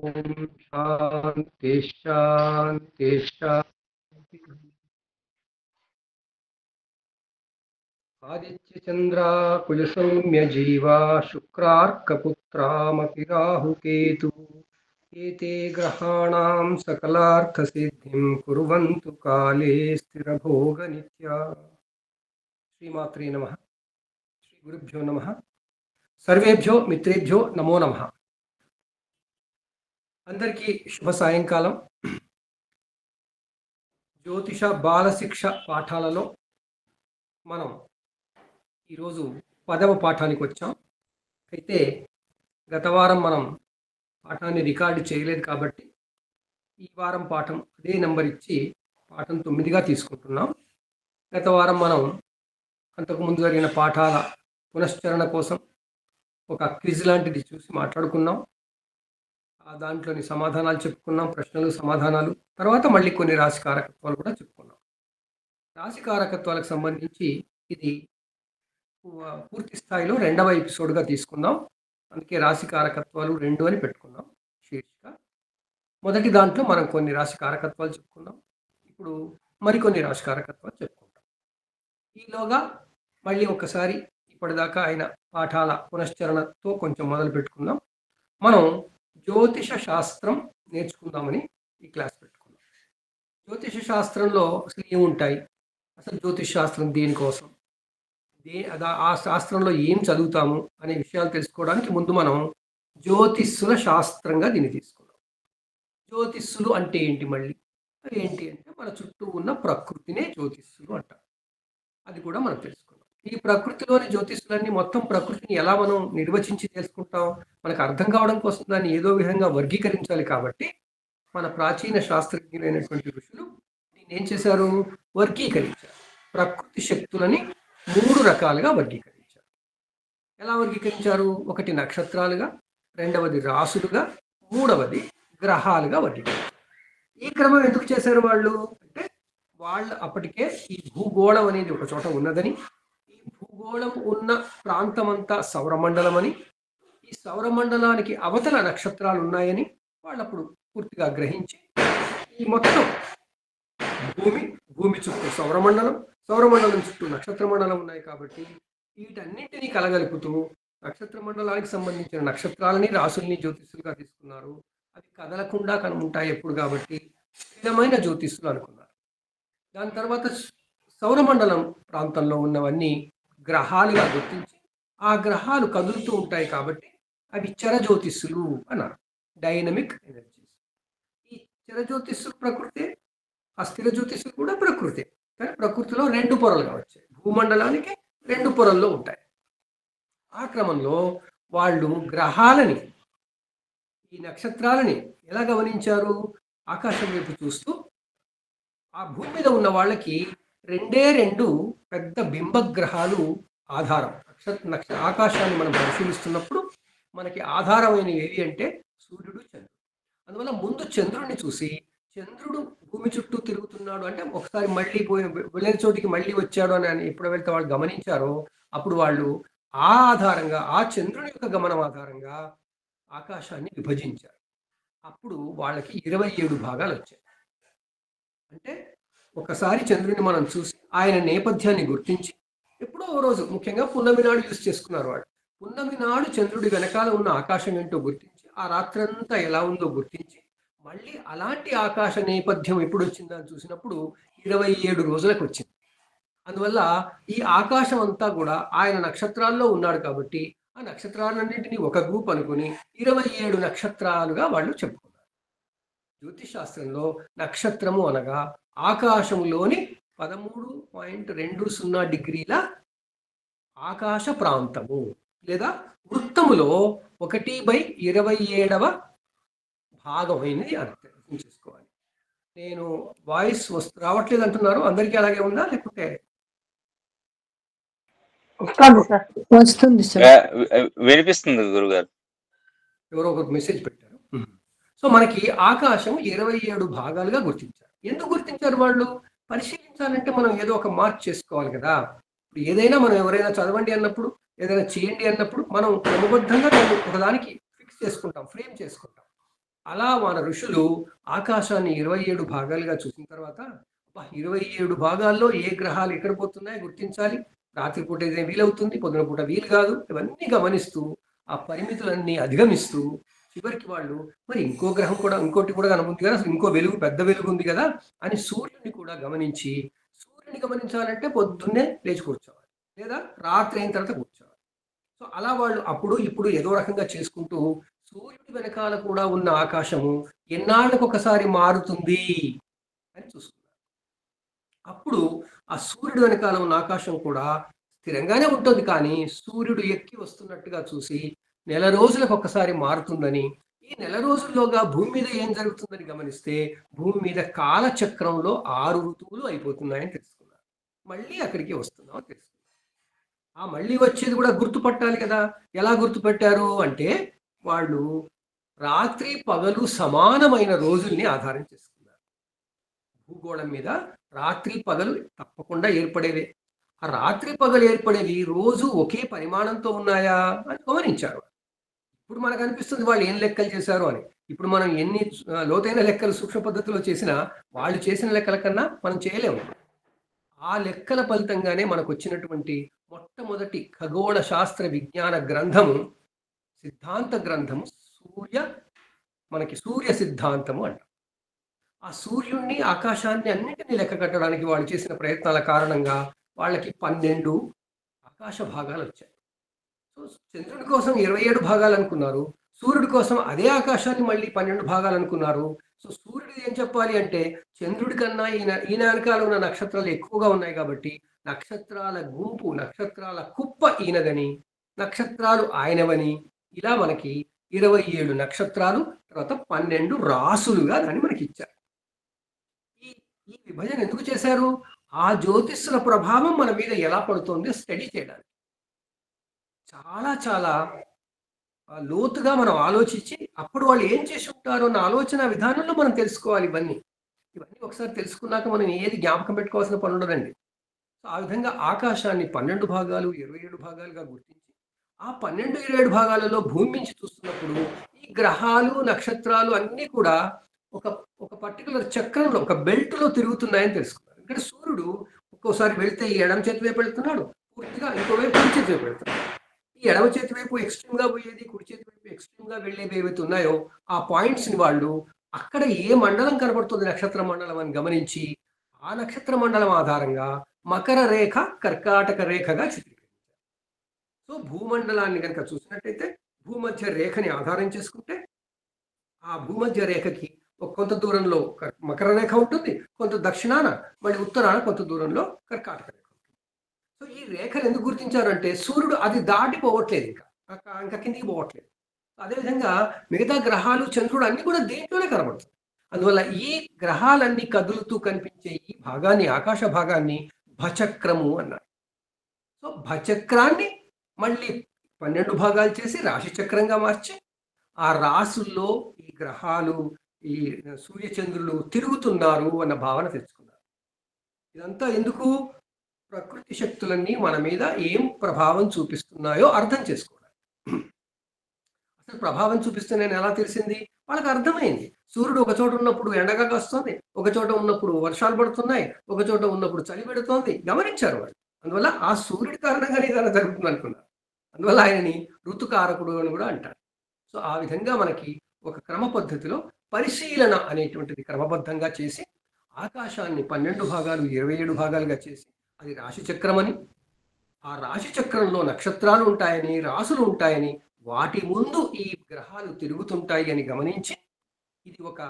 ఓం శాంతి శాంతి శాంతి. ఆదిత్యచంద్రాకుల సౌమ్య జీవా శుక్రార్కపుత్రామపి రాహుకేతు ఏతే గ్రహాణాం సకలార్థసిద్ధిం కుర్వంతు కాలే స్థిరభోగ నిత్యా. శ్రీమాత్రే నమః. శ్రీ గురుభ్యో నమః. సర్వేభ్యో మిత్రేభ్యో నమో నమః. అందరికీ శుభ సాయంకాలం. జ్యోతిష బాలశిక్ష పాఠాలలో మనం ఈరోజు 10వ పాఠానికి వచ్చాం. అయితే గత వారం మనం పాఠాన్ని రికార్డు చేయలేదు కాబట్టి ఈ వారం పాఠం అదే నెంబర్ ఇచ్చి పాఠం 9గా తీసుకుంటున్నాం. గత వారం మనం అంతకుముందు జరిగిన పాఠాల పునశ్చరణ కోసం ఒక క్విజ్ లాంటిది చూసి మాట్లాడుకున్నాం. దాంట్లోని సమాధానాలు చెప్పుకున్నాం, ప్రశ్నలు సమాధానాలు. తర్వాత మళ్ళీ కొన్ని రాశి కారకత్వాలు కూడా చెప్పుకున్నాం. రాశి కారకత్వాలకు సంబంధించి ఇది పూర్తి స్థాయిలో 2వ ఎపిసోడ్గా తీసుకుందాం. అందుకే రాశి కారకత్వాలు 2 అని పెట్టుకున్నాం శీర్షిక. మొదటి దాంట్లో మనం కొన్ని రాశి కారకత్వాలు చెప్పుకున్నాం. ఇప్పుడు మరికొన్ని రాశి కారకత్వాలు చెప్పుకుంటాం. ఈలోగా మళ్ళీ ఒకసారి ఇప్పటిదాకా అయిన పాఠాల పునశ్చరణతో కొంచెం మొదలు పెట్టుకుందాం. మనం జ్యోతిష శాస్త్రం నేర్చుకుందామని ఈ క్లాస్ పెట్టుకున్నాం. జ్యోతిష శాస్త్రంలో అసలు ఏముంటాయి, అసలు జ్యోతిష శాస్త్రం దేనికోసం, ఆ శాస్త్రంలో ఏం చదువుతాము అనే విషయాలు తెలుసుకోవడానికి ముందు మనం జ్యోతిష్సుల శాస్త్రంగా దీన్ని తీసుకున్నాం. జ్యోతిష్సులు అంటే ఏంటి, మళ్ళీ ఏంటి అంటే మన చుట్టూ ఉన్న ప్రకృతినే జ్యోతిష్సులు అంటారు. అది కూడా మనం తెలుసుకున్నాం. ఈ ప్రకృతిలోని జ్యోతిష్యులన్నీ మొత్తం ప్రకృతిని ఎలా మనం నిర్వచించి తెలుసుకుంటాం, మనకు అర్థం కావడం కోసం దాన్ని ఏదో విధంగా వర్గీకరించాలి. కాబట్టి మన ప్రాచీన శాస్త్రజ్ఞులైనటువంటి ఋషులు దీన్ని ఏం చేశారు, వర్గీకరించారు. ప్రకృతి శక్తులని 3 రకాలుగా వర్గీకరించారు. ఎలా వర్గీకరించారు? ఒకటి నక్షత్రాలుగా, రెండవది రాసులుగా, మూడవది గ్రహాలుగా వర్గీకరించారు. ఈ క్రమం ఎందుకు చేశారు వాళ్ళు అంటే, వాళ్ళు అప్పటికే ఈ భూగోళం అనేది ఒక చోట ఉన్నదని, ఈ భూగోళం ఉన్న ప్రాంతం అంతా సౌరమండలం అని, ఈ సౌరమండలానికి అవతల నక్షత్రాలు ఉన్నాయని వాళ్ళు అప్పుడు పూర్తిగా గ్రహించి ఈ మొత్తం భూమి చుట్టూ సౌరమండలం, సౌరమండలం చుట్టూ నక్షత్ర మండలం ఉన్నాయి. కాబట్టి వీటన్నింటినీ కలగలుపుతూ నక్షత్ర మండలానికి సంబంధించిన నక్షత్రాలని రాసుల్ని జ్యోతిష్యులుగా తీసుకున్నారు. అవి కదలకుండా ఉంటాయి ఎప్పుడు, కాబట్టి స్థిరమైన జ్యోతిష్యులు అనుకున్నారు. దాని తర్వాత సౌరమండలం ప్రాంతంలో ఉన్నవన్నీ గ్రహాలుగా గుర్తించి ఆ గ్రహాలు కదులుతూ ఉంటాయి కాబట్టి అవి చరజ్యోతిష్యులు అన్నారు, డైనమిక్ ఎనర్జీస్. ఈ చరజ్యోతిష్యులు ప్రకృతే, ఆ స్థిర జ్యోతిష్యులు కూడా ప్రకృతే. కానీ ప్రకృతిలో 2 పొరలుగా వచ్చాయి. భూమండలానికి 2 పొరల్లో ఉంటాయి. ఆ క్రమంలో వాళ్ళు గ్రహాలని, ఈ నక్షత్రాలని ఎలా గమనించారు? ఆకాశం వైపు చూస్తూ ఆ భూమి మీద ఉన్న వాళ్ళకి 2 పెద్ద బింబగ్రహాలు ఆధారం. ఆకాశాన్ని మనం పరిశీలిస్తున్నప్పుడు మనకి ఆధారమైనవి ఏవి అంటే సూర్యుడు, చంద్రుడు. అందువల్ల ముందు చంద్రుడిని చూసి, చంద్రుడు భూమి చుట్టూ తిరుగుతున్నాడు అంటే ఒకసారి మళ్ళీ వెళ్ళే చోటికి మళ్ళీ వచ్చాడు అని ఎప్పుడు వెళ్తే వాళ్ళు గమనించారో అప్పుడు వాళ్ళు ఆ ఆధారంగా, ఆ చంద్రుని యొక్క గమనం ఆధారంగా ఆకాశాన్ని విభజించారు. అప్పుడు వాళ్ళకి 27 భాగాలు వచ్చాయి. అంటే ఒకసారి చంద్రుని మనం చూసి ఆయన నేపథ్యాన్ని గుర్తించి, ఎప్పుడో ఓ రోజు ముఖ్యంగా పున్నమి నాడు యూజ్ చేసుకున్నారు వాళ్ళు. పున్నమి నాడు చంద్రుడి వెనకాల ఉన్న ఆకాశం ఏంటో గుర్తించి, ఆ రాత్రంతా ఎలా ఉందో గుర్తించి, మళ్ళీ అలాంటి ఆకాశ నేపథ్యం ఎప్పుడు వచ్చిందని చూసినప్పుడు 27 రోజులకు వచ్చింది. అందువల్ల ఈ ఆకాశం అంతా కూడా ఆయన నక్షత్రాల్లో ఉన్నాడు కాబట్టి ఆ నక్షత్రాలన్నింటినీ ఒక గ్రూప్ అనుకుని 27 నక్షత్రాలుగా వాళ్ళు చెప్పుకున్నారు. జ్యోతిష్ శాస్త్రంలో నక్షత్రము అనగా ఆకాశంలోని 13.20 డిగ్రీల ఆకాశ ప్రాంతము లేదా వృత్తములో 1/27వ భాగమైనది అర్థం చేసుకోవాలి. నేను వాయిస్ రావట్లేదు అంటున్నారు, అందరికీ అలాగే ఉందా లేకుంటే? వస్తుంది సార్, వినిపిస్తుంది గురుగారు. ఎవరో ఒక మెసేజ్ పెట్టారు. సో మనకి ఆకాశం 27 భాగాలుగా గుర్తించారు. ఎందుకు గుర్తించారు వాళ్ళు? పరిశీలించాలంటే మనం ఏదో ఒక మార్క్ చేసుకోవాలి కదా. ఇప్పుడు ఏదైనా మనం ఎవరైనా చదవండి అన్నప్పుడు, ఏదైనా చేయండి అన్నప్పుడు మనం క్రమబద్ధంగా ఒకదానికి ఫిక్స్ చేసుకుంటాం, ఫ్రేమ్ చేసుకుంటాం. అలా మన ఋషులు ఆకాశాన్ని 27 భాగాలుగా చూసిన తర్వాత 27 భాగాల్లో ఏ గ్రహాలు ఎక్కడ పోతున్నాయో గుర్తించాలి. రాత్రిపూట అయితే వీలవుతుంది, పొద్దున పూట వీలు కాదు. ఇవన్నీ గమనిస్తూ ఆ పరిమితులన్నీ అధిగమిస్తూ చివరికి వాళ్ళు మరి ఇంకోటి కూడా కనుకుంది కదా, అసలు ఇంకో వెలుగు, పెద్ద వెలుగు ఉంది కదా అని సూర్యుడిని కూడా గమనించి, సూర్యుడిని గమనించాలంటే పొద్దున్నే లేచి కూర్చోవాలి, లేదా రాత్రి అయిన తర్వాత కూర్చోవాలి. సో అలా వాళ్ళు అప్పుడు ఇప్పుడు ఏదో రకంగా చేసుకుంటూ సూర్యుడి వెనకాల కూడా ఉన్న ఆకాశము ఎన్నాళ్ళకు ఒకసారి మారుతుంది అని చూసుకున్నారు. అప్పుడు ఆ సూర్యుడు వెనకాల ఉన్న ఆకాశం కూడా స్థిరంగానే ఉంటుంది, కానీ సూర్యుడు ఎక్కి వస్తున్నట్టుగా చూసి నెల రోజులకు ఒకసారి మారుతుందని, ఈ నెల రోజుల్లోగా భూమి మీద ఏం జరుగుతుందని గమనిస్తే భూమి మీద కాలచక్రంలో 6 ఋతువులు అయిపోతున్నాయని తెలుసుకున్నారు. మళ్ళీ అక్కడికి వస్తున్నాం తెలుసుకున్నారు. ఆ మళ్ళీ వచ్చేది కూడా గుర్తుపట్టాలి కదా. ఎలా గుర్తుపెట్టారు అంటే వాళ్ళు రాత్రి పగలు సమానమైన రోజుల్ని ఆధారం చేసుకున్నారు. భూగోళం మీద రాత్రి పగలు తప్పకుండా ఏర్పడేవే. ఆ రాత్రి పగలు ఏర్పడేవి రోజు ఒకే పరిమాణంతో ఉన్నాయా అని గమనించారు. ఇప్పుడు మనకు అనిపిస్తుంది వాళ్ళు ఏం లెక్కలు చేశారు అని. ఇప్పుడు మనం ఎన్ని లోతైన లెక్కలు సూక్ష్మ పద్ధతిలో చేసినా వాళ్ళు చేసిన లెక్కల కన్నా మనం చేయలేము. ఆ లెక్కల ఫలితంగానే మనకు వచ్చినటువంటి మొట్టమొదటి ఖగోళ శాస్త్ర విజ్ఞాన గ్రంథము, సిద్ధాంత గ్రంథము మనకి సూర్య సిద్ధాంతము అంట. ఆ సూర్యుడిని, ఆకాశాన్ని అన్నింటినీ లెక్క కట్టడానికి వాళ్ళు చేసిన ప్రయత్నాల కారణంగా వాళ్ళకి 12 ఆకాశ భాగాలు వచ్చాయి. సో చంద్రుడి కోసం 27 భాగాలు అనుకున్నారు, సూర్యుడి కోసం అదే ఆకాశాన్ని మళ్ళీ 12 భాగాలు అనుకున్నారు. సో సూర్యుడిది ఏం చెప్పాలి అంటే చంద్రుడి కన్నా ఈయన వెనకాల ఉన్న నక్షత్రాలు ఎక్కువగా ఉన్నాయి కాబట్టి నక్షత్రాల గుంపు, నక్షత్రాల కుప్ప ఈయనదని, నక్షత్రాలు ఆయనవని, ఇలా మనకి 27 నక్షత్రాలు, తర్వాత 12 రాసులుగా దాన్ని మనకి ఇచ్చారు. ఈ విభజన ఎందుకు చేశారు? ఆ జ్యోతిష్యుల ప్రభావం మన మీద ఎలా పడుతుందో స్టడీ చేయడానికి. చాలా చాలా లోతుగా మనం ఆలోచించి అప్పుడు వాళ్ళు ఏం చేసి ఉంటారు అన్న ఆలోచన విధానంలో మనం తెలుసుకోవాలి. ఇవన్నీ ఒకసారి తెలుసుకున్నాక మనం ఏది జ్ఞాపకం పెట్టుకోవాల్సిన పని ఉండదండి. సో ఆ విధంగా ఆకాశాన్ని 12 భాగాలు, 27 భాగాలుగా గుర్తించి ఆ 12, 27 భాగాలలో భూమి నుంచి చూస్తున్నప్పుడు ఈ గ్రహాలు, నక్షత్రాలు అన్నీ కూడా ఒక పర్టికులర్ చక్రంలో, ఒక బెల్ట్లో తిరుగుతున్నాయని తెలుసుకున్నారు. ఎందుకంటే సూర్యుడు ఒక్కోసారి వెళ్తే ఈ ఎడమ చేతి వైపు వెళ్తున్నాడు, పూర్తిగా ఇంకోవైపు కుడి చేతి వైపు వెళ్తున్నాడు. ఈ ఎడమ చేతి వైపు ఎక్స్ట్రీమ్గా పోయేది, కుడి చేతి వైపు ఎక్స్ట్రీమ్గా వెళ్ళేవి ఏవైతే ఉన్నాయో ఆ పాయింట్స్ని వాళ్ళు అక్కడ ఏ మండలం కనబడుతుంది నక్షత్ర మండలం అని గమనించి ఆ నక్షత్ర మండలం ఆధారంగా మకర రేఖ, కర్కాటక రేఖగా చిత్రీకరించారు. సో భూమండలాన్ని కనుక చూసినట్టయితే భూమధ్య రేఖని ఆధారం చేసుకుంటే ఆ భూమధ్య రేఖకి కొంత దూరంలో మకర రేఖ ఉంటుంది, కొంత దక్షిణాన మళ్ళీ ఉత్తరాన కొంత దూరంలో కర్కాటక రేఖ ఉంటుంది. సో ఈ రేఖలు ఎందుకు గుర్తించారంటే సూర్యుడు అది దాటిపోవట్లేదు, ఇంకా కిందికి పోవట్లేదు. అదేవిధంగా మిగతా గ్రహాలు, చంద్రుడు అన్ని కూడా దేంట్లోనే కనబడుతుంది. అందువల్ల ఈ గ్రహాలన్నీ కదులుతూ కనిపించే ఈ భాగాన్ని, ఆకాశ భాగాన్ని భచక్రము అన్నారు. సో భచక్రాన్ని మళ్ళీ 12 భాగాలు చేసి రాశి చక్రంగా మార్చి ఆ రాసుల్లో ఈ గ్రహాలు, ఈ సూర్యచంద్రులు తిరుగుతున్నారు అన్న భావన తెచ్చుకున్నారు. ఇదంతా ఎందుకు? ప్రకృతి శక్తులన్నీ మన మీద ఏం ప్రభావం చూపిస్తున్నాయో అర్థం చేసుకోవాలి. అసలు ప్రభావం చూపిస్తున్నాయని ఎలా తెలిసింది? వాళ్ళకి అర్థమైంది. సూర్యుడు ఒక చోట ఉన్నప్పుడు ఎండగా వస్తుంది, ఒక చోట ఉన్నప్పుడు వర్షాలు పడుతున్నాయి, ఒక చోట ఉన్నప్పుడు చలి పెడుతోంది, గమనించారు వాళ్ళు. అందువల్ల ఆ సూర్యుడి కారణంగానే ఏదైనా జరుగుతుంది అనుకున్నారు. అందువల్ల ఆయనని ఋతుకారకుడు అని కూడా అంటారు. సో ఆ విధంగా మనకి ఒక క్రమ పద్ధతిలో పరిశీలన అనేటువంటిది క్రమబద్ధంగా చేసి ఆకాశాన్ని 12 భాగాలు, 27 భాగాలుగా చేసి అది రాశి చక్రం అని, ఆ రాశి చక్రంలో నక్షత్రాలు ఉంటాయని, రాసులు ఉంటాయని, వాటి ముందు ఈ గ్రహాలు తిరుగుతుంటాయి అని గమనించి ఇది ఒక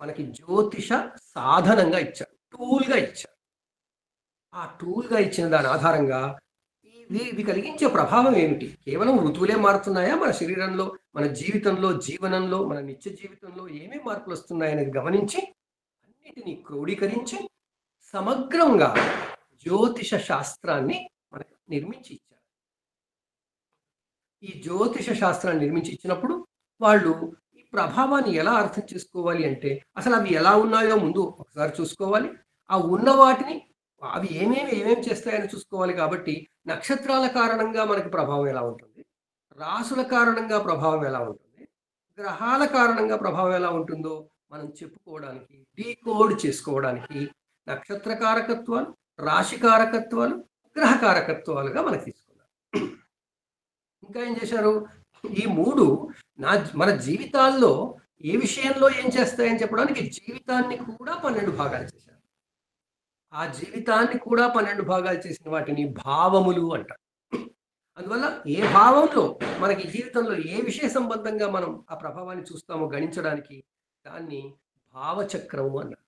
మనకి జ్యోతిష సాధనంగా ఇచ్చారు, టూల్గా ఇచ్చారు. ఆ టూల్గా ఇచ్చిన దాని ఆధారంగా ఇవి కలిగించే ప్రభావం ఏమిటి? కేవలం ఋతువులే మారుతున్నాయా? మన శరీరంలో, మన జీవితంలో, జీవనంలో, మన నిత్య జీవితంలో ఏమేమి మార్పులు వస్తున్నాయనేది గమనించి అన్నిటినీ క్రోడీకరించి సమగ్రంగా జ్యోతిష శాస్త్రాన్ని మనకు నిర్మించి ఇచ్చారు. ఈ జ్యోతిష శాస్త్రాన్ని నిర్మించి ఇచ్చినప్పుడు వాళ్ళు ఈ ప్రభావాన్ని ఎలా అర్థం చేసుకోవాలి అంటే అసలు అవి ఎలా ఉన్నాయో ముందు ఒకసారి చూసుకోవాలి. ఆ ఉన్న వాటిని అవి ఏమేమి చేస్తాయని చూసుకోవాలి. కాబట్టి నక్షత్రాల కారణంగా మనకి ప్రభావం ఎలా ఉంటుంది, రాసుల కారణంగా ప్రభావం ఎలా ఉంటుంది, గ్రహాల కారణంగా ప్రభావం ఎలా ఉంటుందో మనం చెప్పుకోవడానికి, డీకోడ్ చేసుకోవడానికి నక్షత్ర కారకత్వాలు, రాశి కారకత్వాలు, గ్రహ కారకత్వాలుగా మనకు తీసుకున్నారు. ఇంకా ఏం చేశారు? ఈ 3 మన జీవితాల్లో ఏ విషయంలో ఏం చేస్తాయని చెప్పడానికి జీవితాన్ని కూడా 12 భాగాలు చేశారు. ఆ జీవితాన్ని కూడా 12 భాగాలు చేసిన వాటిని భావములు అంటారు. అందువల్ల ఏ భావంలో మనకి జీవితంలో ఏ విషయ సంబంధంగా మనం ఆ ప్రభావాన్ని చూస్తామో గణించడానికి దాన్ని భావచక్రము అన్నారు.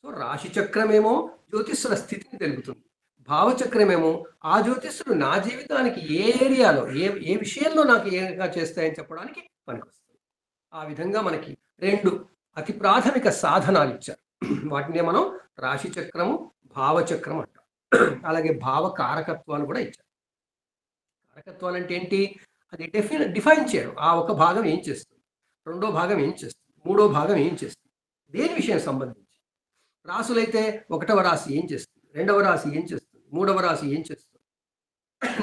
సో రాశి చక్రమేమో జ్యోతిష్యుల స్థితిని తెలుపుతుంది. భావచక్రమేమో ఆ జ్యోతిష్యులు నా జీవితానికి ఏ ఏరియాలో ఏ విషయంలో నాకు ఏగా చేస్తాయని చెప్పడానికి పనికొస్తుంది. ఆ విధంగా మనకి 2 అతి ప్రాథమిక సాధనాలు ఇచ్చారు. వాటినే మనం రాశి చక్రము, భావచక్రం అంటాం. అలాగే భావ కారకత్వాలు కూడా ఇచ్చారు. కారకత్వాలు అంటే ఏంటి? అది డిఫైన్ చేయడం. ఆ ఒక భాగం ఏం చేస్తుంది, రెండో భాగం ఏం చేస్తుంది, మూడో భాగం ఏం చేస్తుంది, దేని విషయం సంబంధించి. రాసులైతే 1వ రాశి ఏం చేస్తుంది, 2వ రాశి ఏం చేస్తుంది, 3వ రాశి ఏం చేస్తుంది.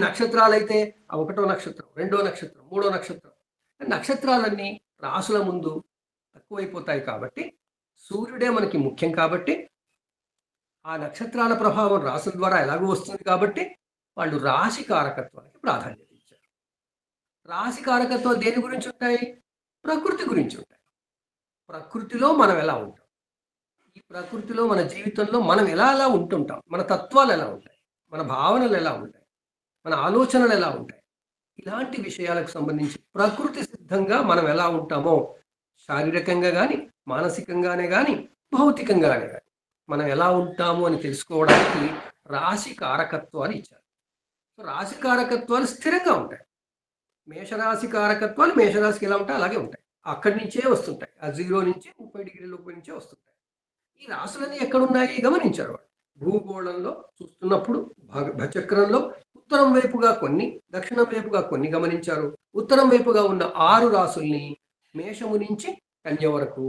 నక్షత్రాలైతే ఆ 1వ నక్షత్రం, 2వ నక్షత్రం, 3వ నక్షత్రం. నక్షత్రాలన్నీ రాసుల ముందు తక్కువైపోతాయి కాబట్టి సూర్యుడే మనకి ముఖ్యం కాబట్టి ఆ నక్షత్రాల ప్రభావం రాసుల ద్వారా ఎలాగో వస్తుంది కాబట్టి వాళ్ళు రాశి కారకత్వానికి ప్రాధాన్యత ఇచ్చారు. రాశి కారకత్వాలు దేని గురించి ఉంటాయి? ప్రకృతి గురించి ఉంటాయి. ప్రకృతిలో మనం ఎలా ఉంటాం, ఈ ప్రకృతిలో మన జీవితంలో మనం ఎలా ఉంటుంటాం, మన తత్వాలు ఎలా ఉంటాయి, మన భావనలు ఎలా ఉంటాయి, మన ఆలోచనలు ఎలా ఉంటాయి, ఇలాంటి విషయాలకు సంబంధించి ప్రకృతి సిద్ధంగా మనం ఎలా ఉంటామో శారీరకంగా కానీ, మానసికంగానే కానీ, భౌతికంగానే కానీ మనం ఎలా ఉంటాము అని తెలుసుకోవడానికి రాశి కారకత్వాలు ఇచ్చారు. రాశి కారకత్వాలు స్థిరంగా ఉంటాయి. మేషరాశి కారకత్వాలు మేషరాశికి ఎలా ఉంటాయి అలాగే ఉంటాయి. అక్కడి నుంచే వస్తుంటాయి. ఆ 0 నుంచి 30 డిగ్రీల లోపు నుంచే వస్తుంటాయి. ఈ రాశులన్నీ ఎక్కడున్నాయి గమనించారు వాళ్ళు. భూగోళంలో చూస్తున్నప్పుడు భచక్రంలో ఉత్తరం వైపుగా కొన్ని, దక్షిణం వైపుగా కొన్ని గమనించారు. ఉత్తరం వైపుగా ఉన్న 6 రాశుల్ని మేషము నుంచి కన్య వరకు,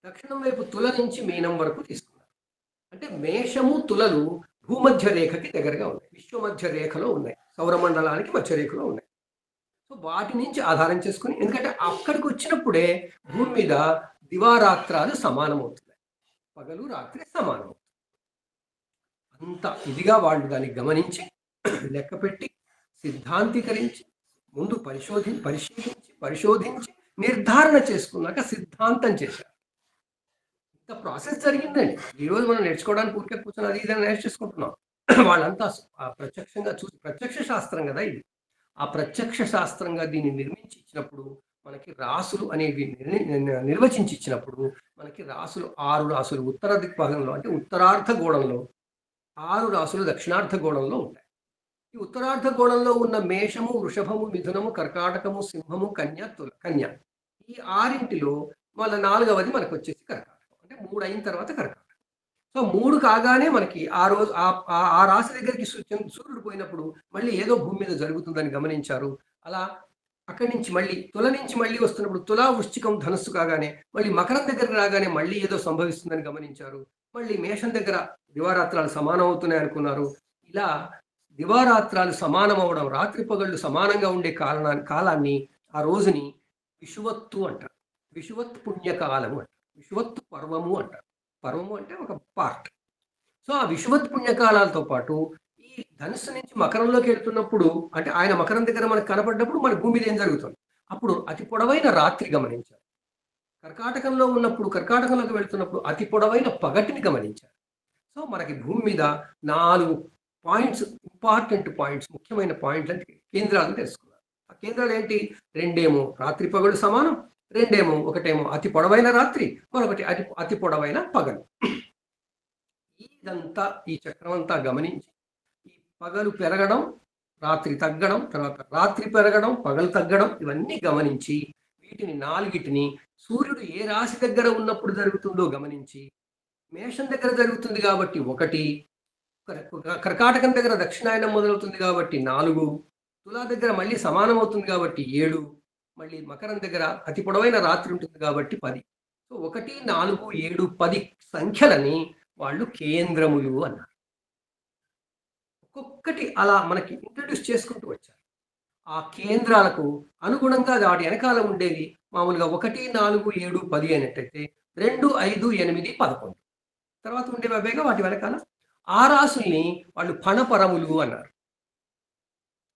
దక్షిణం వైపు తుల నుంచి మీనం వరకు తీసుకున్నారు. అంటే మేషము, తులలు భూమధ్య రేఖకి దగ్గరగా ఉన్నాయి, విశ్వ మధ్య రేఖలో ఉన్నాయి, సౌరమండలానికి మధ్య రేఖలో ఉన్నాయి. సో వాటి నుంచి ఆధారం చేసుకుని, ఎందుకంటే అక్కడికి వచ్చినప్పుడే భూమి మీద దివారాత్రాలు సమానమవుతున్నాయి, పగలు రాత్రి సమానం. అంత ఇదిగా వాళ్ళు దాన్ని గమనించి లెక్క పెట్టి సిద్ధాంతీకరించి ముందు పరిశోధించి నిర్ధారణ చేసుకున్నాక సిద్ధాంతం చేశారు. ఇంత ప్రాసెస్ జరిగిందండి. ఈరోజు మనం నేర్చుకోవడానికి ఊరికే కూర్చొని అది ఇదని నేర్చేసుకుంటున్నాం. వాళ్ళంతా ప్రత్యక్షంగా చూసి, ప్రత్యక్ష శాస్త్రం కదా ఇది. ఆ ప్రత్యక్ష శాస్త్రంగా దీన్ని నిర్మించి ఇచ్చినప్పుడు మనకి రాసులు అనేవి నిర్వచించి ఇచ్చినప్పుడు మనకి రాసులు 6 రాసులు ఉత్తర దిగ్భాగంలో అంటే ఉత్తరార్ధ గోళంలో, 6 రాసులు దక్షిణార్ధ గోళంలో ఉంటాయి. ఈ ఉత్తరార్ధ గోళంలో ఉన్న మేషము, వృషభము, మిథునము, కర్కాటకము, సింహము, కన్య ఈ 6 మళ్ళీ 4వది మనకు వచ్చేసి కర్కాటకం. అంటే 3 అయిన తర్వాత కర్కాటకం. సో 3 కాగానే మనకి ఆ రోజు ఆ రాశి దగ్గరికి సూర్యుడు పోయినప్పుడు మళ్ళీ ఏదో భూమి మీద జరుగుతుందని గమనించారు. అలా అక్కడి నుంచి మళ్ళీ తుల నుంచి మళ్ళీ వస్తున్నప్పుడు తులా, వృశ్చికం, ధనుస్సు కాగానే మళ్ళీ మకరం దగ్గరకు రాగానే మళ్ళీ ఏదో సంభవిస్తుందని గమనించారు. మళ్ళీ మేషం దగ్గర దివారాత్రాలు సమానం అవుతున్నాయి అనుకున్నారు. ఇలా దివారాత్రాలు సమానం అవడం, రాత్రి పగళ్ళు సమానంగా ఉండే కాలాన్ని ఆ రోజుని విషువత్తు అంటారు. విషువత్ పుణ్యకాలము అంటారు. విషువత్తు పర్వము అంటారు. పర్వము అంటే ఒక పార్ట్. సో ఆ విషువత్ పుణ్యకాలాలతో పాటు ఈ ధనుస్సు నుంచి మకరంలోకి వెళ్తున్నప్పుడు, అంటే ఆయన మకరం దగ్గర మనకు కనపడ్డప్పుడు మన భూమి మీద ఏం జరుగుతుంది, అప్పుడు అతి పొడవైన రాత్రి గమనించారు. కర్కాటకంలో ఉన్నప్పుడు, కర్కాటకంలోకి వెళ్తున్నప్పుడు అతి పొడవైన పగటిని గమనించారు. సో మనకి భూమి మీద 4 పాయింట్స్, ఇంపార్టెంట్ పాయింట్స్, ముఖ్యమైన పాయింట్లు అంటే కేంద్రాలను తెలుసుకున్నారు. ఆ కేంద్రాలు ఏంటి? 2 రాత్రి పగలు సమానం, 2 ఒకటేమో అతి పొడవైన రాత్రి, మరొకటి అతి పొడవైన పగలు. ఇదంతా ఈ చక్రం అంతా గమనించి ఈ పగలు పెరగడం, రాత్రి తగ్గడం, తర్వాత రాత్రి పెరగడం, పగలు తగ్గడం, ఇవన్నీ గమనించి వీటిని 4టిని సూర్యుడు ఏ రాశి దగ్గర ఉన్నప్పుడు జరుగుతుందో గమనించి, మేషం దగ్గర జరుగుతుంది కాబట్టి 1, కర్కాటకం దగ్గర దక్షిణాయనం మొదలవుతుంది కాబట్టి 4, తులా దగ్గర మళ్ళీ సమానం అవుతుంది కాబట్టి 7, మళ్ళీ మకరం దగ్గర అతి పొడవైన రాత్రి ఉంటుంది కాబట్టి 10. సో 1, 4, 7, 10 సంఖ్యలని వాళ్ళు కేంద్రములు అన్నారు. ఒక్కొక్కటి అలా మనకి ఇంట్రడ్యూస్ చేసుకుంటూ వచ్చారు. ఆ కేంద్రాలకు అనుగుణంగా వాటి వెనకాల ఉండేది మామూలుగా 1, 4, 7, 10 అయినట్టయితే 2, 5, 8, 11 తర్వాత ఉండేవి అవేగా వాటి వెనకాల. ఆ రాసుల్ని వాళ్ళు ఫణపరములు అన్నారు.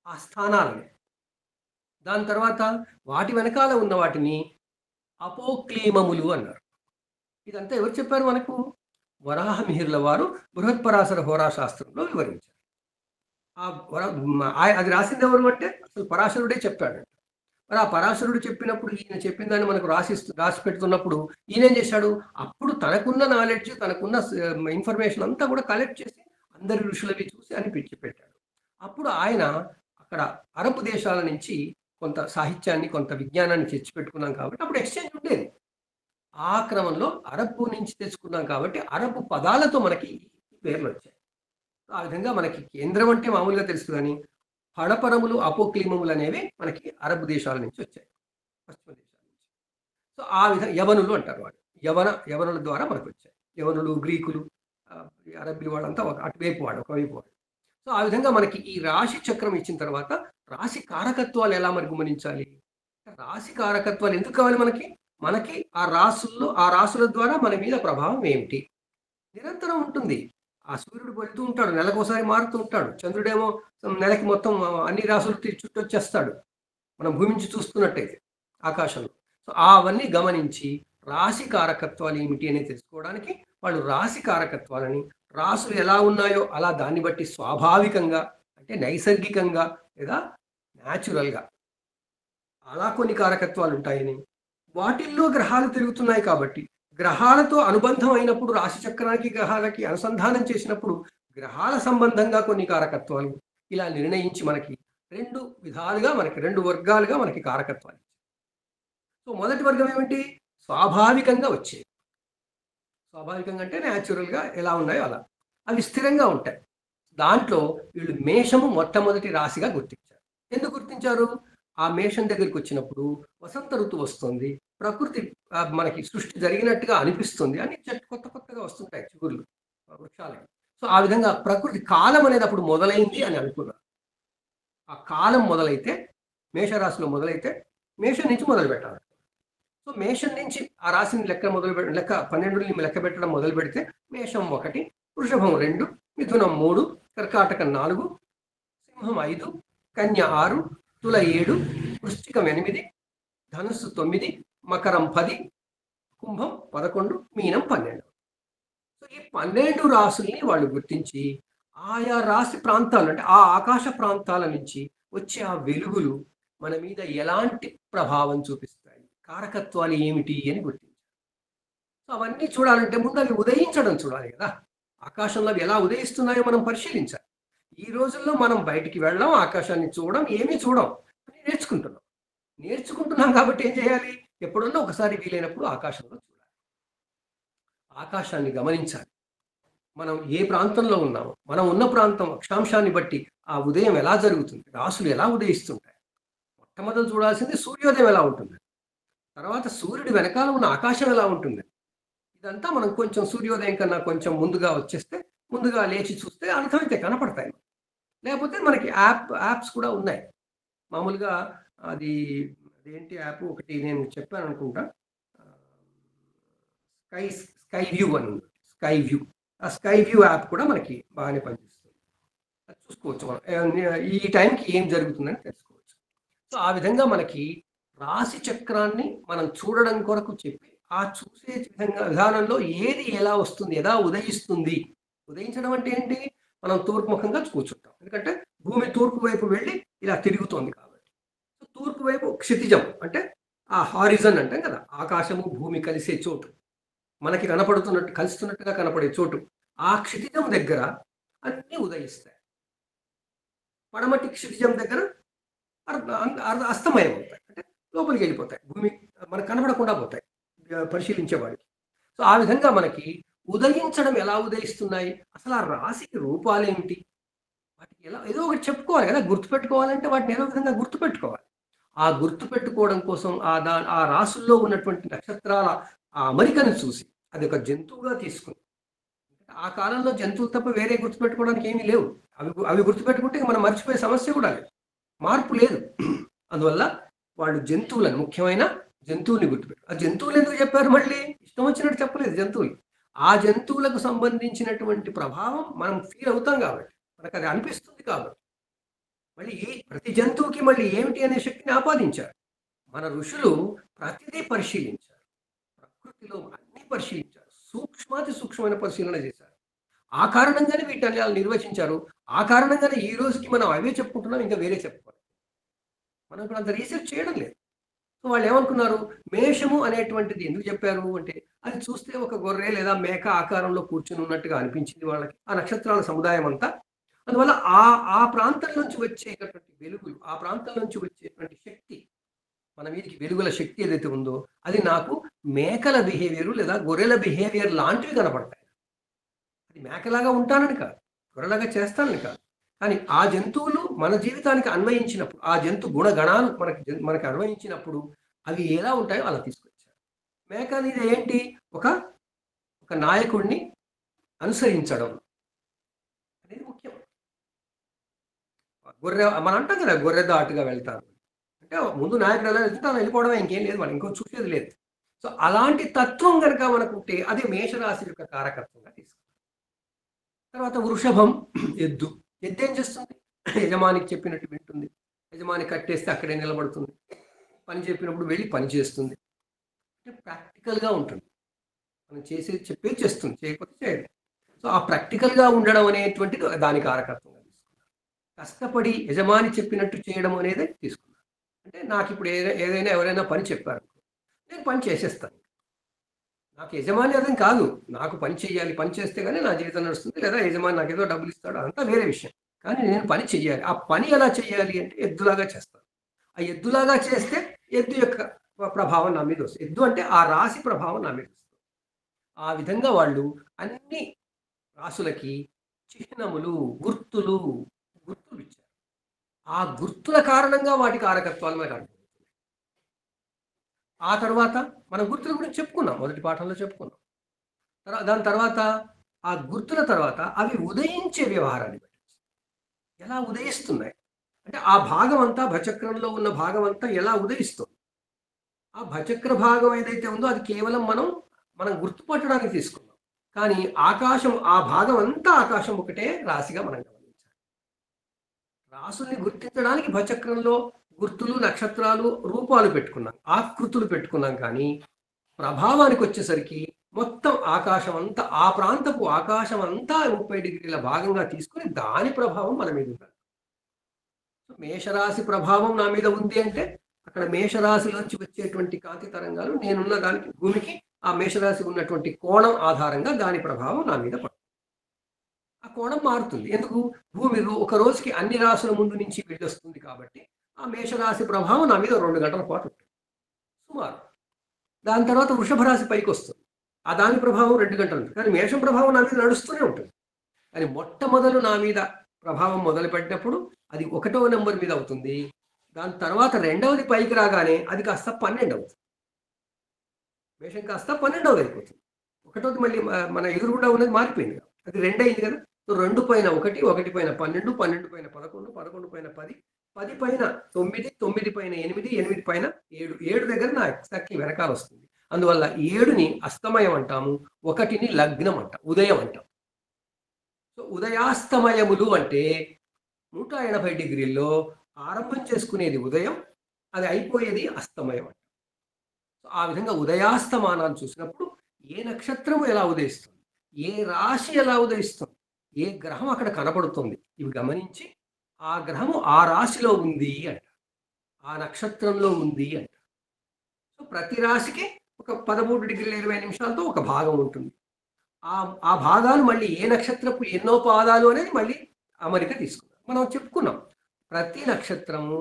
ఆ స్థానాలని. దాని తర్వాత వాటి వెనకాల ఉన్న వాటిని అపోక్లీమములు అన్నారు. ఇదంతా ఎవరు చెప్పారు మనకు? వరాహమిహిరుల వారు బృహత్పరాశర హోరాశాస్త్రంలో వివరించారు. అది రాసింది ఎవరు అంటే అసలు పరాశరుడే చెప్పాడు. మరి ఆ పరాశరుడు చెప్పినప్పుడు ఈయన చెప్పిన దాన్ని మనకు రాసి పెడుతున్నప్పుడు ఈయన ఏం చేశాడు? అప్పుడు తనకున్న నాలెడ్జ్, తనకున్న ఇన్ఫర్మేషన్ అంతా కూడా కలెక్ట్ చేసి అందరి ఋషులవి చూసి అనిపించి పెట్టాడు. అప్పుడు ఆయన అక్కడ అరబ్ దేశాల నుంచి కొంత సాహిత్యాన్ని, కొంత విజ్ఞానాన్ని తెచ్చిపెట్టుకున్నాం కాబట్టి అప్పుడు ఎక్స్చేంజ్ ఉండేది. ఆ క్రమంలో అరబ్బు నుంచి తెచ్చుకున్నాం కాబట్టి అరబ్బు పదాలతో మనకి పేర్లు వచ్చాయి. ఆ విధంగా మనకి కేంద్రం అంటే మామూలుగా తెలుసు, కానీ ఫణపరములు, అపోక్లీమములు అనేవి మనకి అరబ్ దేశాల నుంచి వచ్చాయి, పశ్చిమ దేశాల నుంచి. సో ఆ విధంగా యవనులు అంటారు వాళ్ళు. యవనుల ద్వారా మనకు వచ్చాయి. యవనులు, గ్రీకులు, అరబ్బీ వాళ్ళంతా అటువైపు వాడు, ఒకవైపు వాడు. సో ఆ విధంగా మనకి ఈ రాశి చక్రం ఇచ్చిన తర్వాత రాశి కారకత్వాలు ఎలా మరి గమనించాలి? రాశి కారకత్వాలు ఎందుకు కావాలి మనకి ఆ రాసుల ద్వారా మన మీద ప్రభావం ఏమిటి నిరంతరం ఉంటుంది. ఆ సూర్యుడు వెళ్తూ ఉంటాడు, నెలకోసారి మారుతూ ఉంటాడు. చంద్రుడేమో నెలకి మొత్తం అన్ని రాసులు చుట్టొచ్చేస్తాడు మనం భూమి నుంచి చూస్తున్నట్టయితే ఆకాశంలో. సో అవన్నీ గమనించి రాశి కారకత్వాలు ఏమిటి అనేది తెలుసుకోవడానికి వాళ్ళు రాశి కారకత్వాలని, రాసులు ఎలా ఉన్నాయో అలా దాన్ని బట్టి స్వాభావికంగా అంటే నైసర్గికంగా లేదా న్యాచురల్గా అలా కొన్ని కారకత్వాలు ఉంటాయని, వాటిల్లో గ్రహాలు తిరుగుతున్నాయి కాబట్టి గ్రహాలతో అనుబంధం అయినప్పుడు రాశి చక్రానికి గ్రహాలకి అనుసంధానం చేసినప్పుడు గ్రహాల సంబంధంగా కొన్ని కారకత్వాలు ఇలా నిర్ణయించి మనకి రెండు వర్గాలుగా మనకి కారకత్వాలు. సో మొదటి వర్గం ఏమిటి? స్వాభావికంగా వచ్చేది. స్వాభావికంగా అంటే న్యాచురల్గా ఎలా ఉన్నాయో అలా అవి స్థిరంగా ఉంటాయి. దాంట్లో వీళ్ళు మేషము మొట్టమొదటి రాశిగా గుర్తించారు. ఎందుకు గుర్తించారు? ఆ మేషం దగ్గరికి వచ్చినప్పుడు వసంత ఋతువు వస్తుంది, ప్రకృతి మనకి సృష్టి జరిగినట్టుగా అనిపిస్తుంది అని కొత్తగా వస్తుంటాయి చిగుర్లు వృక్షాలకి. సో ఆ విధంగా ప్రకృతి కాలం అనేది అప్పుడు మొదలైంది అని అనుకున్నారు. ఆ కాలం మొదలైతే మేషరాశిలో మొదలైతే మేషం నుంచి మొదలు పెట్టాలి. సో మేషం నుంచి ఆ రాశిని లెక్క 12 లెక్క పెట్టడం మొదలు పెడితే మేషం 1, వృషభం 2, మిథునం 3, కర్కాటకం 4, సింహం 5, కన్య 6, తుల 7, వృశ్చికం 8, ధనుస్సు 9, మకరం 10, కుంభం 11, మీనం 12. సో ఈ 12 రాసుల్ని వాళ్ళు గుర్తించి ఆయా రాశి ప్రాంతాలు అంటే ఆ ఆకాశ ప్రాంతాల నుంచి వచ్చే ఆ వెలుగులు మన మీద ఎలాంటి ప్రభావం చూపిస్తాయి, కారకత్వాలు ఏమిటి అని గుర్తించారు. సో అవన్నీ చూడాలంటే ముందు అవి ఉదయించడం చూడాలి కదా. ఆకాశంలో అవి ఎలా ఉదయిస్తున్నాయో మనం పరిశీలించాలి. ఈ రోజుల్లో మనం బయటికి వెళ్ళడం, ఆకాశాన్ని చూడడం, ఏమీ చూడం అని నేర్చుకుంటున్నాం కాబట్టి ఏం చేయాలి? ఎప్పుడన్నా ఒకసారి వీలైనప్పుడు ఆకాశంలో చూడాలి, ఆకాశాన్ని గమనించాలి. మనం ఏ ప్రాంతంలో ఉన్నామో, మనం ఉన్న ప్రాంతం అక్షాంశాన్ని బట్టి ఆ ఉదయం ఎలా జరుగుతుంది, రాసులు ఎలా ఉదయిస్తుంటాయి. మొట్టమొదటి చూడాల్సింది సూర్యోదయం ఎలా ఉంటుంది, తర్వాత సూర్యుడి వెనకాల ఉన్న ఆకాశం ఎలా ఉంటుంది. ఇదంతా మనం కొంచెం సూర్యోదయం కన్నా కొంచెం ముందుగా లేచి చూస్తే అర్థమైతే కనపడతాయి. లేకపోతే మనకి యాప్స్ కూడా ఉన్నాయి. మామూలుగా అదేంటి యాప్ ఒకటి నేను చెప్పాను అనుకుంటా, స్కై వ్యూ అని ఉంది. ఆ స్కై వ్యూ యాప్ కూడా మనకి బాగానే పనిచేస్తుంది. అది చూసుకోవచ్చు మనం ఈ టైంకి ఏం జరుగుతుందని తెలుసుకోవచ్చు. సో ఆ విధంగా మనకి రాశి చక్రాన్ని మనం చూడడం కొరకు చెప్పి ఆ చూసే విధానంలో ఏది ఎలా వస్తుంది, ఎలా ఉదయిస్తుంది. ఉదయించడం అంటే ఏంటి? మనం తూర్పుముఖంగా కూర్చుంటాం, ఎందుకంటే భూమి తూర్పు వైపు వెళ్ళి ఇలా తిరుగుతోంది కాబట్టి. తూర్పు వైపు క్షితిజం అంటే ఆ హారిజన్ అంటాం కదా, ఆకాశము భూమి కలిసే చోటు, మనకి కలుస్తున్నట్టుగా కనపడే చోటు. ఆ క్షితిజం దగ్గర అన్నీ ఉదయిస్తాయి. పడమటి క్షితిజం దగ్గర అస్తమయం అవుతాయి, అంటే లోపలికి వెళ్ళిపోతాయి, భూమి మనకు కనపడకుండా పోతాయి పరిశీలించేవాడికి. సో ఆ విధంగా మనకి ఉదయించడం ఎలా ఉదయిస్తున్నాయి, అసలు ఆ రాశికి రూపాలేమిటి, వాటికి ఎలా ఏదో ఒకటి చెప్పుకోవాలి కదా. గుర్తుపెట్టుకోవాలంటే వాటిని ఏదో విధంగా గుర్తుపెట్టుకోవాలి. ఆ గుర్తుపెట్టుకోవడం కోసం ఆ రాసుల్లో ఉన్నటువంటి నక్షత్రాల ఆ అమరికను చూసి అది ఒక జంతువుగా తీసుకుని, ఆ కాలంలో జంతువులు తప్ప వేరే గుర్తుపెట్టుకోవడానికి ఏమీ లేవు. అవి గుర్తుపెట్టుకుంటే మనం మర్చిపోయే సమస్య కూడా లేదు. మార్పు లేదు. అందువల్ల వాళ్ళు జంతువులను, ముఖ్యమైన జంతువుని గుర్తుపెట్టారు. ఆ జంతువులు ఎందుకు చెప్పారు? మళ్ళీ ఇష్టం వచ్చినట్టు చెప్పలేదు జంతువులు. ఆ జంతువులకు సంబంధించినటువంటి ప్రభావం మనం ఫీల్ అవుతాం కాబట్టి, మనకు అది అనిపిస్తుంది కాబట్టి. మళ్ళీ ప్రతి జంతువుకి మళ్ళీ ఏమిటి అనే శక్తిని ఆపాదించారు. మన ఋషులు ప్రతిదీ పరిశీలించారు. ప్రకృతిలో అన్ని పరిశీలించారు. సూక్ష్మాతి సూక్ష్మమైన పరిశీలన చేశారు. ఆ కారణంగానే వీటిని వాళ్ళు నిర్వచించారు. ఆ కారణంగానే ఈ రోజుకి మనం అవే చెప్పుకుంటున్నాం, ఇంకా వేరే చెప్పుకోవాలి. మనం ఇప్పుడు అంత రీసెర్చ్ చేయడం లేదు. సో వాళ్ళు ఏమనుకున్నారు? మేషము అనేటువంటిది ఎందుకు చెప్పారు అంటే, అది చూస్తే ఒక గొర్రె లేదా మేక ఆకారంలో కూర్చుని ఉన్నట్టుగా అనిపించింది వాళ్ళకి, ఆ నక్షత్రాల సముదాయం అంతా. అందువల్ల ఆ ప్రాంతం నుంచి వచ్చేటటువంటి వెలుగులు, ఆ ప్రాంతం నుంచి వచ్చేటువంటి శక్తి, మన వీరికి వెలుగుల శక్తి ఏదైతే ఉందో, అది నాకు మేకల బిహేవియర్ లేదా గొర్రెల బిహేవియర్ లాంటివి కనపడతాయి. అది మేకలాగా ఉంటానని కాదు, గొర్రెలాగా చేస్తానని కాదు. కానీ ఆ జంతువులు మన జీవితానికి అన్వయించినప్పుడు, ఆ జంతు గుణగణాలు మనకి అన్వయించినప్పుడు అవి ఎలా ఉంటాయో అలా తీసుకొచ్చారు. మేక అనేది ఏంటి? ఒక నాయకుడిని అనుసరించడం అనేది ముఖ్యం. గొర్రె మనం అంటాం కదా, గొర్రె దాటుగా వెళ్తారు అంటే ముందు నాయకుడు ఎలా వెళ్తుంటే అలా వెళ్ళిపోవడమే, ఇంకేం లేదు, మనం ఇంకో చూసేది లేదు. సో అలాంటి తత్వం కనుక మనకు ఉంటే అది మేషరాశి యొక్క కారకత్వంగా తీసుకుంటాం. తర్వాత వృషభం, ఎద్దు. ఎద్దు ఏం చేస్తుంది? యజమానికి చెప్పినట్టు వింటుంది. యజమాని కట్టేస్తే అక్కడే నిలబడుతుంది. పని చెప్పినప్పుడు వెళ్ళి పని చేస్తుంది. అంటే ప్రాక్టికల్గా ఉంటుంది. మనం చెప్పేది చేస్తుంది, చేయకపోతే చేయదు. సో ఆ ప్రాక్టికల్గా ఉండడం అనేటువంటిది దాని కారకత్వంగా తీసుకున్నారు. కష్టపడి యజమాని చెప్పినట్టు చేయడం అనేది తీసుకున్నారు. అంటే నాకు ఇప్పుడు ఏదైనా ఎవరైనా పని చెప్పారు, నేను పని చేసేస్తాను. నాకు యజమాని అదేం కాదు, నాకు పని చేయాలి, పని చేస్తే కానీ నా జీవితం నడుస్తుంది, లేదా యజమాని నాకు ఏదో డబ్బులు ఇస్తాడు, అంతా వేరే విషయం. కానీ నేను పని చెయ్యాలి. ఆ పని ఎలా చేయాలి అంటే ఎద్దులాగా చేస్తాను. ఆ ఎద్దులాగా చేస్తే ఎద్దు యొక్క ప్రభావం నా మీద వస్తుంది. ఎద్దు అంటే ఆ రాశి ప్రభావం నా మీద వస్తుంది. ఆ విధంగా వాళ్ళు అన్ని రాసులకి చిహ్నములు, గుర్తులు ఇచ్చారు. ఆ గుర్తుల కారణంగా వాటి కారకత్వాలు మనకు అర్థమవుతుంది. ఆ తర్వాత మనం గుర్తుల గురించి చెప్పుకున్నాం, మొదటి పాఠంలో చెప్పుకున్నాం. దాని తర్వాత ఆ గుర్తుల తర్వాత అవి ఉదయించే వ్యవహారాన్ని బట్టి ఎలా ఉదయిస్తున్నాయి అంటే, ఆ భాగం అంతా, భచక్రంలో ఉన్న భాగం అంతా ఎలా ఉదయిస్తుంది. ఆ భచక్ర భాగం ఏదైతే ఉందో అది కేవలం మనం గుర్తుపట్టడానికి తీసుకున్నాం. కానీ ఆకాశం, ఆ భాగం అంతా ఆకాశం ఒకటే రాశిగా మనం గమనించాలి. రాసుల్ని గుర్తించడానికి భచక్రంలో గుర్తులు, నక్షత్రాలు, రూపాలు పెట్టుకున్నాం, ఆకృతులు పెట్టుకున్నాం. కానీ ప్రభావానికి వచ్చేసరికి మొత్తం ఆకాశం అంతా, ఆ ప్రాంతపు ఆకాశం అంతా 30 డిగ్రీల భాగంగా తీసుకుని దాని ప్రభావం మన మీద ఉండాలి. మేషరాశి ప్రభావం నా మీద ఉంది అంటే అక్కడ మేషరాశిలోంచి వచ్చేటువంటి కాంతి తరంగాలు నేనున్న దానికి, భూమికి ఆ మేషరాశి ఉన్నటువంటి కోణం ఆధారంగా దాని ప్రభావం నా మీద పడుతుంది. ఆ కోణం మారుతుంది. ఎందుకు? భూమి ఒక రోజుకి అన్ని రాశుల ముందు నుంచి వెళ్ళొస్తుంది కాబట్టి ఆ మేషరాశి ప్రభావం నా మీద 2 గంటల పాటు ఉంటుంది సుమారు. దాని తర్వాత వృషభ రాశి పైకి వస్తుంది, ఆ దాని ప్రభావం 2 గంటలు ఉంటుంది. కానీ మేషం ప్రభావం నా మీద నడుస్తూనే ఉంటుంది. కానీ మొట్టమొదలు నా మీద ప్రభావం మొదలుపెట్టినప్పుడు అది 1వ నెంబర్ మీద అవుతుంది. దాని తర్వాత 2వది పైకి రాగానే అది కాస్త 12 అవుతుంది. మేషం కాస్త 12వది అయిపోతుంది. 1వది మళ్ళీ మన ఎదురుగుండా ఉన్నది మారిపోయింది, అది 2 అయింది కదా. సో 2 పైన 1, 1 పైన 12, 12 పైన 11, 11 పైన 10, 10 పైన 9, 9 పైన 8, 8 పైన 7, 7 దగ్గర నా ఎగ్జాక్ట్లీ వెనకాల వస్తుంది. అందువల్ల 7ని అస్తమయం అంటాము, 1ని లగ్నం అంటాం, ఉదయం అంటాం. సో ఉదయాస్తమయములు అంటే 180 డిగ్రీల్లో ఆరంభం చేసుకునేది ఉదయం, అది అయిపోయేది అస్తమయం అంట. సో ఆ విధంగా ఉదయాస్తమానాన్ని చూసినప్పుడు ఏ నక్షత్రము ఎలా ఉదయిస్తుంది, ఏ రాశి ఎలా ఉదయిస్తుంది, ఏ గ్రహం అక్కడ కనపడుతుంది, ఇవి గమనించి ఆ గ్రహము ఆ రాశిలో ఉంది అంట, ఆ నక్షత్రంలో ఉంది అంట. సో ప్రతి రాశికి ఒక 13 డిగ్రీల 20 నిమిషాలతో ఒక భాగం ఉంటుంది. ఆ భాగాలు మళ్ళీ ఏ నక్షత్రపు ఎన్నో పాదాలు అనేది మళ్ళీ అమరిక తీసుకున్నాం. మనం చెప్పుకున్నాం, ప్రతి నక్షత్రము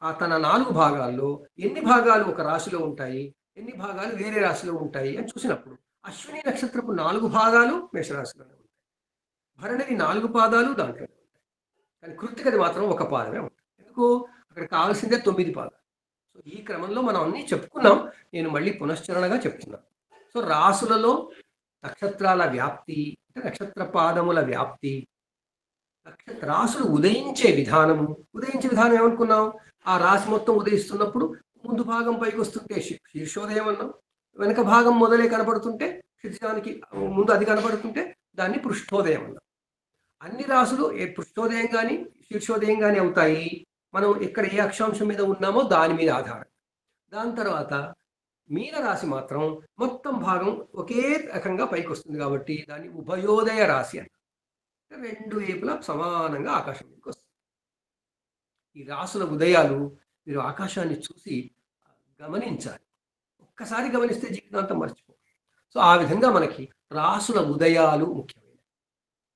తన 4 భాగాల్లో ఎన్ని భాగాలు ఒక రాశిలో ఉంటాయి, ఎన్ని భాగాలు వేరే రాశిలో ఉంటాయి అని చూసినప్పుడు అశ్విని నక్షత్రపు 4 భాగాలు మేషరాశిలోనే ఉంటాయి, భరణివి 4 పాదాలు దాంట్లోనే ఉంటాయి. కానీ కృత్తికది మాత్రం 1 పాదమే ఉంటుంది. ఎందుకు? అక్కడ కావాల్సిందే 9 పాదాలు. సో ఈ క్రమంలో మనం అన్నీ చెప్పుకున్నాం, నేను మళ్ళీ పునశ్చరణగా చెప్తున్నాను. సో రాసులలో నక్షత్రాల వ్యాప్తి, అంటే నక్షత్ర పాదముల వ్యాప్తి, రాసులు ఉదయించే విధానము, ఉదయించే విధానం ఏమనుకున్నాం? ఆ రాశి మొత్తం ఉదయిస్తున్నప్పుడు ముందు భాగం పైకి వస్తుంటే శీర్షోదయం అన్నాం, వెనక భాగం మొదలే కనబడుతుంటే క్షితిజానికి ముందు అది కనబడుతుంటే దాన్ని పృష్ఠోదయం అన్నాం. అన్ని రాసులు పృష్ఠోదయం కానీ శీర్షోదయం కానీ అవుతాయి మనం ఎక్కడ ఏ అక్షాంశం మీద ఉన్నామో దాని మీద ఆధారం. దాని తర్వాత మీన రాశి మాత్రం మొత్తం భాగం ఒకే రకంగా పైకి వస్తుంది కాబట్టి దాన్ని ఉభయోదయ రాశి అంటారు. రెండు వైపులా సమానంగా ఆకాశం మీదకి వస్తుంది. ఈ రాసుల ఉదయాలు మీరు ఆకాశాన్ని చూసి గమనించాలి. ఒక్కసారి గమనిస్తే జీవితాంతం మర్చిపో. సో ఆ విధంగా మనకి రాసుల ఉదయాలు ముఖ్యమైనవి.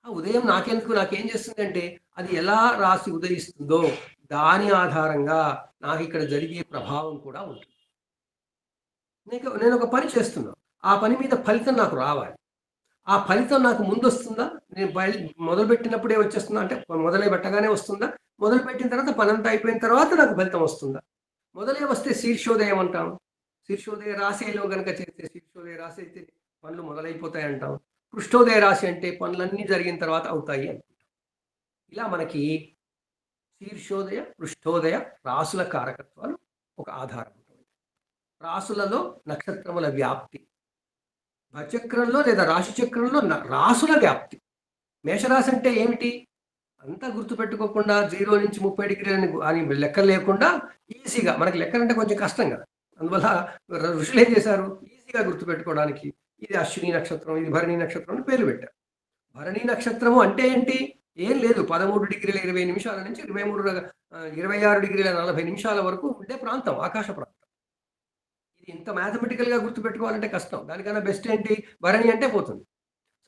ఆ ఉదయం నాకేం చేస్తుందంటే అది ఎలా రాశి ఉదయిస్తుందో దాని ఆధారంగా నాకు ఇక్కడ జరిగే ప్రభావం కూడా ఉంటుంది. నేను ఒక పని చేస్తున్నా, ఆ పని మీద ఫలితం నాకు రావాలి. ఆ ఫలితం నాకు ముందు వస్తుందా, నేను మొదలుపెట్టినప్పుడే వచ్చేస్తుందా, అంటే మొదలై పెట్టగానే వస్తుందా, మొదలుపెట్టిన తర్వాత పని అంతా అయిపోయిన తర్వాత నాకు ఫలితం వస్తుందా? మొదలే వస్తే శీర్షోదయం అంటాం. శీర్షోదయ రాశిలో కనుక చేస్తే శీర్షోదయ రాశి అయితే పనులు మొదలైపోతాయి అంటాం. పృష్ఠోదయ రాశి అంటే పనులన్నీ జరిగిన తర్వాత అవుతాయి అనుకుంటాం. ఇలా మనకి శీర్షోదయ పృష్ఠోదయ రాసుల కారకత్వాలు ఒక ఆధారం. రాసులలో నక్షత్రముల వ్యాప్తి, భచక్రంలో లేదా రాశి చక్రంలో రాసుల వ్యాప్తి. మేషరాశి అంటే ఏమిటి అంతా గుర్తుపెట్టుకోకుండా 0 నుంచి 30 డిగ్రీలని అని లెక్క లేకుండా ఈజీగా, మనకి లెక్కలంటే కొంచెం కష్టం కదా, అందువల్ల ఋషులు ఏం చేశారు, ఈజీగా గుర్తుపెట్టుకోవడానికి ఇది అశ్విని నక్షత్రం, ఇది భరణి నక్షత్రం అని పేరు పెట్టారు. భరణి నక్షత్రము అంటే ఏంటి? ఏం లేదు, 13 డిగ్రీల 20 నిమిషాల నుంచి 26 డిగ్రీల 40 నిమిషాల వరకు ఉండే ప్రాంతం, ఆకాశ ప్రాంతం. ఇంత మ్యాథమెటికల్గా గుర్తుపెట్టుకోవాలంటే కష్టం. దానికన్నా బెస్ట్ ఏంటి, భరణి అంటే పోతుంది.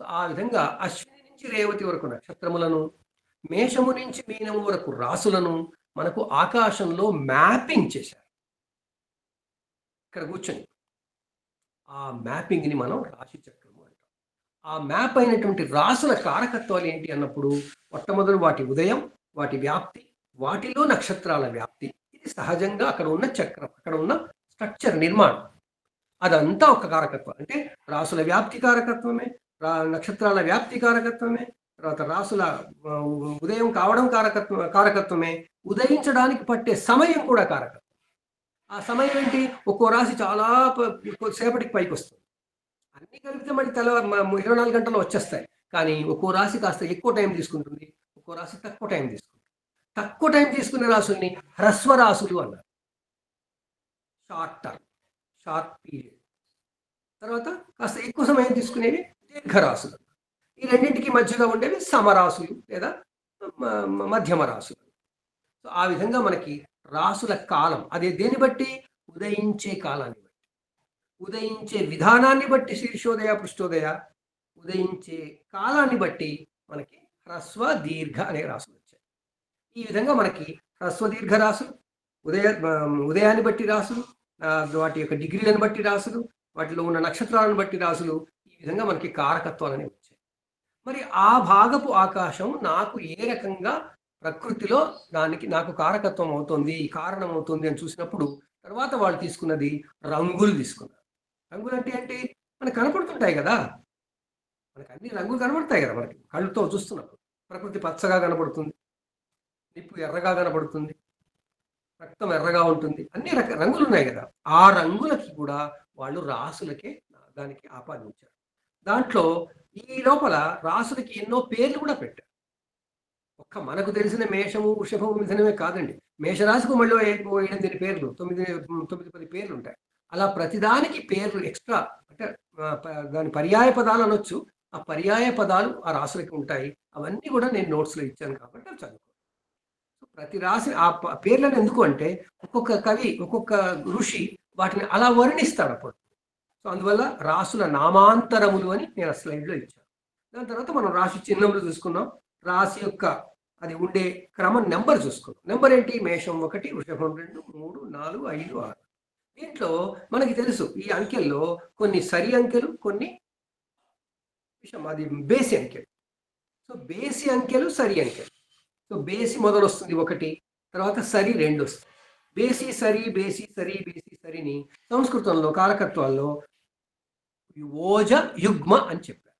సో ఆ విధంగా అశ్విని నుంచి రేవతి వరకు నక్షత్రములను, మేషము నుంచి మీనము వరకు రాసులను మనకు ఆకాశంలో మ్యాపింగ్ చేశారు. ఇక్కడ కూర్చొని ఆ మ్యాపింగ్ని మనం రాశి చక్రము అంటాం. ఆ మ్యాప్ అయినటువంటి రాసుల కారకత్వాలు ఏంటి అన్నప్పుడు మొట్టమొదటి వాటి ఉదయం, వాటి వ్యాప్తి, వాటిలో నక్షత్రాల వ్యాప్తి. ఇది సహజంగా అక్కడ ఉన్న చక్రం, అక్కడ ఉన్న స్ట్రక్చర్, నిర్మాణం, అదంతా ఒక కారకత్వం. అంటే రాసుల వ్యాప్తి కారకత్వమే, నక్షత్రాల వ్యాప్తి కారకత్వమే, తర్వాత రాసుల ఉదయం కావడం కారకత్వమే, ఉదయించడానికి పట్టే సమయం కూడా కారకత్వం. ఆ సమయం ఏంటి, ఒక్కో రాశి చాలా సేపటికి పైకి వస్తుంది. అన్ని కలిపితే మళ్ళీ 24 గంటలు వచ్చేస్తాయి. కానీ ఒక్కో రాశి కాస్త ఎక్కువ టైం తీసుకుంటుంది, ఒక్కో రాశి తక్కువ టైం తీసుకుంటుంది. తక్కువ టైం తీసుకునే రాసుల్ని హ్రస్వ రాసులు అన్నారు. Short term, short period. తర్వాత కాస్త ఎక్కువ సమయం తీసుకునేవి దీర్ఘరాశులు. ఈ రెండింటికి మధ్యగా ఉండేవి సమరాశులు లేదా మధ్యమ రాశులు. సో ఆ విధంగా మనకి రాసుల కాలం, అదే దేన్ని బట్టి, ఉదయించే కాలాన్ని బట్టి, ఉదయించే విధానాన్ని బట్టి శీర్షోదయ పృష్ఠోదయ, ఉదయించే కాలాన్ని బట్టి మనకి హ్రస్వ దీర్ఘ అనే రాసులు వచ్చాయి. ఈ విధంగా మనకి హ్రస్వ దీర్ఘ రాసులు, ఉదయాన్ని బట్టి రాసులు, వాటి యొక్క డిగ్రీలను బట్టి రాసులు, వాటిలో ఉన్న నక్షత్రాలను బట్టి రాసులు, ఈ విధంగా మనకి కారకత్వాలనే వచ్చాయి. మరి ఆ భాగపు ఆకాశం నాకు ఏ రకంగా ప్రకృతిలో నాకు కారకత్వం అవుతుంది, కారణం అవుతుంది అని చూసినప్పుడు తర్వాత వాళ్ళు తీసుకున్నది రంగులు తీసుకున్నారు. రంగులు అంటే ఏంటి, మనకు కనపడుతుంటాయి కదా, మనకు అన్ని రంగులు కనబడతాయి కదా, మనకి కళ్ళుతో చూస్తున్నప్పుడు ప్రకృతి పచ్చగా కనబడుతుంది, నిప్పు ఎర్రగా కనబడుతుంది, రక్తం ఎర్రగా ఉంటుంది, అన్ని రంగులు ఉన్నాయి కదా. ఆ రంగులకి కూడా వాళ్ళు రాసులకే దానికి ఆపాదించారు. దాంట్లో ఈ లోపల రాసులకి ఎన్నో పేర్లు కూడా పెట్టారు. ఒక్క మనకు తెలిసిన మేషము, వృషభము, మిథునమే కాదండి, మేషరాశికి మళ్ళీ 8 పేర్లు, 9-10 పేర్లు ఉంటాయి. అలా ప్రతిదానికి పేర్లు ఎక్స్ట్రా, అంటే దాని పర్యాయ పదాలు అనొచ్చు. ఆ పర్యాయ పదాలు ఆ రాసులకి ఉంటాయి. అవన్నీ కూడా నేను నోట్స్లో ఇచ్చాను కాబట్టి అవి చదువుకో. ప్రతి రాశి ఆ పేర్లను ఎందుకు అంటే ఒక్కొక్క కవి, ఒక్కొక్క ఋషి వాటిని అలా వర్ణిస్తాడు అప్పుడు. సో అందువల్ల రాసుల నామాంతరములు అని నేను ఆ స్లైడ్లో ఇచ్చాను. దాని తర్వాత మనం రాశి చిహ్నములు చూసుకున్నాం. రాశి యొక్క అది ఉండే క్రమం నెంబర్ చూసుకున్నాం. నెంబర్ ఏంటి, మేషం 1, వృషభం 2, 3, 4, 5, 6. దీంట్లో మనకి తెలుసు ఈ అంకెల్లో కొన్ని సరి అంకెలు, కొన్ని అది బేసి అంకెలు. సో బేసి అంకెలు, సరి అంకెలు. సో బేసి మొదలు వస్తుంది 1, తర్వాత సరి 2 వస్తుంది. బేసి సరి, బేసి సరి, బేసి సరిని సంస్కృతంలో కారకత్వాల్లో ఓజ యుగ్మ అని చెప్పారు.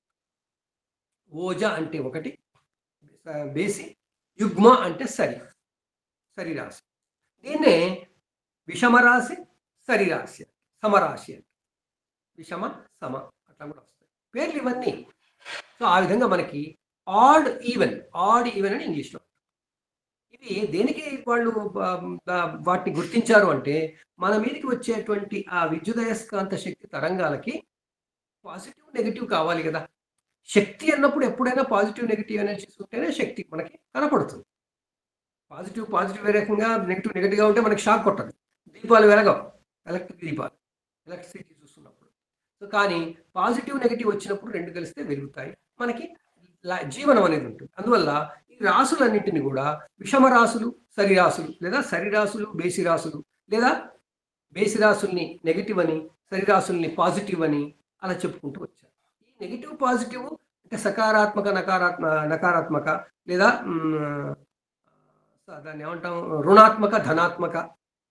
ఓజ అంటే 1, బేసి, యుగ్మ అంటే సరి రాశి. దీన్నే విషమ రాశి, సరి రాశి, సమరాశి అంటే విషమ సమ అట్లా కూడా వస్తాయి పేర్లు ఇవన్నీ. సో ఆ విధంగా మనకి ఆడ్ ఈవెన్ అని ఇంగ్లీష్లో. ఇవి దేనికి వాళ్ళు వాటిని గుర్తించారు అంటే మన మీదకి వచ్చేటువంటి ఆ విద్యుదయస్కాంత శక్తి తరంగాలకి పాజిటివ్ నెగిటివ్ కావాలి కదా. శక్తి అన్నప్పుడు ఎప్పుడైనా పాజిటివ్ నెగిటివ్ ఎనర్జీస్ ఉంటేనే శక్తి మనకి కనపడుతుంది. పాజిటివ్ ఏ రకంగా, నెగిటివ్గా ఉంటే మనకి షాక్ కొట్టదు. దీపాలు వెలగవు, ఎలక్ట్రిక్ దీపాలు, ఎలక్ట్రిసిటీ చూస్తున్నప్పుడు. సో కానీ పాజిటివ్ నెగిటివ్ వచ్చినప్పుడు రెండు కలిస్తే వెలుగుతాయి, మనకి జీవనం అనేది ఉంటుంది. అందువల్ల ఈ రాసులన్నింటినీ కూడా విషమ రాసులు, సరి రాసులు, లేదా సరి రాసులు బేసి రాసులు, లేదా బేసి రాసుల్ని నెగిటివ్ అని, సరి రాసుల్ని పాజిటివ్ అని అలా చెప్పుకుంటూ వచ్చారు. ఈ నెగిటివ్ పాజిటివ్ అంటే సకారాత్మక నకారాత్మక, లేదా దాన్ని ఏమంటాం, రుణాత్మక ధనాత్మక.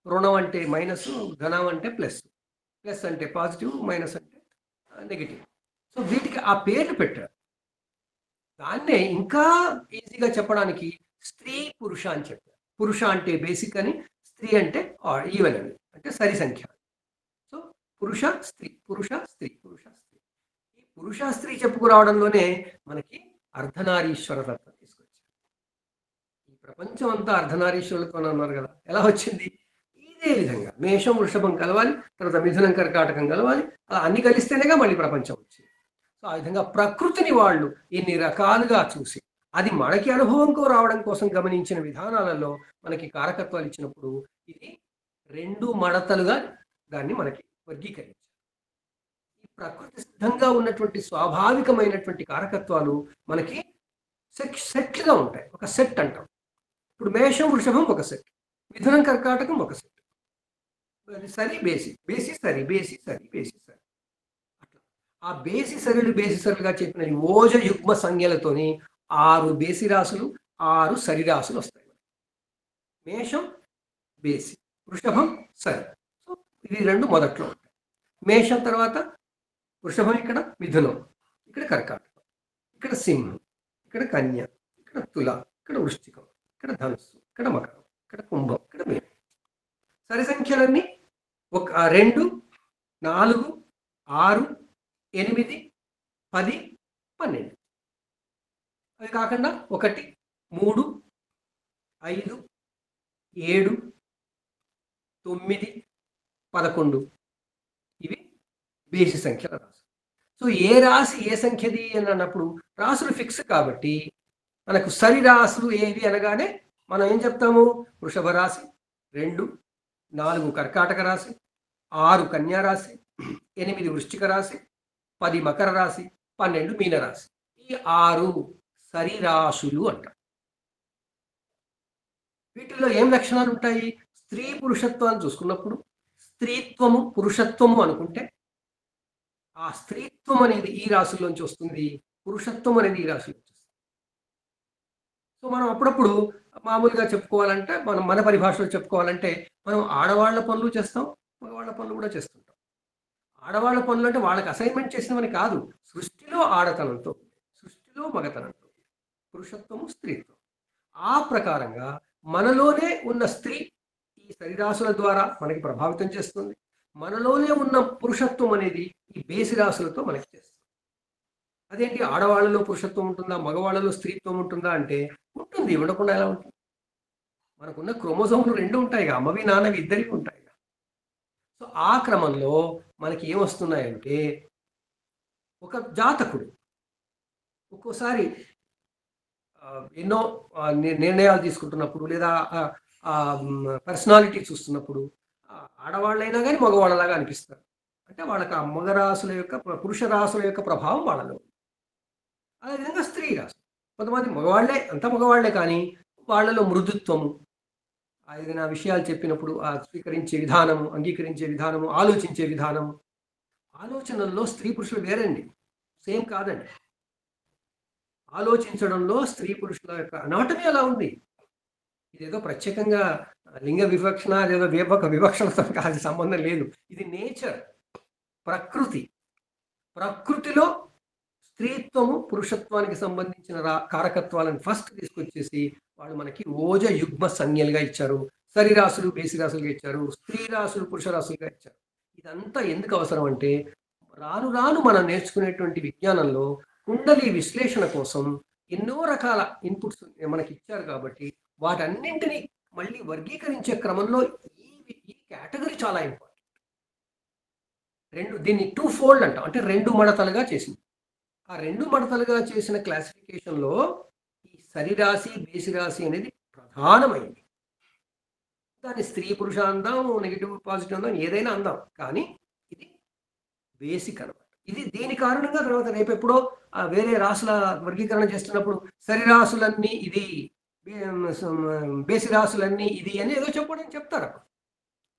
రుణం అంటే మైనస్, ధనం అంటే ప్లస్ అంటే పాజిటివ్, మైనస్ అంటే నెగిటివ్. సో వీటికి ఆ పేర్లు పెట్టారు. దాన్నే ఇంకా ఈజీగా చెప్పడానికి స్త్రీ పురుష అని చెప్పారు. పురుష అంటే బేసిక్ అని, స్త్రీ అంటే ఈవెన్ అని, అంటే సరి సంఖ్య. సో పురుష స్త్రీ, పురుష స్త్రీ, పురుష స్త్రీ. ఈ పురుష స్త్రీ చెప్పుకురావడంలోనే మనకి అర్ధనారీశ్వర తత్వం తీసుకొచ్చారు. ఈ ప్రపంచం అంతా అర్ధనారీశ్వరులతో అన్నారు కదా. ఎలా వచ్చింది? ఇదే విధంగా మేషం వృషభం కలవాలి, తర్వాత మిథునం కర్కాటకం కలవాలి, అలా అన్ని కలిస్తేనేగా మళ్ళీ ప్రపంచం వచ్చింది. సో ఆ విధంగా ప్రకృతిని వాళ్ళు ఎన్ని రకాలుగా చూసి అది మనకి అనుభవంతో రావడం కోసం గమనించిన విధానాలలో మనకి కారకత్వాలు ఇచ్చినప్పుడు ఇది రెండు మడతలుగా దాన్ని మనకి వర్గీకరించారు. ఈ ప్రకృతి సిద్ధంగా ఉన్నటువంటి స్వాభావికమైనటువంటి కారకత్వాలు మనకి సెట్లుగా ఉంటాయి. ఒక సెట్ అంటాం. ఇప్పుడు మేషం వృషభం ఒక సెట్, మిథునం కర్కాటకం ఒక సెట్, సరి బేసి, బేసి సరి, బేసి సరి, బేసి సరి. ఆ బేసి సరులుగా చెప్పిన ఓజ యుగ్మ సంఖ్యలతోని 6 బేసి రాసులు, 6 సరి రాసులు వస్తాయి. మేషం బేసి, వృషభం సరి. సో ఇవి రెండు మొదట్లో ఉంటాయి. మేషం తర్వాత వృషభం, ఇక్కడ మిథునం, ఇక్కడ కర్కాటకం, ఇక్కడ సింహం, ఇక్కడ కన్య, ఇక్కడ తుల, ఇక్కడ వృశ్చికం, ఇక్కడ ధనుస్సు, ఇక్కడ మకరం, ఇక్కడ కుంభం, ఇక్కడ మీనం. సరి సంఖ్యలన్నీ 2, 4, 6, 8, 10, 12. అవి కాకుండా 1, 3, 5, 7, 9, 11 ఇవి బేసి సంఖ్యల రాశి. సో ఏ రాశి ఏ సంఖ్యది అని అన్నప్పుడు రాసులు ఫిక్స్ కాబట్టి మనకు సరి రాసులు ఏవి అనగానే మనం ఏం చెప్తాము? వృషభ రాశి, 2, 4 కర్కాటక రాశి, 6 కన్యా రాశి, 8 వృశ్చిక రాశి, 10 మకర రాశి, 12 మీనరాశి. ఈ 6 సరి రాశులు అంటారు. వీటిల్లో ఏం లక్షణాలు ఉంటాయి? స్త్రీ పురుషత్వాన్ని చూసుకున్నప్పుడు స్త్రీత్వము పురుషత్వము అనుకుంటే ఆ స్త్రీత్వం అనేది ఈ రాశుల్లోంచి వస్తుంది, పురుషత్వం అనేది ఈ రాశుల్లోంచి వస్తుంది. సో మనం అప్పుడప్పుడు మామూలుగా చెప్పుకోవాలంటే, మన పరిభాషలో చెప్పుకోవాలంటే, మనం ఆడవాళ్ల పనులు చేస్తాం, మగవాళ్ల పనులు కూడా చేస్తుంటాం. ఆడవాళ్ల పనులు అంటే వాళ్ళకి అసైన్మెంట్ చేసినవని కాదు, సృష్టిలో ఆడతనంతో, సృష్టిలో మగతనంతో, పురుషత్వము స్త్రీత్వం. ఆ ప్రకారంగా మనలోనే ఉన్న స్త్రీ ఈ శరీరాశుల ద్వారా మనకి ప్రభావితం చేస్తుంది. మనలోనే ఉన్న పురుషత్వం అనేది ఈ బేసి రాశులతో మనకి చేస్తుంది. అదేంటి, ఆడవాళ్ళలో పురుషత్వం ఉంటుందా, మగవాళ్ళలో స్త్రీత్వం ఉంటుందా అంటే ఉంటుంది. ఉండకుండా ఎలా ఉంటుంది? మనకున్న క్రోమోజోములు 2 ఉంటాయిగా, అమ్మవి నాన్నవి ఇద్దరికి ఉంటాయిగా. సో ఆ క్రమంలో మనకి ఏమొస్తున్నాయంటే, ఒక జాతకుడు ఒక్కోసారి ఎన్నో నిర్ణయాలు తీసుకుంటున్నప్పుడు, లేదా పర్సనాలిటీ చూస్తున్నప్పుడు ఆడవాళ్ళైనా కానీ మగవాళ్ళలాగా అనిపిస్తారు. అంటే వాళ్ళకి ఆ మగ రాశుల యొక్క, పురుష రాశుల యొక్క ప్రభావం వాళ్ళలో. అదేవిధంగా స్త్రీ రాశి, కొంతమంది మగవాళ్లే, అంతా మగవాళ్లే, కానీ వాళ్ళలో మృదుత్వము, ఏదైనా విషయాలు చెప్పినప్పుడు ఆ స్వీకరించే విధానము, అంగీకరించే విధానము, ఆలోచించే విధానము, ఆలోచనల్లో స్త్రీ పురుషులు వేరండి, సేమ్ కాదండి. ఆలోచించడంలో స్త్రీ పురుషుల యొక్క అనాటమీ అలా ఉంది. ఇదేదో ప్రత్యేకంగా లింగ వివక్షణ, అదేదో వివక్షణతో కాదు, సంబంధం లేదు. ఇది నేచర్, ప్రకృతిలో స్త్రీత్వము పురుషత్వానికి సంబంధించిన కారకత్వాలను ఫస్ట్ తీసుకొచ్చేసి వాళ్ళు మనకి ఓజ యుగ్మ సంజ్ఞలుగా ఇచ్చారు. సరిరాశులు బేసి రాశులుగా ఇచ్చారు. స్త్రీ రాశులు పురుష రాశులుగా ఇచ్చారు. ఇదంతా ఎందుకు అవసరం అంటే రాను రాను మనం నేర్చుకునేటువంటి విజ్ఞానంలో కుండలి విశ్లేషణ కోసం ఎన్నో రకాల ఇన్పుట్స్ మనకి ఇచ్చారు కాబట్టి వాటన్నింటినీ మళ్ళీ వర్గీకరించే క్రమంలో ఈ కేటగిరీ చాలా ఇంపార్టెంట్. దీన్ని 2 ఫోల్డ్ అంటాం, అంటే 2 మడతలుగా చేసింది. ఆ 2 మడతలుగా చేసిన క్లాసిఫికేషన్లో ఈ సరిరాశి బేసి రాశి అనేది ప్రధానమైంది. దాన్ని స్త్రీ పురుష అందాం, నెగిటివ్ పాజిటివ్ అందాం, ఏదైనా అందాం, కానీ ఇది బేసిక్ అనమాట. ఇది దీని కారణంగా తర్వాత రేపు ఎప్పుడో వేరే రాసుల వర్గీకరణ చేస్తున్నప్పుడు సరిరాశులన్నీ ఇది, బేసి రాశులన్నీ ఇది అని ఏదో చెప్పడానికి చెప్తారు.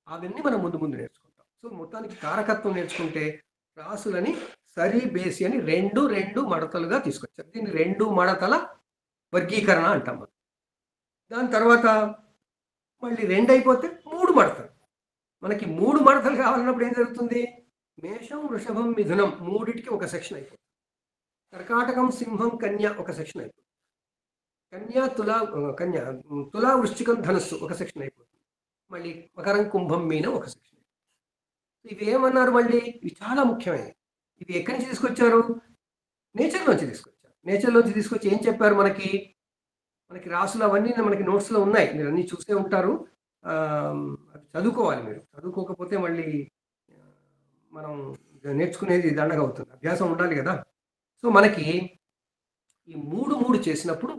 అవన్నీ మనం ముందు ముందు నేర్చుకుంటాం. సో మొత్తానికి కారకత్వం నేర్చుకుంటే రాసులని సరి బేసి అని 2 మడతలుగా తీసుకొచ్చారు. దీన్ని 2 మడతల వర్గీకరణ అంటాం మనం. దాని తర్వాత మళ్ళీ 2 అయిపోతే 3 మడతలు. మనకి 3 మడతలు కావాలన్నప్పుడు ఏం జరుగుతుంది? మేషం వృషభం మిథునం 3టికి ఒక సెక్షన్ అయిపోతుంది. కర్కాటకం సింహం కన్య ఒక సెక్షన్ అయిపోతుంది. తులా వృశ్చికం ధనుస్సు ఒక సెక్షన్ అయిపోతుంది. మళ్ళీ మకరం కుంభం మీనం ఒక సెక్షన్. ఇవి ఏమన్నారు మళ్ళీ? ఇవి చాలా ముఖ్యమైనవి. ఇవి ఎక్కడి నుంచి తీసుకొచ్చారు? నేచర్లోంచి తీసుకొచ్చారు. నేచర్లోంచి తీసుకొచ్చి ఏం చెప్పారు? మనకి రాసులు అవన్నీ మనకి నోట్స్లో ఉన్నాయి, మీరు అన్నీ చూసే ఉంటారు. చదువుకోవాలి. మీరు చదువుకోకపోతే మళ్ళీ మనం నేర్చుకునేది దండగా అవుతుంది. అభ్యాసం ఉండాలి కదా. సో మనకి ఈ 3 చేసినప్పుడు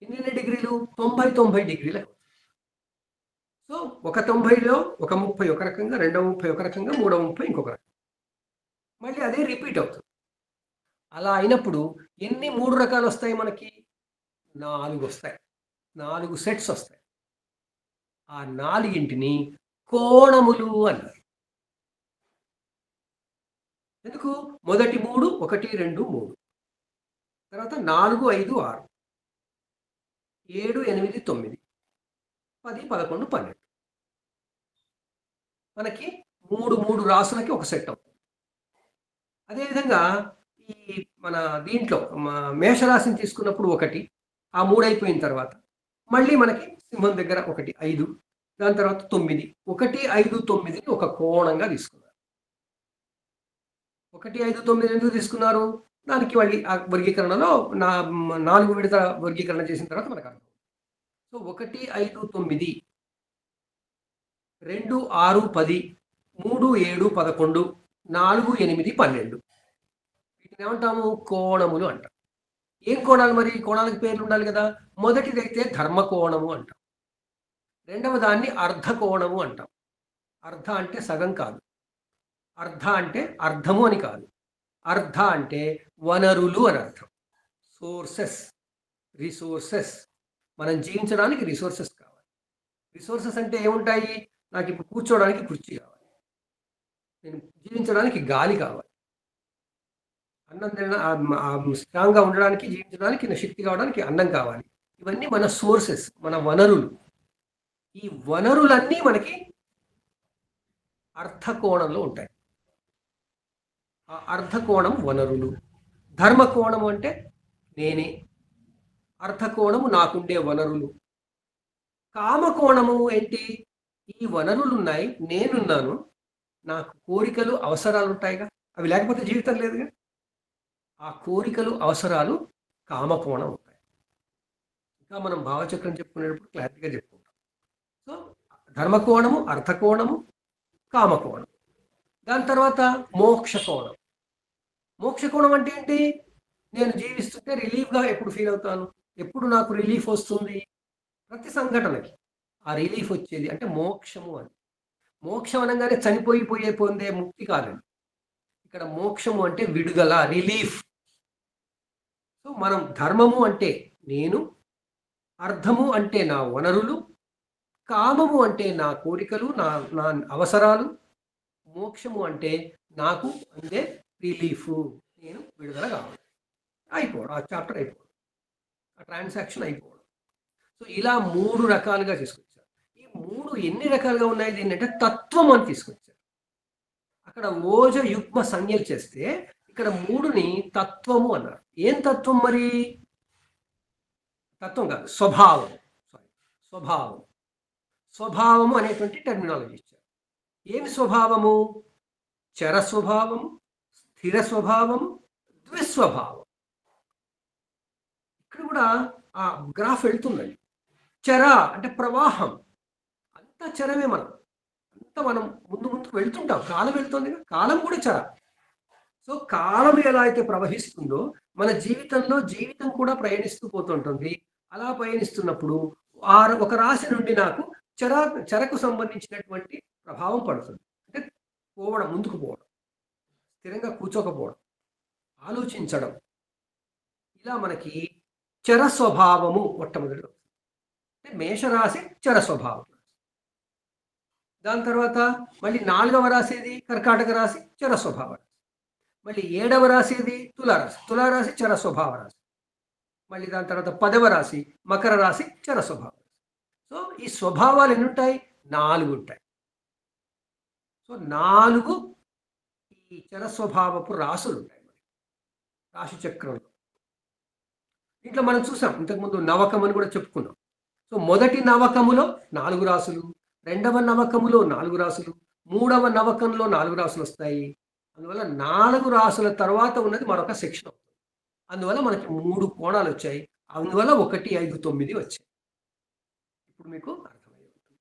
ఎన్ని డిగ్రీలు? 90 డిగ్రీలు. సో ఒక 90లో ఒక 30 ఒక రకంగా, రెండవ 30 ఒక రకంగా, మూడవ 30 ఇంకొక రకంగా, మళ్ళీ అదే రిపీట్ అవుతుంది. అలా అయినప్పుడు ఎన్ని 3 రకాలు వస్తాయి? మనకి 4 వస్తాయి. 4 సెట్స్ వస్తాయి. ఆ 4ంటిని కోణములు అన్నారు. ఎందుకు? మొదటి 3 1 2 3, తర్వాత 4 5 6 7 8 9 10 11 12. మనకి 3 రాసులకి ఒక సెట్ అవుతుంది. అదేవిధంగా ఈ మన దీంట్లో మేషరాశిని తీసుకున్నప్పుడు 1, ఆ 3 అయిపోయిన తర్వాత మళ్ళీ మనకి సింహం దగ్గర 1 5, దాని తర్వాత 9, 1 5 9ని ఒక కోణంగా తీసుకున్నారు. 1 5 9 ఎందుకు తీసుకున్నారు? దానికి మళ్ళీ ఆ వర్గీకరణలో 4 విడత వర్గీకరణ చేసిన తర్వాత మనకు అర్థం. సో 1 5 9, 2 6 10, 3 7 11, 4 8 12. వీటిని ఏమంటాము? కోణములు అంటాం. ఏం కోణాలు మరి? కోణాలకు పేర్లు ఉండాలి కదా. మొదటిదైతే ధర్మకోణము అంటాం. రెండవ దాన్ని అర్ధకోణము అంటాం. అర్ధ అంటే సగం కాదు. అర్ధ అంటే అర్ధము అని కాదు. అర్ధ అంటే వనరులు అని అర్థం. Sources, resources. మనం జీవించడానికి రిసోర్సెస్ కావాలి. రిసోర్సెస్ అంటే ఏముంటాయి? నాకు ఇప్పుడు కూర్చోవడానికి కుర్చీ కావాలి, నేను జీవించడానికి గాలి కావాలి, అన్నం తినడం, స్ట్రాంగ్గా ఉండడానికి, జీవించడానికి, శక్తి కావడానికి అన్నం కావాలి. ఇవన్నీ మన సోర్సెస్, మన వనరులు. ఈ వనరులన్నీ మనకి అర్ధకోణంలో ఉంటాయి. ఆ అర్ధకోణం వనరులు. ధర్మకోణము అంటే నేనే. అర్ధకోణము నాకుండే వనరులు. కామకోణము ఏంటి? ఈ వనరులు ఉన్నాయి, నేనున్నాను, నాకు కోరికలు అవసరాలు ఉంటాయిగా, అవి లేకపోతే జీవితం లేదుగా. ఆ కోరికలు అవసరాలు కామకోణం ఉంటాయి. ఇంకా మనం భావచక్రం చెప్పుకునేటప్పుడు క్లారిటీగా చెప్పుకుంటాం. సో ధర్మకోణము, అర్థకోణము, కామకోణం. దాని తర్వాత మోక్షకోణం. మోక్షకోణం అంటే ఏంటి? నేను జీవిస్తుంటే రిలీఫ్గా ఎప్పుడు ఫీల్ అవుతాను, ఎప్పుడు నాకు రిలీఫ్ వస్తుంది? ప్రతి సంఘటనకి ఆ రిలీఫ్ వచ్చేది అంటే మోక్షము అని. మోక్షం అనగానే చనిపోయి పొందే ముక్తి కాదండి. ఇక్కడ మోక్షము అంటే విడుదల, రిలీఫ్. సో మనం ధర్మము అంటే నేను, అర్థము అంటే నా వనరులు, కామము అంటే నా కోరికలు, నా అవసరాలు, మోక్షము అంటే నాకు అందే రిలీఫ్, నేను విడుదల కావాలి, అయిపోవడం, ఆ చాప్టర్ అయిపోవడం, ఆ ట్రాన్సాక్షన్ అయిపోవడం. సో ఇలా 3 రకాలుగా తీసుకొచ్చారు. ఈ 3 ఎన్ని రకాలుగా ఉన్నాయి? దీన్ని అంటే తత్వం అని తీసుకొచ్చారు. అక్కడ ఓజ యుగ్మ సంజ్ఞలు చేస్తే ఇక్కడ 3ని తత్వము అన్నారు. ఏం తత్వం మరి? తత్వం కాదు, స్వభావం. స్వభావం. స్వభావము అనేటువంటి టెర్మినాలజీ ఇచ్చారు. ఏమి స్వభావము? చర స్వభావము, స్థిర స్వభావము, ద్విస్వభావం. ఇక్కడ కూడా ఆ గ్రాఫ్ వెళ్తుందండి. చర అంటే ప్రవాహం, అంతా చరమే. మనం ముందుకు వెళ్తుంటాం. కాలం వెళ్తుంది, కాలం కూడా చర. సో కాలం ఎలా అయితే ప్రవహిస్తుందో మన జీవితం కూడా ప్రయాణిస్తూ పోతుంటుంది. అలా ప్రయాణిస్తున్నప్పుడు ఒక రాశి నుండి నాకు చరకు సంబంధించినటువంటి ప్రభావం పడుతుంది. అంటే ముందుకు పోవడం, స్థిరంగా కూర్చోకపోవడం, ఆలోచించడం, ఇలా మనకి చర స్వభావము మొట్టమొదటి. అంటే మేషరాశి చర స్వభావం. దాని తర్వాత మళ్ళీ 4వ రాశిది కర్కాటక రాశి, చర స్వభావ రాశి. మళ్ళీ 7వ రాశిది తులారాశి చర స్వభావ రాశి. మళ్ళీ దాని తర్వాత 10వ రాశి మకర రాశి, చర స్వభావ రాశి. సో ఈ స్వభావాలు ఎన్ని ఉంటాయి? 4 ఉంటాయి. సో 4 ఈ చర స్వభావపు రాశులు ఉంటాయి రాశి చక్రంలో. దీంట్లో మనం చూసాం ఇంతకుముందు నవకం అని కూడా చెప్పుకున్నాం. సో మొదటి నవకములో 4 రాశులు, 2వ నవకములో 4 రాశులు, 3వ నవకంలో 4 రాశులు వస్తాయి. అందువల్ల 4 రాశుల తర్వాత ఉన్నది మరొక సెక్షన్. అందువల్ల మనకి 3 కోణాలు వచ్చాయి. అందువల్ల 1, 5, 9 వచ్చాయి. ఇప్పుడు మీకు అర్థమై ఉంటుంది.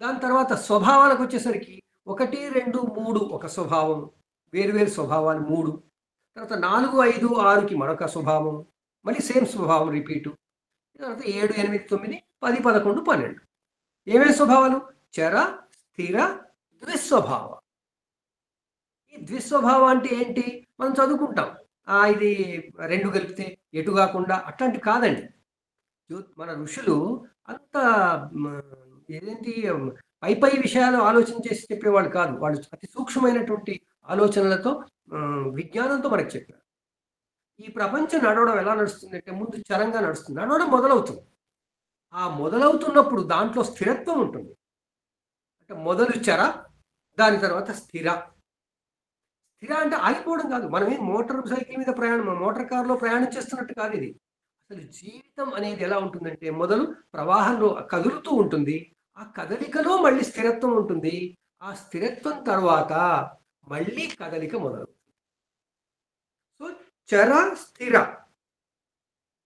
దాని తర్వాత స్వభావాలకు వచ్చేసరికి 1, 2, 3 ఒక స్వభావం, వేరువేరు స్వభావాలు 3. తర్వాత 4, 5, 6కి మరొక స్వభావం, మళ్ళీ సేమ్ స్వభావం రిపీటు. తర్వాత 7, 8, 9, 10, 11, 12 ఏమేమి స్వభావాలు? చర, స్థిర, ద్విస్వభావ. ఈ ద్విస్వభావం అంటే ఏంటి? మనం చదువుకుంటాం, ఇది 2 కలిపితే ఎటు కాకుండా, అట్లాంటి కాదండి. మన ఋషులు అంత ఏదేంటి పై విషయాలు ఆలోచన చేసి చెప్పేవాళ్ళు కాదు. వాళ్ళు అతి సూక్ష్మమైనటువంటి ఆలోచనలతో విజ్ఞానంతో మనకు చెప్పారు. ఈ ప్రపంచం నడవడం ఎలా నడుస్తుంది అంటే ముందు చరంగా నడుస్తుంది. నడవడం మొదలవుతుంది. ఆ మొదలవుతున్నప్పుడు దాంట్లో స్థిరత్వం ఉంటుంది. అంటే మొదలు చర, దాని తర్వాత స్థిర. స్థిర అంటే ఆగిపోవడం కాదు. మనమే మోటార్ సైకిల్ మీద మోటార్ కారులో ప్రయాణం చేస్తున్నట్టు కాదు ఇది. అసలు జీవితం అనేది ఎలా ఉంటుందంటే మొదలు ప్రవాహంలో కదులుతూ ఉంటుంది. ఆ కదలికలో మళ్ళీ స్థిరత్వం ఉంటుంది. ఆ స్థిరత్వం తర్వాత మళ్ళీ కదలిక మొదలవుతుంది. సో చర, స్థిర.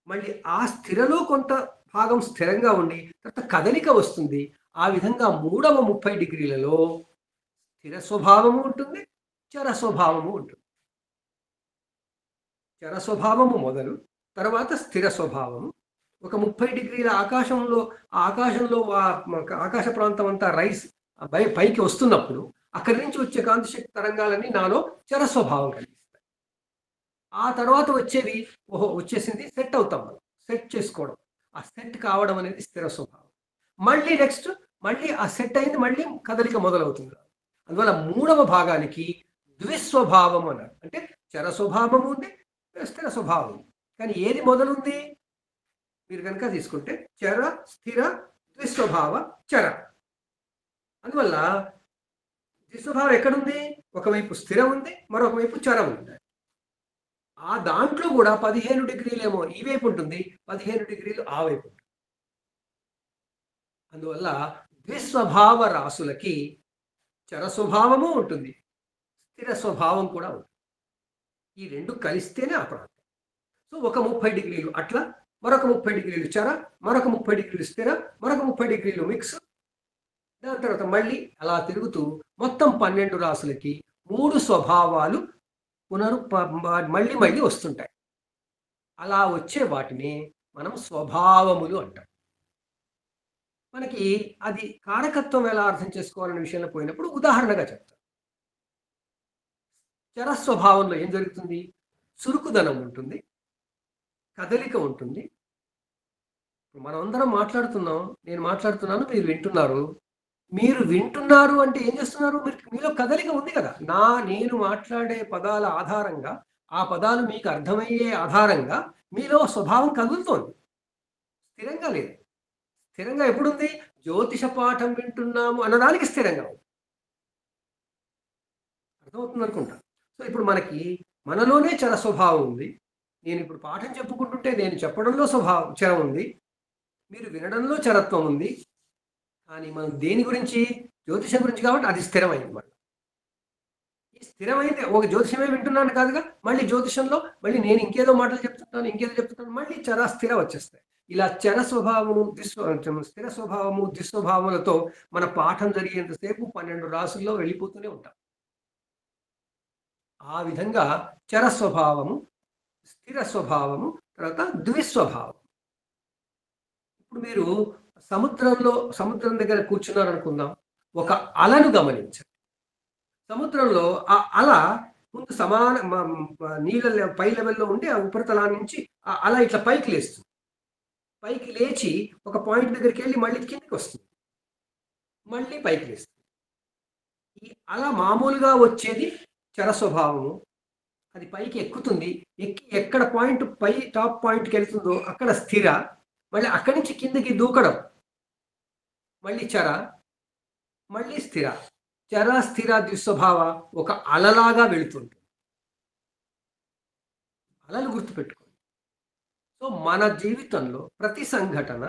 మళ్ళీ ఆ స్థిరలో కొంత భాగం స్థిరంగా ఉండి తర్వాత కదలిక వస్తుంది. ఆ విధంగా 3వ 30 డిగ్రీలలో స్థిర స్వభావము ఉంటుంది, చర స్వభావము ఉంటుంది. చర స్వభావము మొదలు, తర్వాత స్థిర స్వభావము. ఒక 30 డిగ్రీల ఆకాశంలో ఆకాశ ప్రాంతం అంతా పైకి వస్తున్నప్పుడు అక్కడి నుంచి వచ్చే కాంతిశక్తి తరంగాలన్నీ నాలో చర స్వభావం కలిగిస్తాయి. ఆ తర్వాత వచ్చేవి వచ్చేసింది సెట్ అవుతాం, మనం సెట్ చేసుకోవడం. ఆ సెట్ కావడం అనేది స్థిర స్వభావం. మళ్ళీ ఆ సెట్ అయింది, మళ్ళీ కదలిక మొదలవుతుంది. అందువల్ల 3వ భాగానికి ద్విస్వభావం అన్నారు. అంటే చర స్వభావం ఉంది, స్థిర స్వభావం ఉంది. కానీ ఏది మొదలుంది? మీరు కనుక తీసుకుంటే చర, స్థిర, ద్విస్వభావ, చర. అందువల్ల ద్విస్వభావం ఎక్కడుంది? ఒకవైపు స్థిరం ఉంది, మరొక వైపు చరం ఉంది. ఆ దాంట్లో కూడా 15 డిగ్రీలేమో ఈ వైపు ఉంటుంది, 15 డిగ్రీలు ఆ వైపు ఉంటుంది. అందువల్ల ద్విస్వభావ రాశులకి చర స్వభావము ఉంటుంది, స్థిర స్వభావం కూడా ఉంటుంది. ఈ 2 కలిస్తేనే ఆ ప్రాంతం. సో ఒక 30 డిగ్రీలు అట్లా, మరొక 30 డిగ్రీలు చర, మరొక 30 డిగ్రీలు స్థిర, మరొక 30 డిగ్రీలు మిక్స్. దాని తర్వాత మళ్ళీ అలా తిరుగుతూ మొత్తం 12 రాశులకి 3 స్వభావాలు మళ్ళీ వస్తుంటాయి. అలా వచ్చే వాటిని మనం స్వభావములు అంటాం. మనకి అది కారకత్వం ఎలా అర్థం చేసుకోవాలనే విషయంలో పోయినప్పుడు ఉదాహరణగా చెప్తాం. చర స్వభావంలో ఏం జరుగుతుంది? చురుకుదనం ఉంటుంది, కదలిక ఉంటుంది. మనం అందరం మాట్లాడుతున్నాం, నేను మాట్లాడుతున్నాను, మీరు వింటున్నారు. మీరు వింటున్నారు అంటే ఏం చేస్తున్నారు? మీలో కదలిక ఉంది కదా. నేను మాట్లాడే పదాల ఆధారంగా, ఆ పదాలు మీకు అర్థమయ్యే ఆధారంగా మీలో స్వభావం కదులుతోంది, స్థిరంగా లేదు. స్థిరంగా ఎప్పుడుంది? జ్యోతిష పాఠం వింటున్నాము అన్నదానికి స్థిరంగా ఉంది. అర్థమవుతుంది అనుకుంటా. సో ఇప్పుడు మనకి మనలోనే చర స్వభావం ఉంది. నేను ఇప్పుడు పాఠం చెప్పుకుంటుంటే నేను చెప్పడంలో చరం ఉంది. మీరు వినడంలో చరత్వం ఉంది. కానీ మనం దేని గురించి? జ్యోతిషం గురించి కాబట్టి అది స్థిరమైంది. మళ్ళీ ఈ స్థిరమైంది ఒక జ్యోతిషమే వింటున్నాను కాదుగా, మళ్ళీ జ్యోతిషంలో మళ్ళీ నేను ఇంకేదో మాటలు చెప్తున్నాను, ఇంకేదో చెప్తున్నాను, మళ్ళీ స్థిర వచ్చేస్తాయి. ఇలా చర స్వభావము స్థిర స్వభావము దుస్వభావములతో మన పాఠం జరిగేంతసేపు 12 రాసుల్లో వెళ్ళిపోతూనే ఉంటాం. ఆ విధంగా చర స్వభావము, స్థిర స్వభావము, తర్వాత ద్విస్వభావం. ఇప్పుడు మీరు సముద్రం దగ్గర కూర్చున్నారనుకుందాం. ఒక అలను గమనించండి. సముద్రంలో ఆ అల ముందు నీళ్ళ పై లెవెల్లో ఉండి ఆ ఉపరితలాన్ని నుంచి ఆ అల ఇట్లా పైకి లేస్తుంది. పైకి లేచి ఒక పాయింట్ దగ్గరికి వెళ్ళి మళ్ళీ కిందికి వస్తుంది, మళ్ళీ పైకి లేస్తుంది. ఈ అల మామూలుగా వచ్చేది చర స్వభావము. అది పైకి ఎక్కుతుంది, ఎక్కి ఎక్కడ టాప్ పాయింట్కి వెళ్తుందో అక్కడ స్థిర, మళ్ళీ అక్కడి నుంచి కిందకి దూకడం మళ్ళీ చర, మళ్ళీ స్థిర. చర స్థిర దుస్వభావ ఒక అలలాగా వెళుతుంటుంది. అలలు గుర్తుపెట్టుకోండి. సో మన జీవితంలో ప్రతి సంఘటన,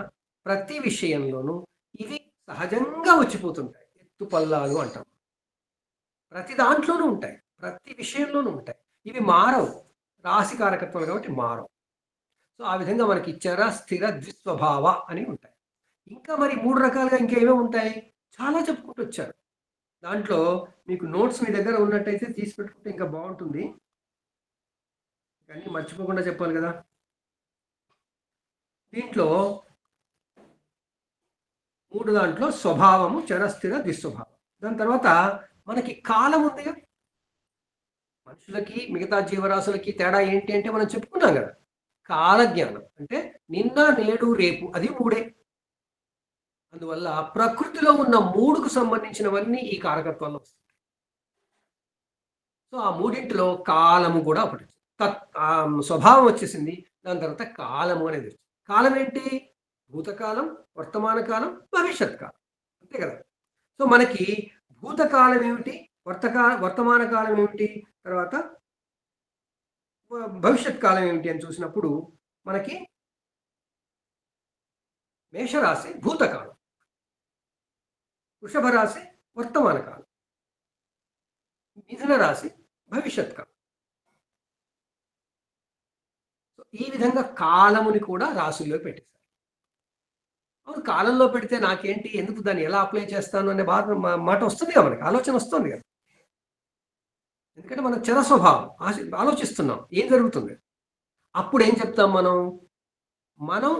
ప్రతి విషయంలోనూ ఇవి సహజంగా వచ్చిపోతుంటాయి. ఎత్తుపల్లాలు అంటాం. ప్రతి దాంట్లోనూ ఉంటాయి, ప్రతి విషయంలోనూ ఉంటాయి. ఇవి మారవు, రాశి కారకత్వాలు కాబట్టి మారవు. సో ఆ విధంగా మనకి చర స్థిర ద్విస్వభావ అని ఉంటాయి. ఇంకా మరి 3 రకాలుగా ఇంకేమేమి ఉంటాయి? చాలా చెప్పుకుంటూ వచ్చారు. దాంట్లో మీకు నోట్స్ మీ దగ్గర ఉన్నట్టయితే తీసి పెట్టుకుంటే ఇంకా బాగుంటుంది. అన్నీ మర్చిపోకుండా చెప్పాలి కదా. దీంట్లో 3 దాంట్లో స్వభావము, చరస్థిర దుస్వభావం. దాని తర్వాత మనకి కాలం ఉందిగా. మనుషులకి మిగతా జీవరాశులకి తేడా ఏంటి అంటే మనం చెప్పుకున్నాం కదా, కాలజ్ఞానం అంటే నిన్న, నేడు, రేపు, అది 3. అందువల్ల ప్రకృతిలో ఉన్న 3కు సంబంధించినవన్నీ ఈ కారకత్వాల్లో వస్తాయి. సో ఆ 3ఇంటిలో కాలము కూడా ఒకటి. స్వభావం వచ్చేసింది. దాని తర్వాత కాలము అనేది వచ్చింది. కాలం ఏంటి? భూతకాలం, వర్తమాన కాలం, భవిష్యత్ కాలం, అంతే కదా. సో మనకి భూతకాలం ఏమిటి, వర్తమాన కాలం ఏమిటి, తర్వాత భవిష్యత్ కాలం ఏమిటి అని చూసినప్పుడు మనకి మేషరాశి భూతకాలం, వృషభ రాశి వర్తమాన కాలం, మిథున రాశి భవిష్యత్ కాలం. ఈ విధంగా కాలముని కూడా రాశుల్లో పెట్టేశారు. అవును, కాలంలో పెడితే నాకేంటి, ఎందుకు దాన్ని ఎలా అప్లై చేస్తాను అనే మాట వస్తుంది కదా, మనకి ఆలోచన వస్తుంది కదా. ఎందుకంటే మనం చర స్వభావం ఆలోచిస్తున్నాం ఏం జరుగుతుంది. అప్పుడు ఏం చెప్తాం మనం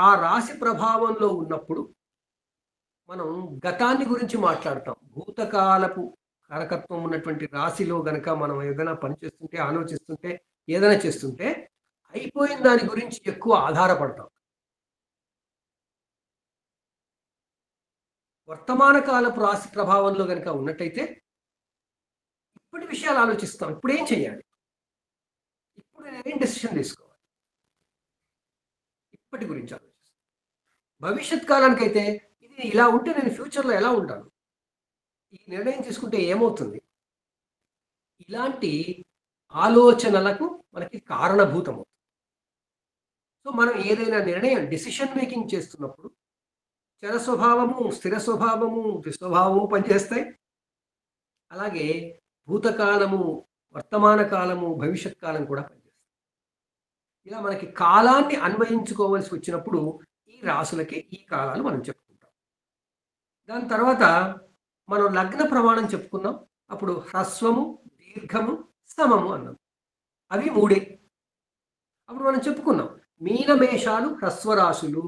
ఆ రాశి ప్రభావంలో ఉన్నప్పుడు మనం గతాన్ని గురించి మాట్లాడతాం. భూతకాలపు కారకత్వం ఉన్నటువంటి రాశిలో గనక మనం ఏదైనా పని చేస్తుంటే, ఆలోచిస్తుంటే, ఏదైనా చేస్తుంటే అయిపోయిన దాని గురించి ఎక్కువ ఆధారపడతాం. వర్తమాన కాలపు రాశి ప్రభావంలో గనక ఉన్నట్టయితే ఇప్పటి విషయాలు ఆలోచిస్తాం. ఇప్పుడు ఏం చేయాలి, ఇప్పుడు నేనేం డెసిషన్ తీసుకోవాలి, ఇప్పటి గురించి ఆలోచిస్తాం. భవిష్యత్ కాలానికైతే ఇది ఇలా ఉంటే నేను ఫ్యూచర్లో ఎలా ఉంటాను, ఈ నిర్ణయం తీసుకుంటే ఏమవుతుంది, ఇలాంటి ఆలోచనలకు మనకి కారణభూతం. సో మనం ఏదైనా నిర్ణయం డెసిషన్ మేకింగ్ చేస్తున్నప్పుడు చర స్వభావము, స్థిర స్వభావము, దుస్వభావము పనిచేస్తాయి. అలాగే భూతకాలము, వర్తమాన కాలము, భవిష్యత్ కాలం కూడా పనిచేస్తాయి. ఇలా మనకి కాలాన్ని అన్వయించుకోవాల్సి వచ్చినప్పుడు ఈ రాశులకి ఈ కాలాలు మనం చెప్పుకుంటాం. దాని తర్వాత మనం లగ్న ప్రమాణం చెప్పుకున్నాం. అప్పుడు హ్రస్వము, దీర్ఘము, సమము అన్నాం. అవి 3. అప్పుడు మనం చెప్పుకున్నాం మీనమేషాలు హ్రస్వరాశులు.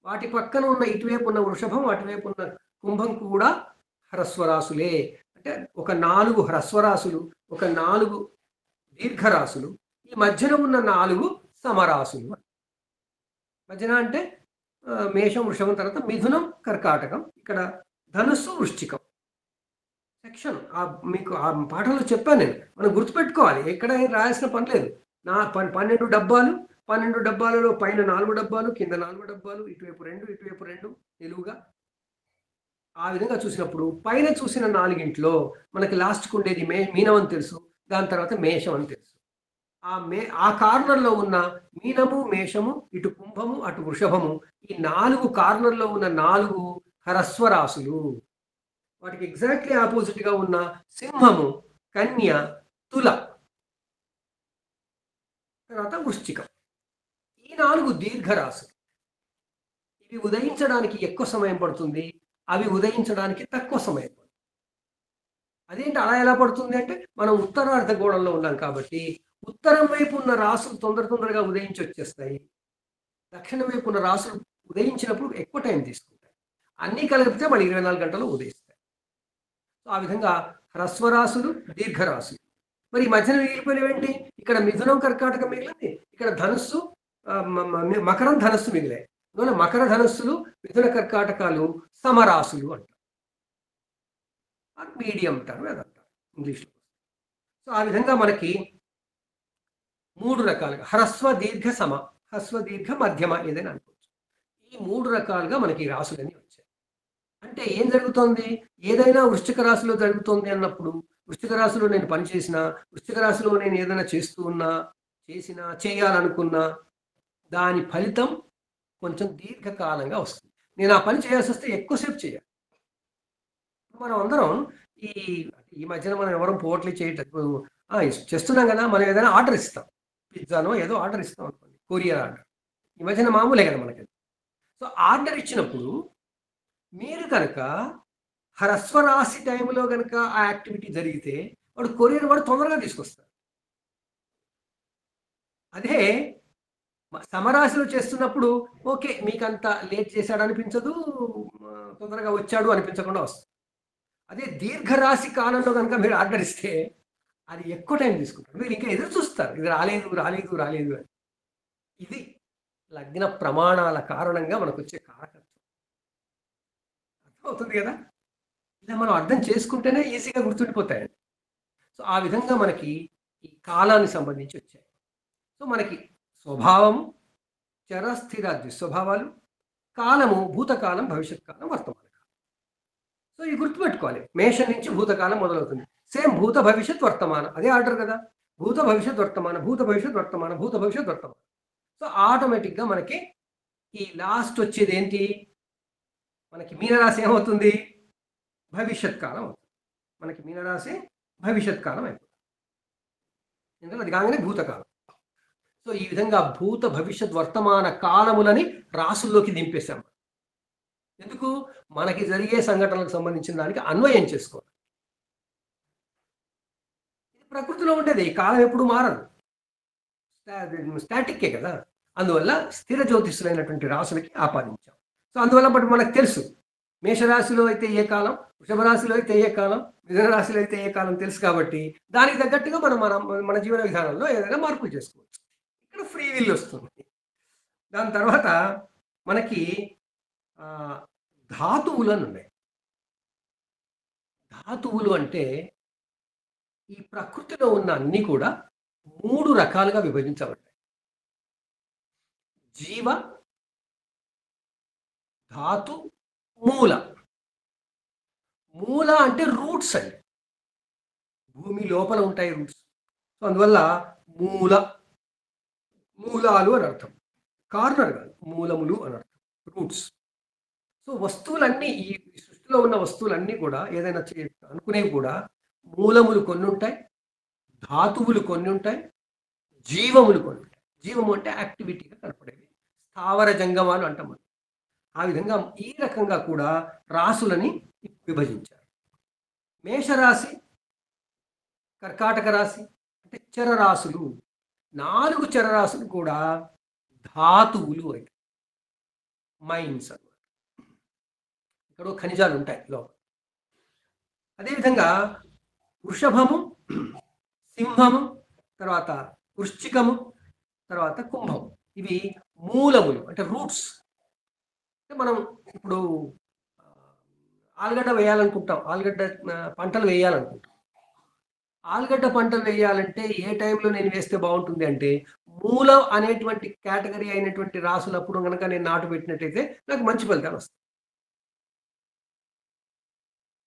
వాటి పక్కన ఉన్న ఇటువైపు ఉన్న వృషభం, అటువైపు ఉన్న కుంభం కూడా హ్రస్వరాశులే. అంటే ఒక 4 హ్రస్వరాశులు, ఒక 4 దీర్ఘరాశులు, ఈ మధ్యన ఉన్న 4 సమరాశులు. మధ్యన అంటే మేషం, వృషభం, తర్వాత మిథునం, కర్కాటకం, ఇక్కడ ధనుస్సు, వృశ్చికం. సెక్షన్ మీకు ఆ పాఠంలో చెప్పాను నేను. మనం గుర్తుపెట్టుకోవాలి, ఎక్కడ రాయాల్సిన పని లేదు. 12 డబ్బాలు, 12 డబ్బాలలో పైన 4 డబ్బాలు, కింద 4 డబ్బాలు, ఇటువైపు 2, ఇటువైపు 2 నిలువుగా. ఆ విధంగా చూసినప్పుడు పైన చూసిన 4 మనకి లాస్ట్కి ఉండేది మీనం అని తెలుసు. దాని తర్వాత మేషం అని తెలుసు. ఆ కార్నర్లో ఉన్న మీనము, మేషము, ఇటు కుంభము, అటు వృషభము, ఈ 4 కార్నర్లో ఉన్న 4 హ్రస్వ రాశులు. వాటికి ఎగ్జాక్ట్లీ ఆపోజిట్ గా ఉన్న సింహము, కన్య, తుల, తర్వాత వృశ్చికం. ఈ 4 దీర్ఘరాశులు. ఇవి ఉదయించడానికి ఎక్కువ సమయం పడుతుంది, అవి ఉదయించడానికి తక్కువ సమయం పడుతుంది. అదేంటి అలా ఎలా పడుతుంది అంటే, మనం ఉత్తరార్ధగోళంలో ఉన్నాం కాబట్టి ఉత్తరం వైపు ఉన్న రాసులు తొందరగా ఉదయించి వచ్చేస్తాయి. దక్షిణం వైపు ఉన్న రాసులు ఉదయించినప్పుడు ఎక్కువ టైం తీసుకుంటాయి. అన్నీ కలిపితే మళ్ళీ 24 గంటల్లో ఉదయిస్తాయి. సో ఆ విధంగా హ్రస్వరాశులు, దీర్ఘరాశులు. మరి ఈ మధ్యన మిగిలిపోయినవేంటి? ఇక్కడ మిథునం, కర్కాటకం మిగిలింది, ఇక్కడ ధనుస్సు, మకరం, ధనస్సు మిగిలాయి. అందువల్ల మకర ధనస్సులు, మిథున కర్కాటకాలు సమరాశులు అంటారు, మీడియం అంటారు, అదంటారు ఇంగ్లీష్లో. సో ఆ విధంగా మనకి 3 రకాలుగా హ్రస్వ, దీర్ఘ, సమ, హ్రస్వ, దీర్ఘ, మధ్యమ ఏదైనా అనుకోవచ్చు. ఈ 3 రకాలుగా మనకి రాశులన్నీ వచ్చాయి. అంటే ఏం జరుగుతోంది? ఏదైనా వృశ్చిక రాశిలో జరుగుతోంది అన్నప్పుడు, వృశ్చిక రాశిలో నేను పనిచేసినా, వృశ్చిక రాశిలో నేను ఏదైనా చేస్తూ ఉన్నా, చేసినా, చేయాలనుకున్నా, దాని ఫలితం కొంచెం దీర్ఘకాలంగా వస్తుంది. నేను ఆ పని చేయాల్సి వస్తే ఎక్కువసేపు చేయాలి. మనం అందరం ఈ మధ్యన మనం ఎవరం పోవట్లే చేయటం చేస్తున్నాం కదా. మనం ఏదైనా ఆర్డర్ ఇస్తాం, పిజ్జానో ఏదో ఆర్డర్ ఇస్తాం అనుకోండి, కొరియర్ ఆర్డర్. ఈ మధ్యన మామూలే కదా మనకి. సో ఆర్డర్ ఇచ్చినప్పుడు మీరు కనుక హ్రస్వరాశి టైంలో కనుక ఆ యాక్టివిటీ జరిగితే వాడు కొరియర్ వాడు తొందరగా తీసుకొస్తాడు. అదే సమరాశిలో చేస్తున్నప్పుడు ఓకే, మీకంత లేట్ చేశాడు అనిపించదు, తొందరగా వచ్చాడు అనిపించకుండా వస్తుంది. అదే దీర్ఘరాశి కాలంలో కనుక మీరు ఆర్డర్ ఇస్తే అది ఎక్కువ టైం తీసుకుంటారు. మీరు ఇంకా ఎదురు చూస్తారు, ఇది రాలేదు అని. ఇది లగ్న ప్రమాణాల కారణంగా మనకు వచ్చే కారకత్వం. అర్థమవుతుంది కదా? ఇలా మనం అర్థం చేసుకుంటేనే ఈజీగా గుర్తుండిపోతాయండి. సో ఆ విధంగా మనకి ఈ కాలానికి సంబంధించి వచ్చాయి. సో మనకి స్వభావము, చర, స్థిర, ద్విస్వభావాలు, కాలము, భూతకాలం, భవిష్యత్ కాలం, వర్తమాన కాలం. సో ఇవి గుర్తుపెట్టుకోవాలి. మేషం నుంచి భూతకాలం మొదలవుతుంది. సేమ్ భూత, భవిష్యత్, వర్తమాన, అదే ఆర్డర్ కదా. భూత, భవిష్యత్, వర్తమాన, భూత, భవిష్యత్, వర్తమాన, భూత, భవిష్యత్, వర్తమాన. సో ఆటోమేటిక్గా మనకి ఈ లాస్ట్ వచ్చేది ఏంటి? మనకి మీనరాశి ఏమవుతుంది? భవిష్యత్ కాలం అవుతుంది. మనకి మీనరాశి భవిష్యత్ కాలం అయిపోతుంది. ఎందుకంటే అది కాగానే భూతకాలం. సో ఈ విధంగా భూత, భవిష్యత్, వర్తమాన కాలములని రాసుల్లోకి దింపేశాం. ఎందుకు? మనకి జరిగే సంఘటనలకు సంబంధించిన దానికి అన్వయం చేసుకోవాలి. ఇది ప్రకృతిలో ఉండేది. ఈ కాలం ఎప్పుడు మారదు, స్టాటిక్కే కదా. అందువల్ల స్థిర జ్యోతిష్యులైనటువంటి రాసులకి ఆపాదించాం. సో అందువల్ల బట్ మనకు తెలుసు, మేషరాశిలో అయితే ఏ కాలం, వృషభ రాశిలో అయితే ఏ కాలం, మిథున రాశిలో అయితే ఏ కాలం తెలుసు. కాబట్టి దానికి తగ్గట్టుగా మన జీవన విధానంలో ఏదైనా మార్పులు చేసుకోవచ్చు. ఇక్కడ ఫ్రీ విల్ వస్తుంది. దాని తర్వాత మనకి ధాతువులు అని ఉన్నాయి. ధాతువులు అంటే ఈ ప్రకృతిలో ఉన్న అన్ని కూడా 3 రకాలుగా విభజించబడ్డాయి. జీవ, ధాతు, మూల. మూల అంటే రూట్స్ అండి, భూమి లోపల ఉంటాయి రూట్స్. సో అందువల్ల మూలాలు అని అర్థం, కార్నర్ కాదు, మూలములు అని అర్థం, రూట్స్. సో వస్తువులన్నీ, ఈ సృష్టిలో ఉన్న వస్తువులన్నీ కూడా ఏదైనా అనుకునేవి కూడా మూలములు కొన్ని ఉంటాయి, ధాతువులు కొన్ని ఉంటాయి, జీవములు కొన్ని ఉంటాయి. జీవము అంటే యాక్టివిటీగా కనపడేవి, స్థావర జంగమాలు అంటాం మనం. ఆ విధంగా ఈ రకంగా కూడా రాసులని విభజించారు. మేషరాశి, కర్కాటక రాశి అంటే చరరాశులు. 4 చరరాశులు కూడా ధాతువులు అయితే మైన్స్ అన్నమాట. ఇక్కడ ఖనిజాలు ఉంటాయి లోపల. అదేవిధంగా వృషభము, సింహము, తర్వాత వృశ్చికము, తర్వాత కుంభం, ఇవి మూలములు అంటే రూట్స్. అంటే మనం ఇప్పుడు ఆలుగడ్డ వేయాలనుకుంటాం, ఆలుగడ్డ పంటలు వేయాలనుకుంటాం. ఆలుగడ్డ పంటలు వేయాలంటే ఏ టైంలో నేను వేస్తే బాగుంటుంది అంటే, మూలం అనేటువంటి కేటగిరీ అయినటువంటి రాసులప్పుడు కనుక నేను నాటు పెట్టినట్టయితే నాకు మంచి ఫలితాలు వస్తాయి.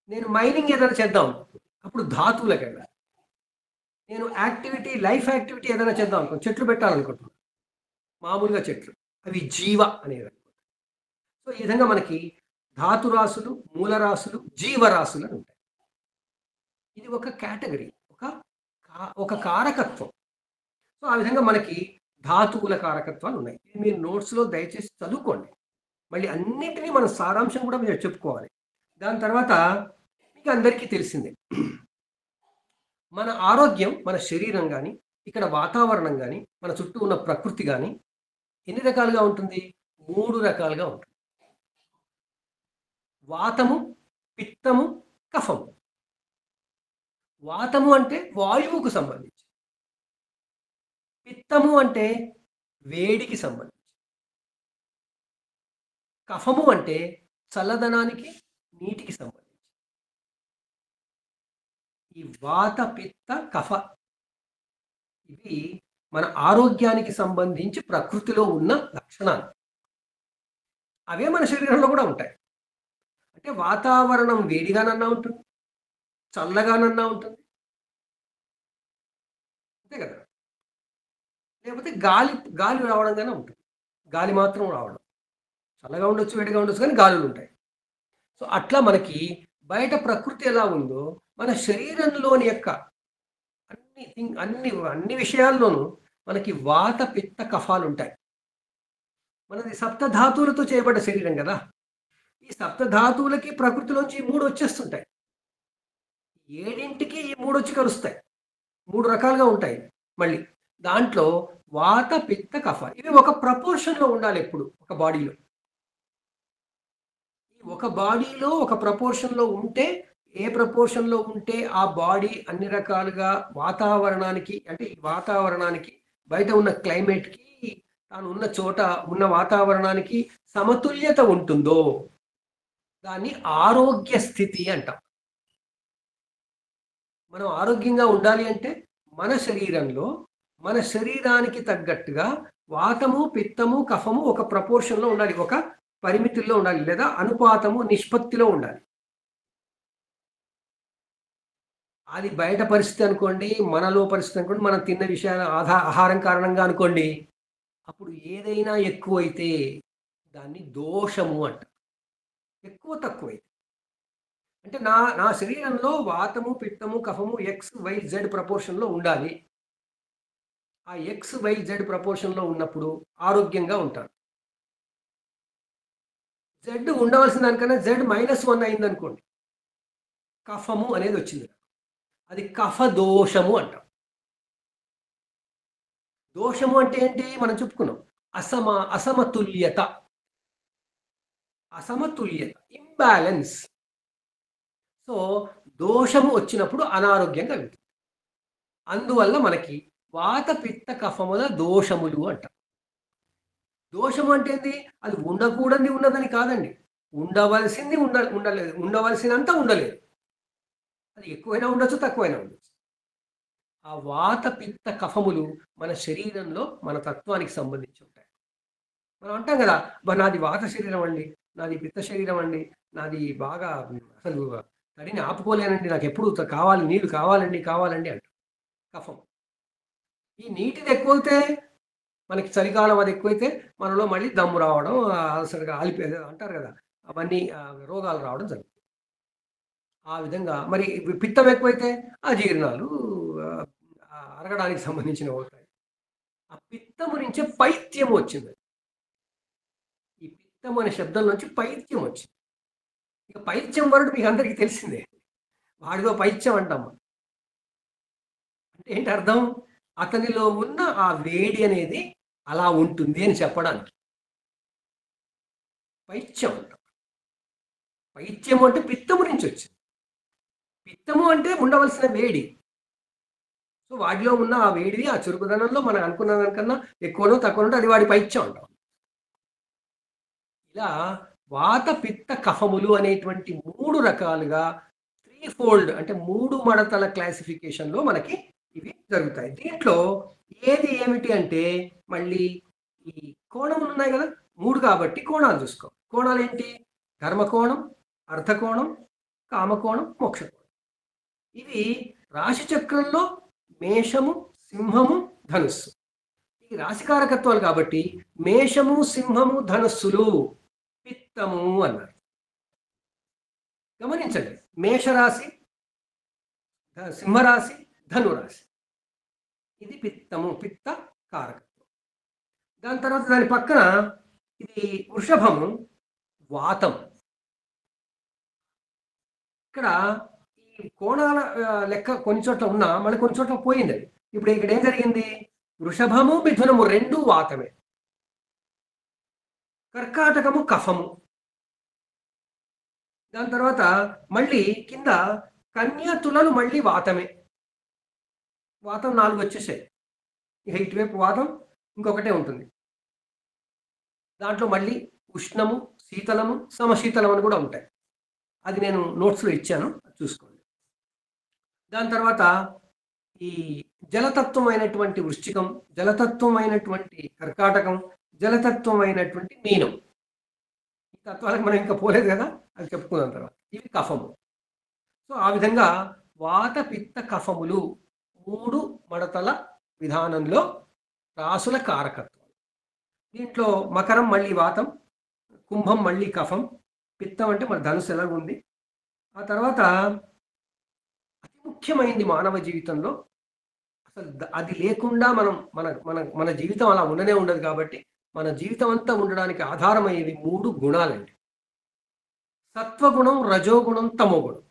నేను మైనింగ్ ఏదైనా చేద్దాం, అప్పుడు ధాతువులకు వెళ్ళాలి. నేను యాక్టివిటీ, లైఫ్ యాక్టివిటీ ఏదైనా చేద్దాం అనుకో, చెట్లు పెట్టాలనుకుంటున్నాను, మామూలుగా చెట్లు, అవి జీవ అనేది. సో ఈ విధంగా మనకి ధాతురాశులు, మూలరాశులు, జీవరాశులు అని ఉంటాయి. ఇది ఒక కేటగిరీ, ఒక కారకత్వం. సో ఆ విధంగా మనకి ధాతువుల కారకత్వాలు ఉన్నాయి. ఇది మీరు నోట్స్లో దయచేసి చదువుకోండి. మళ్ళీ అన్నింటినీ మన సారాంశం కూడా మీరు చెప్పుకోవాలి. దాని తర్వాత మీకు అందరికీ తెలిసిందే, మన ఆరోగ్యం, మన శరీరం కానీ, ఇక్కడ వాతావరణం కానీ, మన చుట్టూ ఉన్న ప్రకృతి కానీ ఎన్ని రకాలుగా ఉంటుంది? 3 రకాలుగా ఉంటుంది. వాతము, పిత్తము, కఫము. వాతము అంటే వాయువుకు సంబంధించి, పిత్తము అంటే వేడికి సంబంధించి, కఫము అంటే చల్లదనానికి, నీటికి సంబంధించి. ఈ వాత, పిత్త, కఫ ఇవి మన ఆరోగ్యానికి సంబంధించి ప్రకృతిలో ఉన్న లక్షణాలు. అవే మన శరీరంలో కూడా ఉంటాయి. అంటే వాతావరణం వేడిగానన్నా ఉంటుంది, చల్లగానన్నా ఉంటుంది, అంతే కదా. లేకపోతే గాలి గాలి రావడంగానే ఉంటుంది, గాలి మాత్రం రావడం. చల్లగా ఉండొచ్చు, వేడిగా ఉండొచ్చు, కానీ గాలులు ఉంటాయి. సో అట్లా మనకి బయట ప్రకృతి ఎలా ఉందో, మన శరీరంలోని యొక్క అన్ని విషయాల్లోనూ మనకి వాత, పిత్త, కఫాలు ఉంటాయి. మనది సప్తధాతువులతో చేయబడ్డ శరీరం కదా. ఈ సప్తధాతువులకి ప్రకృతిలోంచి 3 వచ్చేస్తుంటాయి. 7ంటికి ఈ 3 వచ్చి కలుస్తాయి. 3 రకాలుగా ఉంటాయి. మళ్ళీ దాంట్లో వాత, పిత్త, కఫ ఇవి ఒక ప్రపోర్షన్లో ఉండాలి ఎప్పుడు ఒక బాడీలో. ఒక బాడీలో ఒక ప్రపోర్షన్లో ఉంటే, ఏ ప్రపోర్షన్లో ఉంటే ఆ బాడీ అన్ని రకాలుగా వాతావరణానికి, అంటే ఈ వాతావరణానికి, బయట ఉన్న క్లైమేట్కి, తాను ఉన్న చోట ఉన్న వాతావరణానికి సమతుల్యత ఉంటుందో దాన్ని ఆరోగ్య స్థితి అంటాం. మనం ఆరోగ్యంగా ఉండాలి అంటే మన శరీరంలో, మన శరీరానికి తగ్గట్టుగా వాతము, పిత్తము, కఫము ఒక ప్రపోర్షన్లో ఉండాలి, ఒక పరిమితుల్లో ఉండాలి, లేదా అనుపాతము, నిష్పత్తిలో ఉండాలి. అది బయట పరిస్థితి అనుకోండి, మనలో పరిస్థితి అనుకోండి, మనం తిన్న విషయాల ఆహారం కారణంగా అనుకోండి, అప్పుడు ఏదైనా ఎక్కువైతే దాన్ని దోషము అంట. ఎక్కువ తక్కువైతే అంటే నా శరీరంలో వాతము, పిత్తము, కఫము XYZ ప్రపోర్షన్లో ఉండాలి. ఆ XYZ ప్రపోర్షన్లో ఉన్నప్పుడు ఆరోగ్యంగా ఉంటాను. Z ఉండవలసిన దానికన్నా Z-1 అయిందనుకోండి, కఫము అనేది వచ్చింది, అది కఫ దోషము అంటాం. దోషము అంటే ఏంటి? మనం చెప్పుకున్నాం, అసమతుల్యత, ఇంబ్యాలెన్స్. సో దోషము వచ్చినప్పుడు అనారోగ్యం కలుగుతుంది. అందువల్ల మనకి వాత, పిత్త, కఫముల దోషములు అంటాం. దోషము అంటే ఏంటి? అది ఉండకూడని ఉన్నదని కాదండి, ఉండవలసింది ఉండలేదు, ఉండవలసినంత ఉండలేదు. అది ఎక్కువైనా ఉండొచ్చు, తక్కువైనా ఉండొచ్చు. ఆ వాత, పిత్త, కఫములు మన శరీరంలో మన తత్వానికి సంబంధించి ఉంటాయి. మనం అంటాం కదా, నాది వాత శరీరం అండి, నాది పిత్త శరీరం అండి, నాది బాగా అసలు తడిని ఆపుకోలేనండి, నాకు ఎప్పుడు కావాలి, నీళ్ళు కావాలండి అంట కఫం. ఈ నీటిది ఎక్కువైతే, మనకి చలికాలం అది ఎక్కువైతే మనలో మళ్ళీ దమ్ము రావడం, అసలుగా ఆలిపోయేది అంటారు కదా, అవన్నీ రోగాలు రావడం జరుగుతుంది. ఆ విధంగా మరి పిత్తం ఎక్కువైతే అజీర్ణాలు, అరగడానికి సంబంధించినవి అవుతాయి. ఆ పిత్తము నుంచే పైత్యం వచ్చింది. ఈ పిత్తం అనే శబ్దం నుంచి పైత్యం వచ్చింది. ఇక పైత్యం వరకు మీకు అందరికీ తెలిసిందే, వాడిదో పైత్యం అంటాం. అంటే ఏంటి అర్థం? అతనిలో ఉన్న ఆ వేడి అనేది అలా ఉంటుంది అని చెప్పడానికి పైత్యం అంటాం. పైత్యము అంటే పిత్తము నుంచి వచ్చింది. పిత్తము అంటే ఉండవలసిన వేడి. సో వాటిలో ఉన్న ఆ వేడిది, ఆ చురుకుదనంలో మనం అనుకున్న దానికన్నా ఎక్కువనో తక్కువనో అది వాడి పైత్యం అంటాం. ఇలా వాత, పిత్త, కఫములు అనేటువంటి 3 రకాలుగా 3 ఫోల్డ్, అంటే 3 మడతల క్లాసిఫికేషన్లో మనకి ఇవి జరుగుతాయి. దీంట్లో ఏది ఏమిటి అంటే, మళ్ళీ ఈ కోణములు ఉన్నాయి కదా 3 కాబట్టి కోణాలు చూసుకో. కోణాలు ఏంటి? కర్మకోణం, అర్థకోణం, కామకోణం, మోక్షకోణం. ఇవి రాశి చక్రంలో మేషము, సింహము, ధనుస్సు. ఈ రాశికారకత్వాలు కాబట్టి మేషము, సింహము, ధనుస్సులు పిత్తము అన్నారు. గమనించండి, మేషరాశి, సింహరాశి, ధనురాశి, ఇది పిత్తము, పిత్త కారకత్వం. దాని తర్వాత దాని పక్కన ఇది వృషభము, వాతం. ఇక్కడ ఈ కోణాల లెక్క కొన్ని చోట్ల ఉన్నా మళ్ళీ కొన్ని చోట్ల పోయింది. ఇప్పుడు ఇక్కడ ఏం జరిగింది? వృషభము, మిథునము రెండు వాతమే, కర్కాటకము కఫము. దాని తర్వాత మళ్ళీ కింద కన్య, తులలు మళ్ళీ వాతమే. వాతం 4 వచ్చేసాయి. ఇక ఇటువైపు వాతం ఇంకొకటే ఉంటుంది. దాంట్లో మళ్ళీ ఉష్ణము, శీతలము, సమశీతలం అని కూడా ఉంటాయి. అది నేను నోట్స్లో ఇచ్చాను, చూసుకోండి. దాని తర్వాత ఈ జలతత్వం అయినటువంటి వృశ్చికం, జలతత్వం అయినటువంటి కర్కాటకం, జలతత్వం అయినటువంటి మీనం. ఈ తత్వాలకు మనం ఇంకా పోలేదు కదా, అది చెప్పుకున్నాం తర్వాత. ఇవి కఫము. సో ఆ విధంగా వాత, పిత్త, కఫములు 3 మడతల విధానంలో రాసుల కారకత్వం. దీంట్లో మకరం మళ్ళీ వాతం, కుంభం మళ్ళీ కఫం, పిత్తం అంటే మన ధనుసు ఎలాగ ఉంది. ఆ తర్వాత అతి ముఖ్యమైనది మానవ జీవితంలో, అసలు అది లేకుండా మనం మన మన మన జీవితం అలా ఉండనే ఉండదు. కాబట్టి మన జీవితం అంతా ఉండడానికి ఆధారమయ్యేవి 3 గుణాలండి: సత్వగుణం, రజోగుణం, తమోగుణం.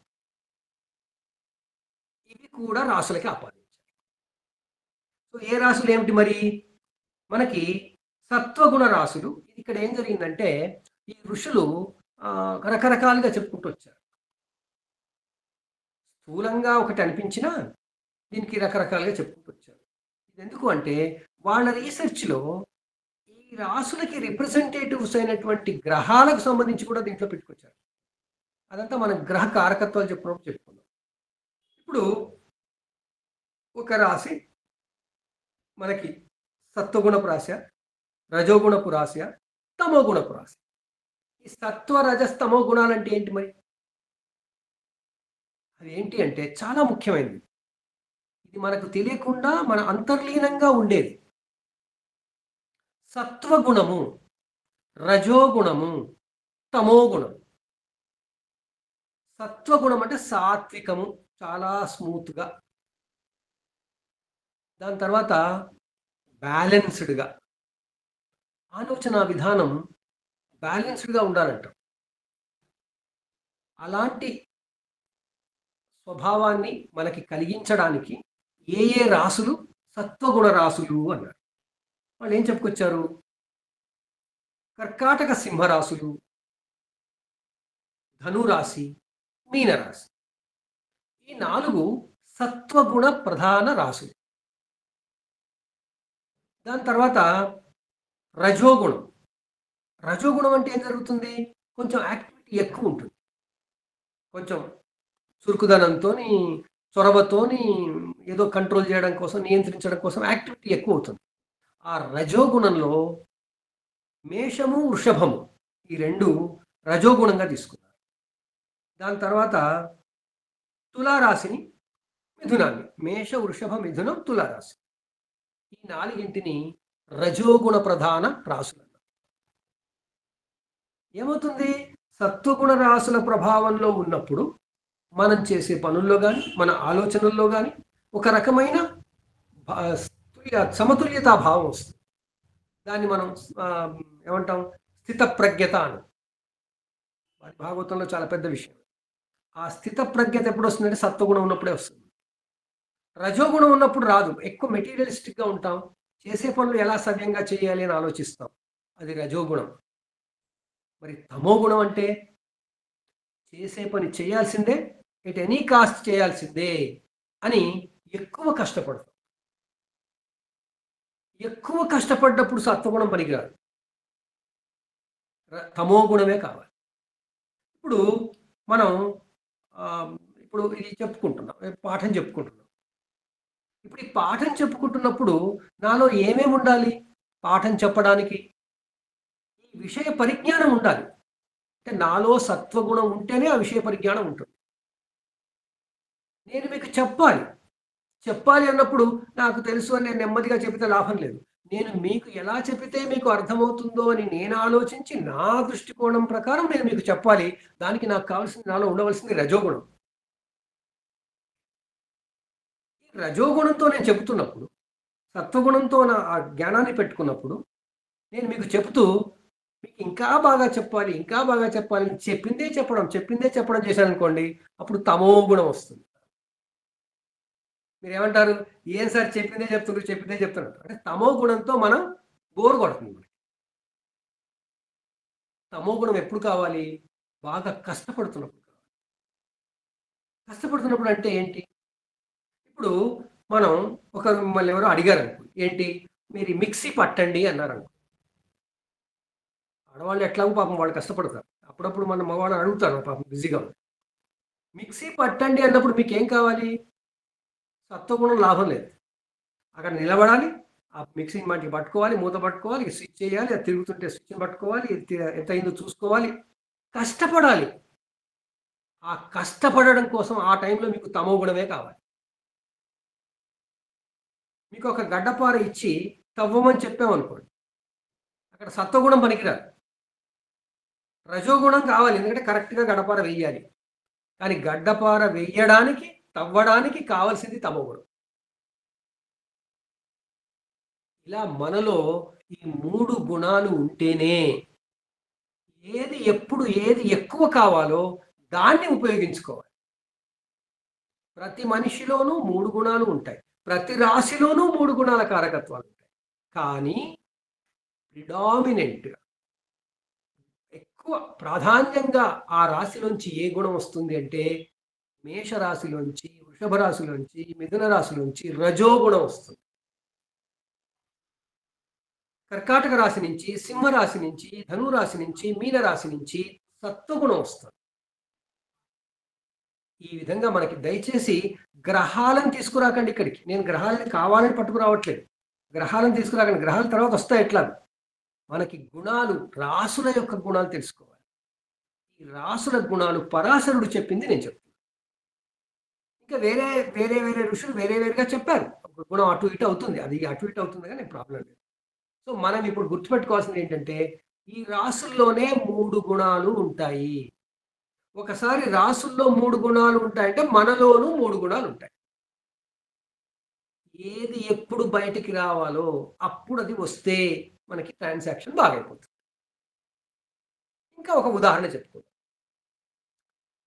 ఇవి కూడా రాసులకి ఆపాదించాలి. సో ఏ రాసులు ఏమిటి మరి? మనకి సత్వగుణ రాసులు. ఇక్కడ ఏం జరిగిందంటే ఈ ఋషులు రకరకాలుగా చెప్పుకుంటూ వచ్చారు. స్థూలంగా ఒకటి అనిపించినా దీనికి రకరకాలుగా చెప్పుకుంటూ వచ్చారు. ఇది ఎందుకు అంటే వాళ్ళ రీసెర్చ్లో ఈ రాసులకి రిప్రజెంటేటివ్స్ అయినటువంటి గ్రహాలకు సంబంధించి కూడా దీంట్లో పెట్టుకొచ్చారు. అదంతా మన గ్రహ కారకత్వాలు చెప్పినప్పుడు చెప్పుకున్నాం. ఇప్పుడు ఒక రాశి మనకి సత్వగుణపు రాశి, రజోగుణపు రాశి, తమోగుణపు రాశి. ఈ సత్వ, రజస్తమో గుణాలంటే ఏంటి మరి? అవి ఏంటి అంటే చాలా ముఖ్యమైనది. ఇది మనకు తెలియకుండా మన అంతర్లీనంగా ఉండేది. సత్వగుణము, రజోగుణము, తమోగుణము. సత్వగుణం అంటే సాత్వికము, చాలా స్మూత్గా. దాని తర్వాత బ్యాలెన్స్డ్గా, ఆలోచన విధానం బ్యాలెన్స్డ్గా ఉండాలంట. అలాంటి స్వభావాన్ని మనకి కలిగించడానికి ఏ రాసులు సత్వగుణ రాసులు అన్నారు. వాళ్ళు ఏం చెప్పుకొచ్చారు? కర్కాటక సింహరాశులు, ధనురాశి, మీనరాశి. ఈ 4 సత్వగుణ ప్రధాన రాశులు. దాని తర్వాత రజోగుణం. రజోగుణం అంటే ఏం జరుగుతుంది? కొంచెం యాక్టివిటీ ఎక్కువ ఉంటుంది. కొంచెం చురుకుదనంతో, చొరవతోని ఏదో కంట్రోల్ చేయడం కోసం, నియంత్రించడం కోసం యాక్టివిటీ ఎక్కువ అవుతుంది. ఆ రజోగుణంలో మేషము, వృషభము ఈ 2 రజోగుణంగా తీసుకున్నారు. దాని తర్వాత తులారాశిని, మిథునాన్ని. మేష, వృషభ, మిథునం, తులారాశి. ఈ 4 రజోగుణ ప్రధాన రాశులు. ఏమవుతుంది? సత్వగుణ రాశుల ప్రభావంలో ఉన్నప్పుడు మనం చేసే పనుల్లో కానీ, మన ఆలోచనల్లో కానీ ఒక రకమైన సమతుల్యతా భావం వస్తుంది. దాన్ని మనం ఏమంటాం? స్థితప్రజ్ఞత అని. భాగవతంలో చాలా పెద్ద విషయం. ఆ స్థితప్రజ్ఞత ఎప్పుడు వస్తుందంటే సత్వగుణం ఉన్నప్పుడే వస్తుంది. రజోగుణం ఉన్నప్పుడు రాదు. ఎక్కువ మెటీరియలిస్టిక్గా ఉంటాం. చేసే పనులు ఎలా సవ్యంగా చేయాలి అని ఆలోచిస్తాం. అది రజోగుణం. మరి తమోగుణం అంటే చేసే పని చేయాల్సిందే, ఎట్ ఎనీ కాస్ట్ చేయాల్సిందే అని ఎక్కువ కష్టపడతాం. ఎక్కువ కష్టపడ్డప్పుడు సత్వగుణం పనికిరాదు, తమోగుణమే కావాలి. ఇప్పుడు మనం ఇప్పుడు ఇది చెప్పుకుంటున్నాం, పాఠం చెప్పుకుంటున్నాం. ఇప్పుడు ఈ పాఠం చెప్పుకుంటున్నప్పుడు నాలో ఏమేమి ఉండాలి? పాఠం చెప్పడానికి ఈ విషయ పరిజ్ఞానం ఉండాలి. అంటే నాలో సత్వగుణం ఉంటేనే ఆ విషయ పరిజ్ఞానం ఉంటుంది. నేను మీకు చెప్పాలి. చెప్పాలి అన్నప్పుడు నాకు తెలుసు అని నేను నెమ్మదిగా చెబితే లాభం లేదు. నేను మీకు ఎలా చెబితే మీకు అర్థమవుతుందో అని నేను ఆలోచించి నా దృష్టికోణం ప్రకారం నేను మీకు చెప్పాలి. దానికి నాకు కావాల్సింది నాలో ఉండవలసింది రజోగుణం. ఈ రజోగుణంతో నేను చెబుతున్నప్పుడు, సత్వగుణంతో నా ఆ జ్ఞానాన్ని పెట్టుకున్నప్పుడు, నేను మీకు చెబుతూ మీకు ఇంకా బాగా చెప్పాలి, ఇంకా బాగా చెప్పాలి చెప్పిందే చెప్పడం చేశాననుకోండి, అప్పుడు తమో గుణం వస్తుంది. మీరేమంటారు? ఏం సార్ చెప్పిందే చెప్తున్నారు. అంటే తమో గుణంతో మనం బోర్ కొడుతుంది మనకి. తమో గుణం ఎప్పుడు కావాలి? బాగా కష్టపడుతున్నప్పుడు కావాలి. కష్టపడుతున్నప్పుడు అంటే ఏంటి? ఇప్పుడు మనం మిమ్మల్ని ఎవరో అడిగారనుకోండి. ఏంటి? మీరు ఈ మిక్సీ పట్టండి అన్నారనుకో. ఆడవాళ్ళు ఎట్లాగో పాపం వాళ్ళు కష్టపడతారు. అప్పుడప్పుడు మన మగవాళ్ళని అడుగుతారు పాపం బిజీగా ఉన్నారు. మిక్సీ పట్టండి అన్నప్పుడు మీకేం కావాలి? సత్వగుణం లాభం లేదు. అక్కడ నిలబడాలి, ఆ మిక్సింగ్ మట్టికి పట్టుకోవాలి, మూత పట్టుకోవాలి, స్విచ్ చేయాలి, అది తిరుగుతుంటే స్విచ్ని పట్టుకోవాలి, ఎంత అయిందో చూసుకోవాలి, కష్టపడాలి. ఆ కష్టపడడం కోసం ఆ టైంలో మీకు తమో గుణమే కావాలి. మీకు ఒక గడ్డపార ఇచ్చి తవ్వమని చెప్పామనుకోండి, అక్కడ సత్వగుణం పనికిరాదు. రజోగుణం కావాలి, ఎందుకంటే కరెక్ట్గా గడ్డపార వేయాలి. కానీ గడ్డపార వేయడానికి, తవ్వడానికి కావాల్సింది తమో గుణం. ఇలా మనలో ఈ 3 గుణాలు ఉంటేనే ఏది ఎక్కువ కావాలో దాన్ని ఉపయోగించుకోవాలి. ప్రతి మనిషిలోనూ 3 గుణాలు ఉంటాయి. ప్రతి రాశిలోనూ 3 గుణాల కారకత్వాలు ఉంటాయి. కానీ ప్రిడామినెంట్గా ఎక్కువ ప్రాధాన్యంగా ఆ రాశిలోంచి ఏ గుణం వస్తుంది అంటే మేషరాశిలోంచి, వృషభ రాశిలోంచి, మిథున రాశిలోంచి రజోగుణం వస్తుంది. కర్కాటక రాశి నుంచి, సింహరాశి నుంచి, ధనురాశి నుంచి, మీనరాశి నుంచి సత్వగుణం వస్తుంది. ఈ విధంగా మనకి దయచేసి గ్రహాలను తీసుకురాకండి ఇక్కడికి. నేను గ్రహాలను కావాలని పట్టుకురావట్లేదు. గ్రహాలను తీసుకురాకండి. గ్రహాల తర్వాత వస్తాయి ఎట్లా. మనకి గుణాలు, రాసుల యొక్క గుణాలు తెలుసుకోవాలి. ఈ రాసుల గుణాలు పరాశరుడు చెప్పింది నేను చెప్తాను. ఇంకా వేరే ఋషులు వేరేగా చెప్పారు. ఒక గుణం అటు ఇటు అవుతుంది, అది అటు ఇటు అవుతుంది కానీ ప్రాబ్లం లేదు. సో మనం ఇప్పుడు గుర్తుపెట్టుకోవాల్సింది ఏంటంటే ఈ రాసుల్లోనే 3 గుణాలు ఉంటాయి. ఒకసారి రాసుల్లో 3 గుణాలు ఉంటాయంటే మనలోనూ 3 గుణాలు ఉంటాయి. ఏది ఎప్పుడు బయటికి రావాలో అప్పుడు అది వస్తే మనకి ట్రాన్సాక్షన్ బాగైపోతుంది. ఇంకా ఒక ఉదాహరణ చెప్పుకుందాం.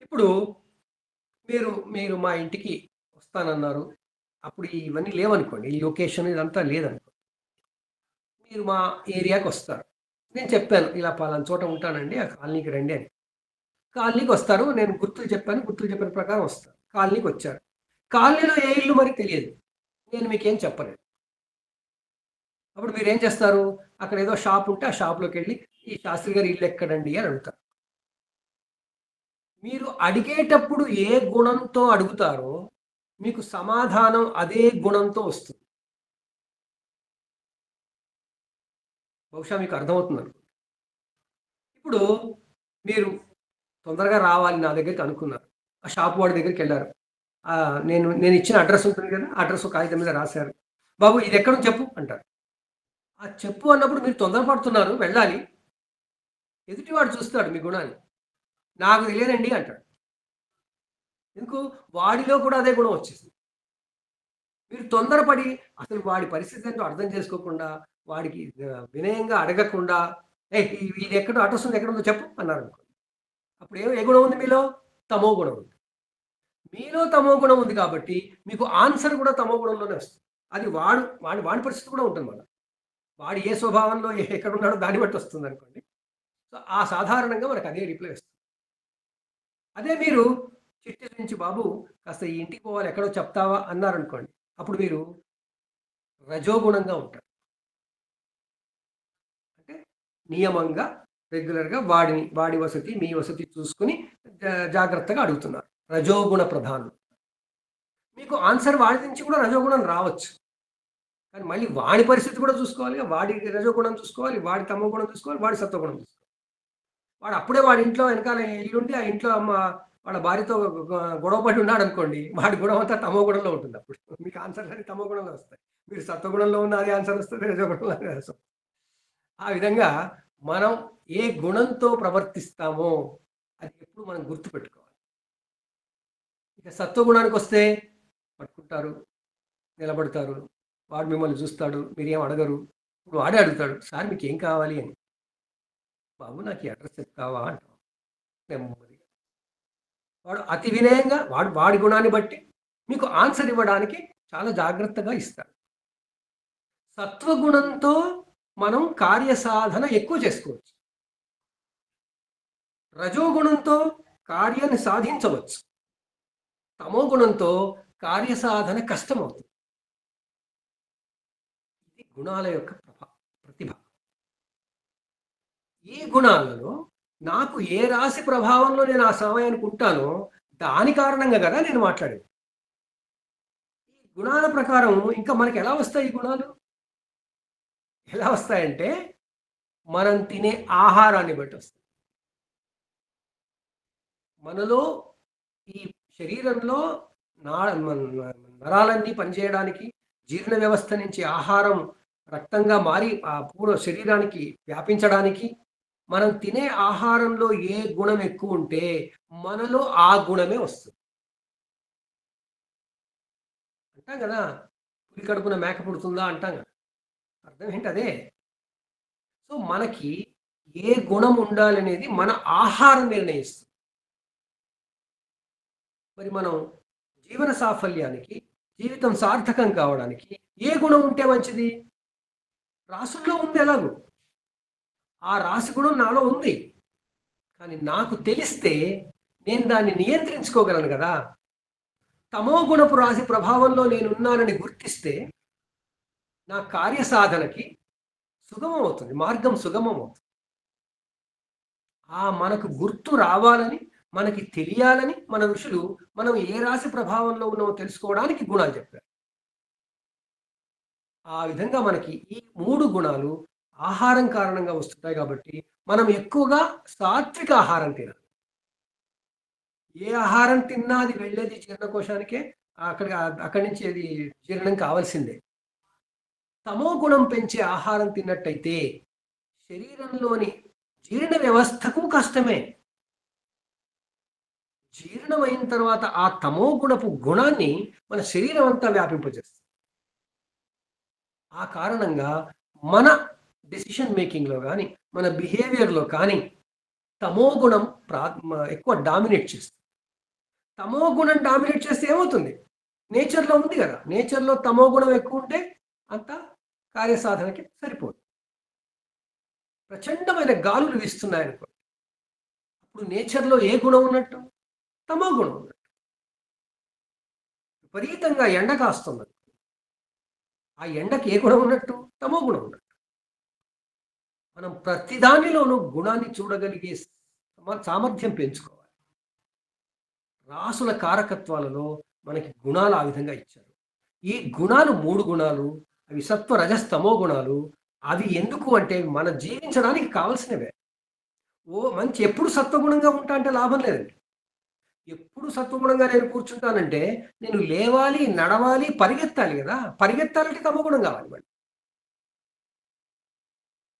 ఇప్పుడు మీరు మా ఇంటికి వస్తానన్నారు. అప్పుడు ఇవన్నీ లేవనుకోండి, ఈ లొకేషన్ ఇదంతా లేదనుకోండి. మీరు మా ఏరియాకి వస్తారు. నేను చెప్పాను ఇలా పలానా చోట ఉంటానండి, ఆ కాలనీకి రండి అని. కాలనీకి వస్తారు. నేను గుర్తులు చెప్పిన ప్రకారం వస్తారు. కాలనీకి వచ్చారు. కాలనీలో ఏ ఇల్లు మరి తెలియదు. నేను మీకేం చెప్పలేదు. అప్పుడు మీరు ఏం చేస్తారు? అక్కడ ఏదో షాప్ ఉంటే ఆ షాప్లోకి వెళ్ళి ఈ శాస్త్రి గారి ఇల్లు ఎక్కడండి అని అడుగుతారు. మీరు అడిగేటప్పుడు ఏ గుణంతో అడుగుతారో మీకు సమాధానం అదే గుణంతో వస్తుంది. బహుశా మీకు అర్థమవుతుంది. ఇప్పుడు మీరు తొందరగా రావాలి నా దగ్గరికి అనుకున్నారు. ఆ షాప్ వాడి దగ్గరికి వెళ్ళారు. నేను ఇచ్చిన అడ్రస్ ఉంటుంది కదా, అడ్రస్ ఒక కాగితం మీద రాశారు. బాబు ఇది ఎక్కడ చెప్పు అంటారు. ఆ చెప్పు అన్నప్పుడు మీరు తొందరపడుతున్నారు, వెళ్ళాలి. ఎదుటివాడు చూస్తాడు మీ గుణాన్ని. నాకు తెలియదండి అంటాడు. ఎందుకు? వాడిలో కూడా అదే గుణం వచ్చేసింది. మీరు తొందరపడి అసలు వాడి పరిస్థితి ఏంటో అర్థం చేసుకోకుండా, వాడికి వినయంగా అడగకుండా ఇది ఎక్కడో అడ్రస్ ఉంది, ఎక్కడ ఉందో చెప్పు అన్నారు అనుకోండి. అప్పుడు ఏ గుణం ఉంది మీలో? తమో గుణం ఉంది. మీలో తమో గుణం ఉంది కాబట్టి మీకు ఆన్సర్ కూడా తమో గుణంలోనే వస్తుంది. అది వాడి పరిస్థితి కూడా ఉంటుంది. వాడు ఏ స్వభావంలో ఎక్కడ ఉన్నాడో దాన్ని బట్టి వస్తుంది అనుకోండి. సో ఆ సాధారణంగా మనకు అదే రిప్లై వస్తుంది. అదే మీరు చిట్టి నుంచి బాబు కాస్త ఈ ఇంటికి పోవాలి ఎక్కడో చెప్తావా అన్నారనుకోండి, అప్పుడు మీరు రజోగుణంగా ఉంటారు. అంటే నియమంగా రెగ్యులర్గా వాడి వసతి మీ వసతి చూసుకుని జాగ్రత్తగా అడుగుతున్నారు. రజోగుణ ప్రధానం. మీకు ఆన్సర్ వాడి నుంచి కూడా రజోగుణం రావచ్చు, కానీ మళ్ళీ వాడి పరిస్థితి కూడా చూసుకోవాలి. వాడి రజోగుణం చూసుకోవాలి, వాడి తమో గుణం చూసుకోవాలి, వాడి సత్వగుణం చూసుకోవాలి. వాడు అప్పుడే వాడి ఇంట్లో వెనకాల ఇల్లుండి ఆ ఇంట్లో వాళ్ళ భార్యతో గొడవ పడి ఉన్నాడు అనుకోండి, వాడి గుణం అంతా తమో గుణంలో ఉంటుంది. అప్పుడు మీకు ఆన్సర్లు అన్ని తమో గుణంలో వస్తాయి. మీరు సత్వగుణంలో ఉన్న అది ఆన్సర్ వస్తుంది, రజోగుణంలో అది ఆన్సర్ వస్తుంది. ఆ విధంగా మనం ఏ గుణంతో ప్రవర్తిస్తామో అది ఎప్పుడు మనం గుర్తుపెట్టుకోవాలి. ఇక సత్వగుణానికి వస్తే పట్టుకుంటారు, నిలబడతారు, వాడు మిమ్మల్ని చూస్తాడు, మీరేం అడగరు. ఇప్పుడు వాడే అడుగుతాడు, సార్ మీకు ఏం కావాలి అని. బాబు నాకు ఈ అడ్రస్ చెప్తావా అంటాం నెమ్మదిగా. వాడు అతి వినయంగా వాడి గుణాన్ని బట్టి మీకు ఆన్సర్ ఇవ్వడానికి చాలా జాగ్రత్తగా ఇస్తాడు. సత్వగుణంతో మనం కార్యసాధన ఎక్కువ చేసుకోవచ్చు. రజోగుణంతో కార్యాన్ని సాధించవచ్చు. తమో గుణంతో కార్యసాధన కష్టమవుతుంది. ఇది గుణాల యొక్క ప్రతిభ. ఈ గుణాలలో నాకు ఏ రాశి ప్రభావంలో నేను ఆ సమయానికి ఉంటానో దాని కారణంగా కదా నేను మాట్లాడేది. ఈ గుణాల ప్రకారం ఇంకా మనకి ఎలా వస్తాయి ఈ గుణాలు? ఎలా వస్తాయంటే మనం తినే ఆహారాన్ని బట్టి వస్తాయి. మనలో ఈ శరీరంలో నరాలన్నీ పనిచేయడానికి, జీర్ణ వ్యవస్థ నుంచి ఆహారం రక్తంగా మారి ఆ పూర్వ శరీరానికి వ్యాపించడానికి మనం తినే ఆహారంలో ఏ గుణం ఎక్కువ ఉంటే మనలో ఆ గుణమే వస్తుంది. అంటాం కదా, పులి కడుపున మేక పుడుతుందా అంటాం కదా, అర్థం ఏంటి అదే. సో మనకి ఏ గుణం ఉండాలనేది మన ఆహారం నిర్ణయిస్తుంది. మరి మనం జీవన సాఫల్యానికి, జీవితం సార్థకం కావడానికి ఏ గుణం ఉంటే మంచిది? రాసుల్లో ఉంది ఎలాగో, ఆ రాశి గుణం నాలో ఉంది. కానీ నాకు తెలిస్తే నేను దాన్ని నియంత్రించుకోగలను కదా. తమో గుణపు రాశి ప్రభావంలో నేనున్నానని గుర్తిస్తే నా కార్యసాధనకి సుగమం అవుతుంది, మార్గం సుగమం అవుతుంది. మనకు గుర్తు రావాలని, మనకి తెలియాలని మన ఋషులు మనం ఏ రాశి ప్రభావంలో ఉన్నామో తెలుసుకోవడానికి గుణాలు చెప్పారు. ఆ విధంగా మనకి ఈ 3 గుణాలు ఆహారం కారణంగా వస్తుంటాయి. కాబట్టి మనం ఎక్కువగా సాత్విక ఆహారం తినాలి. ఏ ఆహారం తిన్నా అది వెళ్ళేది జీర్ణకోశానికే, అక్కడి నుంచి అది జీర్ణం కావాల్సిందే. తమో గుణం పెంచే ఆహారం తిన్నట్టయితే శరీరంలోని జీర్ణ వ్యవస్థకు కష్టమే. జీర్ణమైన తర్వాత ఆ తమో గుణపు గుణాన్ని మన శరీరం అంతా వ్యాపింపజేస్తుంది. ఆ కారణంగా మన డెసిషన్ మేకింగ్లో కానీ, మన బిహేవియర్లో కానీ తమో గుణం ఎక్కువ డామినేట్ చేస్తుంది. తమో గుణం డామినేట్ చేస్తే ఏమవుతుంది? నేచర్లో ఉంది కదా, నేచర్లో తమో గుణం ఎక్కువ ఉంటే అంత కార్యసాధనకి సరిపోదు. ప్రచండమైన గాలులు వీస్తున్నాయనుకో, అప్పుడు నేచర్లో ఏ గుణం ఉన్నట్టు? తమో గుణం ఉన్నట్టు. విపరీతంగా ఎండ కాస్తుంది, ఆ ఎండకి ఏ గుణం ఉన్నట్టు? తమో గుణం ఉన్నట్టు. మనం ప్రతిదానిలోనూ గుణాన్ని చూడగలిగే సామర్థ్యం పెంచుకోవాలి. రాసుల కారకత్వాలలో మనకి గుణాలు ఆ విధంగా ఇచ్చారు. ఈ గుణాలు 3 గుణాలు, అవి సత్వ రజస్తమో గుణాలు. అవి ఎందుకు అంటే మన జీవించడానికి కావలసినవే. మంచి ఎప్పుడు సత్వగుణంగా ఉంటా అంటే లాభం లేదండి. ఎప్పుడు సత్వగుణంగా నేను కూర్చుంటానంటే నేను లేవాలి, నడవాలి, పరిగెత్తాలి కదా. పరిగెత్తాలంటే తమో గుణం కావాలి. మళ్ళీ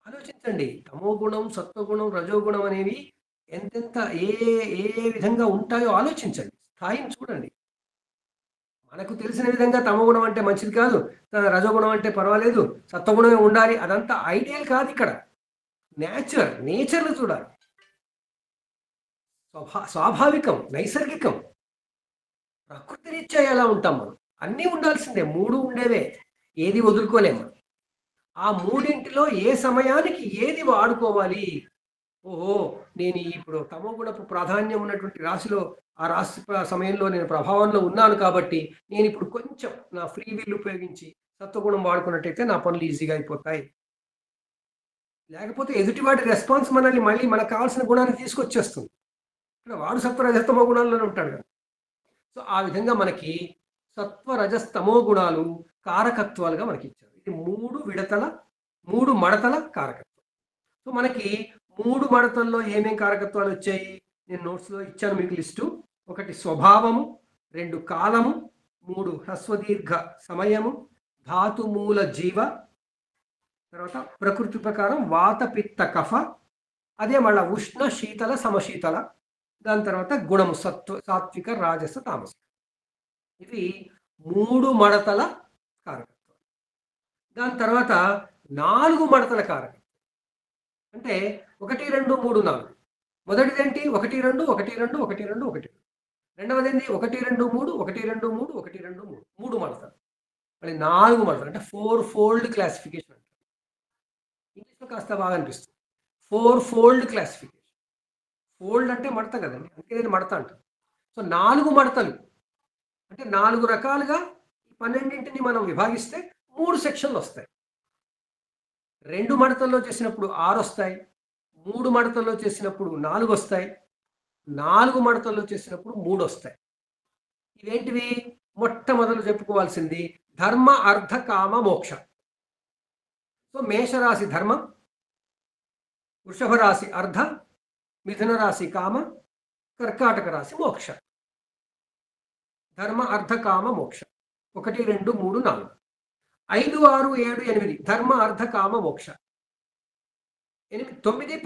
ఆలోచించండి, తమో గుణం, సత్వగుణం, రజోగుణం అనేవి ఎంతెంత ఏ విధంగా ఉంటాయో ఆలోచించండి, స్థాయిని చూడండి. మనకు తెలిసిన విధంగా తమో గుణం అంటే మంచిది కాదు, రజోగుణం అంటే పర్వాలేదు, సత్వగుణమే ఉండాలి, అదంతా ఐడియల్ కాదు. ఇక్కడ నేచర్ను చూడాలి. స్వాభావికం, నైసర్గికం, ప్రకృతి రీత్యా ఎలా ఉంటాం మనం, అన్నీ ఉండాల్సిందే. 3 ఉండేవే, ఏది వదులుకోలేము. ఆ 3ంటిలో ఏ సమయానికి ఏది వాడుకోవాలి. నేను ఇప్పుడు తమో గుణపు ప్రాధాన్యం ఉన్నటువంటి రాశిలో, ఆ రాశి సమయంలో నేను ప్రభావంలో ఉన్నాను కాబట్టి నేను ఇప్పుడు కొంచెం నా ఫ్రీ విల్ ఉపయోగించి సత్వగుణం వాడుకున్నట్టయితే నా పనులు ఈజీగా అయిపోతాయి. లేకపోతే ఎదుటివాడి రెస్పాన్స్ మనల్ని మళ్ళీ మనకు కావాల్సిన గుణాన్ని తీసుకొచ్చేస్తుంది. వాడు సత్వ రజస్తమో గుణాల్లోనే ఉంటాడు కదా. సో ఆ విధంగా మనకి సత్వ రజస్తమో గుణాలు కారకత్వాలుగా మనకి ఇచ్చారు. ఇది 3 మడతల కారకత్వం. సో మనకి 3 మడతల్లో ఏమేం కారకత్వాలు వచ్చాయి నేను నోట్స్లో ఇచ్చాను మీకు లిస్టు. ఒకటి స్వభావము, 2 కాలము, 3 హ్రస్వదీర్ఘ సమయము, ధాతుమూల జీవ, తర్వాత ప్రకృతి ప్రకారం వాత పిత్త కఫ, అదే మళ్ళా ఉష్ణ శీతల సమశీతల, దాని తర్వాత గుణము సాత్విక రాజస తామస. ఇవి 3 మడతల కారకత్వం. దాని తర్వాత 4 మడతల కారకత్వం అంటే 1 2 3 4. మొదటిది ఏంటి? 1 2 1 2 1 2 1 2. రెండవది ఏంటి? 1 2 3 1 2 3 1 2 3. 3 మడతలు. మళ్ళీ 4 మడతలు అంటే 4 ఫోల్డ్ క్లాసిఫికేషన్ అంటారు. ఇంగ్లీష్లో కాస్త బాగా అనిపిస్తుంది. 4 ఫోల్డ్ క్లాసిఫికేషన్. ఫోల్డ్ అంటే మడత కదండి, అందుకే నేను మడత అంటాను. సో 4 మడతలు అంటే 4 రకాలుగా 12ని మనం విభాగిస్తే 3 సెక్షన్లు వస్తాయి. 2 మడతల్లో చేసినప్పుడు 6 వస్తాయి, 3 మడతల్లో చేసినప్పుడు 4 వస్తాయి, 4 మడతల్లో చేసినప్పుడు 3 వస్తాయి. ఇవేంటివి? మొట్టమొదలు చెప్పుకోవాల్సింది ధర్మ అర్థ కామ మోక్ష. సో మేషరాశి ధర్మ, వృషభ రాశి అర్ధ, మిథున రాశి కామ, కర్కాటక రాశి మోక్ష. ధర్మ అర్ధ కామ మోక్ష 1 2 3 4. 5 6 7 8 ధర్మ అర్ధ కామ మోక్ష. 9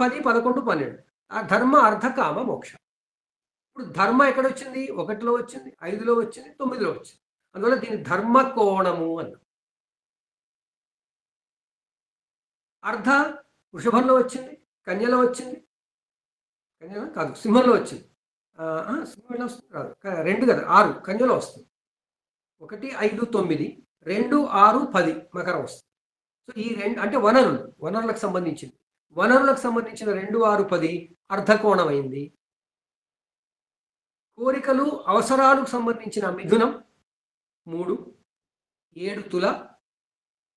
10 11 12 ఆ ధర్మ అర్ధ కామ మోక్ష. ఇప్పుడు ధర్మ ఎక్కడ వచ్చింది? 1లో వచ్చింది, 5లో వచ్చింది, 9లో వచ్చింది. అందువల్ల దీని ధర్మ కోణము అన్న. అర్ధ వృషభంలో వచ్చింది, కన్యలో వచ్చింది, కన్యలో కాదు సింహంలో వచ్చింది. సింహంలో వస్తుంది కాదు, 2 కదా 6 కన్యలో వస్తుంది. 1 5 9 2 6 10 మకరం వస్తుంది. సో ఈ 2 అంటే వనరులకు సంబంధించింది. వనరులకు సంబంధించిన 2 6 10 అర్ధకోణం అయింది. కోరికలు అవసరాలకు సంబంధించిన మిథునం 3, 7 తుల,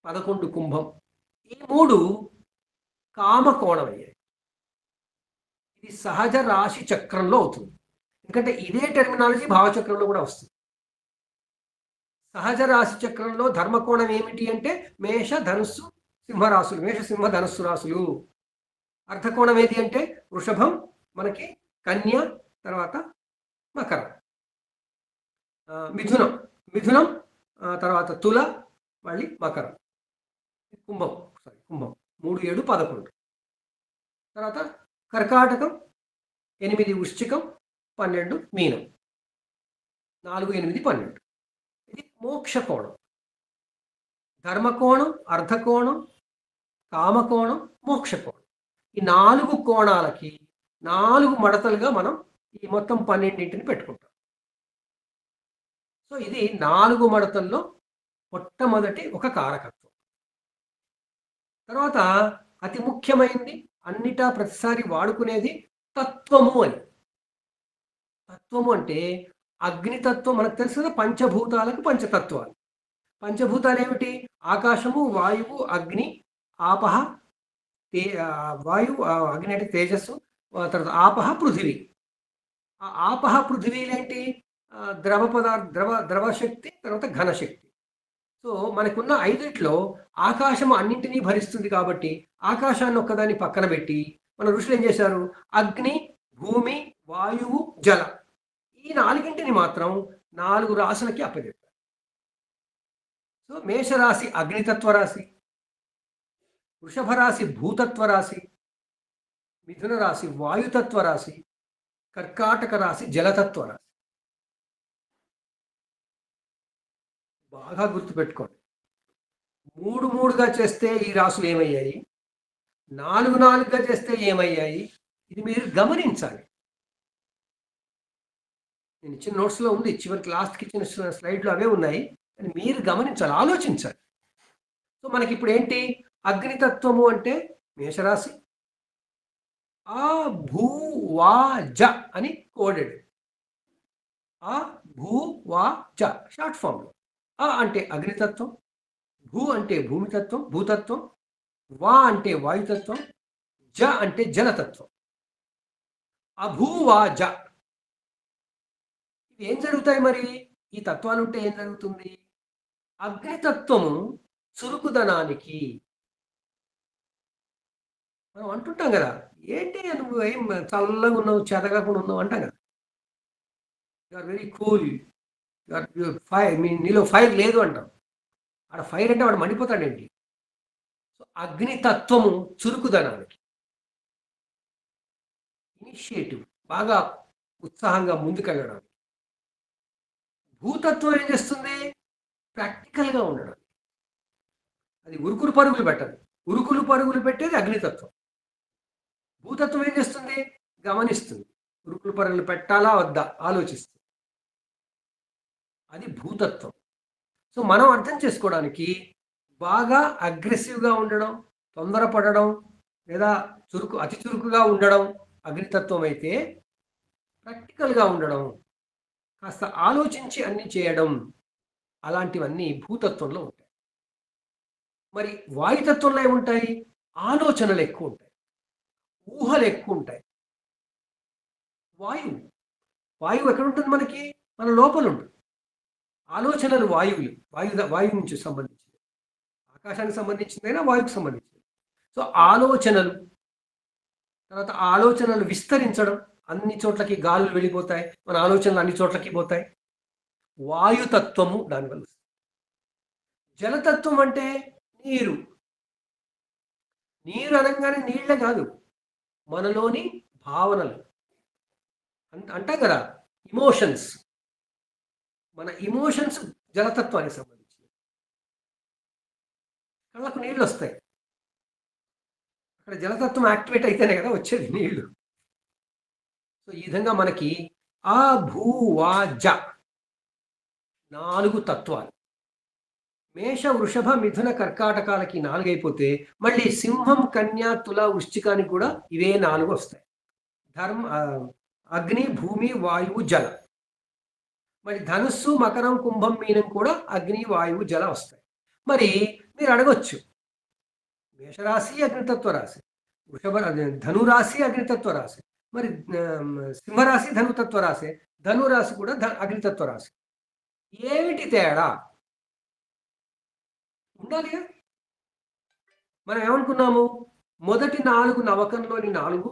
11 కుంభం, ఈ 3 కామకోణం అయ్యాయి. ఇది సహజ రాశి చక్రంలో అవుతుంది. ఎందుకంటే ఇదే టెర్మినాలజీ భావచక్రంలో కూడా వస్తుంది. సహజ రాశి చక్రంలో ధర్మకోణం ఏమిటి అంటే మేష ధనుస్సు సింహరాశులు, మేష సింహ ధనుస్సు రాశులు. అర్ధకోణం ఏది అంటే వృషభం, మనకి కన్య, తర్వాత మకరం, మిథునం తర్వాత తుల, మళ్ళీ మకరం, కుంభం 3 7 11. తర్వాత కర్కాటకం 8 వృశ్చికం 12 మీనం, 4 8 12. ఇది మోక్ష కోణం. ధర్మకోణం, అర్ధకోణం, కామకోణం, మోక్షకోణం. ఈ 4 కోణాలకి 4 మడతలుగా మనం ఈ మొత్తం 12ని పెట్టుకుంటాం. సో ఇది 4 మడతల్లో మొట్టమొదటి ఒక కారకత్వం. తర్వాత అతి ముఖ్యమైనది, అన్నిటా ప్రతిసారి వాడుకునేది తత్వము అని. తత్వము అంటే అగ్నితత్వం. మనకు తెలుసు కదా, పంచభూతాలకు పంచతత్వాలు. పంచభూతాలు ఏమిటి? ఆకాశము, వాయువు, అగ్ని, ఆపహ, వాయువు, అగ్ని అంటే తేజస్సు, తర్వాత ఆపహ, పృథివీ. ఆ ఆపహ పృథివీలేంటి? ద్రవశక్తి, తర్వాత ఘనశక్తి. సో మనకున్న 5ట్లో ఆకాశం అన్నింటినీ భరిస్తుంది కాబట్టి ఆకాశాన్ని ఒక్కదాన్ని పక్కన పెట్టి మన ఋషులు ఏం చేశారు? అగ్ని, భూమి, వాయువు, జల, ఈ 4ని మాత్రం 4 రాశులకి అప్పచెప్పారు. సో మేషరాశి అగ్నితత్వ రాశి, వృషభ రాశి భూతత్వ రాశి, మిథున రాశి వాయుతత్వ రాశి, కర్కాటక రాశి జలతత్వ రాశి. బాగా గుర్తుపెట్టుకోండి. 3 3గా చేస్తే ఈ రాశులు ఏమయ్యాయి, 4 4గా చేస్తే ఏమయ్యాయి, ఇది మీరు గమనించాలి. నేను ఇచ్చిన నోట్స్లో ఉంది, చివరికి లాస్ట్కి ఇచ్చిన స్లైడ్లో అవే ఉన్నాయి, అని మీరు గమనించాలి, ఆలోచించాలి. సో మనకి ఇప్పుడు ఏంటి? అగ్నితత్వము అంటే మేషరాశి, ఆ భూ వా జ అని కోడెడ్. ఆ భూ వా జ షార్ట్ ఫామ్లో. ఆ అంటే అగ్నితత్వం, భూ అంటే భూమితత్వం, భూతత్వం, వా అంటే వాయుతత్వం, జ అంటే జలతత్వం. అభూవా జ. ఇవి ఏం జరుగుతాయి మరి? ఈ తత్వాలు ఉంటే ఏం జరుగుతుంది? అగ్నితత్వము చురుకుదనానికి. మనం అంటుంటాం కదా, ఏంటి నువ్వు ఏం చల్లగా ఉన్నావు, చెదగకుండా ఉన్నావు అంటాం కదా. You are very cool, fire, నీలో ఫైర్ లేదు అంటాం. ఆడ ఫైర్ అంటే వాడు మండిపోతాడేంటి. సో అగ్నితత్వము చురుకుదనానికి, ఇనిషియేటివ్, బాగా ఉత్సాహంగా ముందుకెళ్ళడానికి. భూతత్వం ఏం చేస్తుంది? ప్రాక్టికల్గా ఉండడం. అది ఉరుకులు పరుగులు పెట్టదు. ఉరుకులు పరుగులు పెట్టేది అగ్నితత్వం. భూతత్వం ఏం చేస్తుంది? గమనిస్తుంది. ఉరుకులు పరుగులు పెట్టాలా వద్దా ఆలోచిస్తుంది. అది భూతత్వం. సో మనం అర్థం చేసుకోవడానికి బాగా అగ్రెసివ్గా ఉండడం, తొందరపడడం, లేదా అతి చురుకుగా ఉండడం అగ్నితత్వం అయితే, ప్రాక్టికల్గా ఉండడం, కాస్త ఆలోచించి అన్ని చేయడం, అలాంటివన్నీ భూతత్వంలో ఉంటాయి. మరి వాయుతత్వంలో ఏముంటాయి? ఆలోచనలు ఎక్కువ ఉంటాయి, ఊహలు ఎక్కువ ఉంటాయి. వాయువు ఎక్కడ ఉంటుంది? మనకి మన లోపల ఉంటుంది. ఆలోచనలు వాయువు నుంచి సంబంధించింది, ఆకాశానికి సంబంధించిందైనా వాయువుకి సంబంధించింది. సో ఆలోచనలు, తర్వాత ఆలోచనలు విస్తరించడం, అన్ని చోట్లకి గాలులు వెళ్ళిపోతాయి, మన ఆలోచనలు అన్ని చోట్లకి పోతాయి. వాయుతత్వము దానివల్ల. జలతత్వం అంటే నీరు. నీరు అనగానే నీళ్ళే కాదు, మనలోని భావనలు అంటాం కదా, ఇమోషన్స్. మన ఇమోషన్స్ జలతత్వానికి సంబంధించినవి. కళ్ళకు నీళ్ళు వస్తాయి, అక్కడ జలతత్వం యాక్టివేట్ అయితేనే కదా వచ్చేది నీళ్లు. సో ఈ విధంగా మనకి ఆ భూ వా జ 4 తత్వాలు. మేష వృషభ మిథున కర్కాటకాలకి 4 అయిపోతే మళ్ళీ సింహం కన్య తుల వృశ్చికానికి కూడా ఇవే 4 వస్తాయి. అగ్ని భూమి వాయువు జల. మరి ధనుస్సు మకరం కుంభం మీనం కూడా అగ్ని వాయువు జల వస్తాయి. మరి మీరు అడగొచ్చు, మేషరాశి అగ్నితత్వ రాశి, ధనురాశి అగ్నితత్వ రాశి, మరి సింహరాశి ధనుతత్వ రాశి, ధనురాశి కూడా అగ్నితత్వ రాశి, ఏమిటి తేడా? ఉండాలి. మనం ఏమనుకున్నాము? మొదటి 4 నవకంలోని 4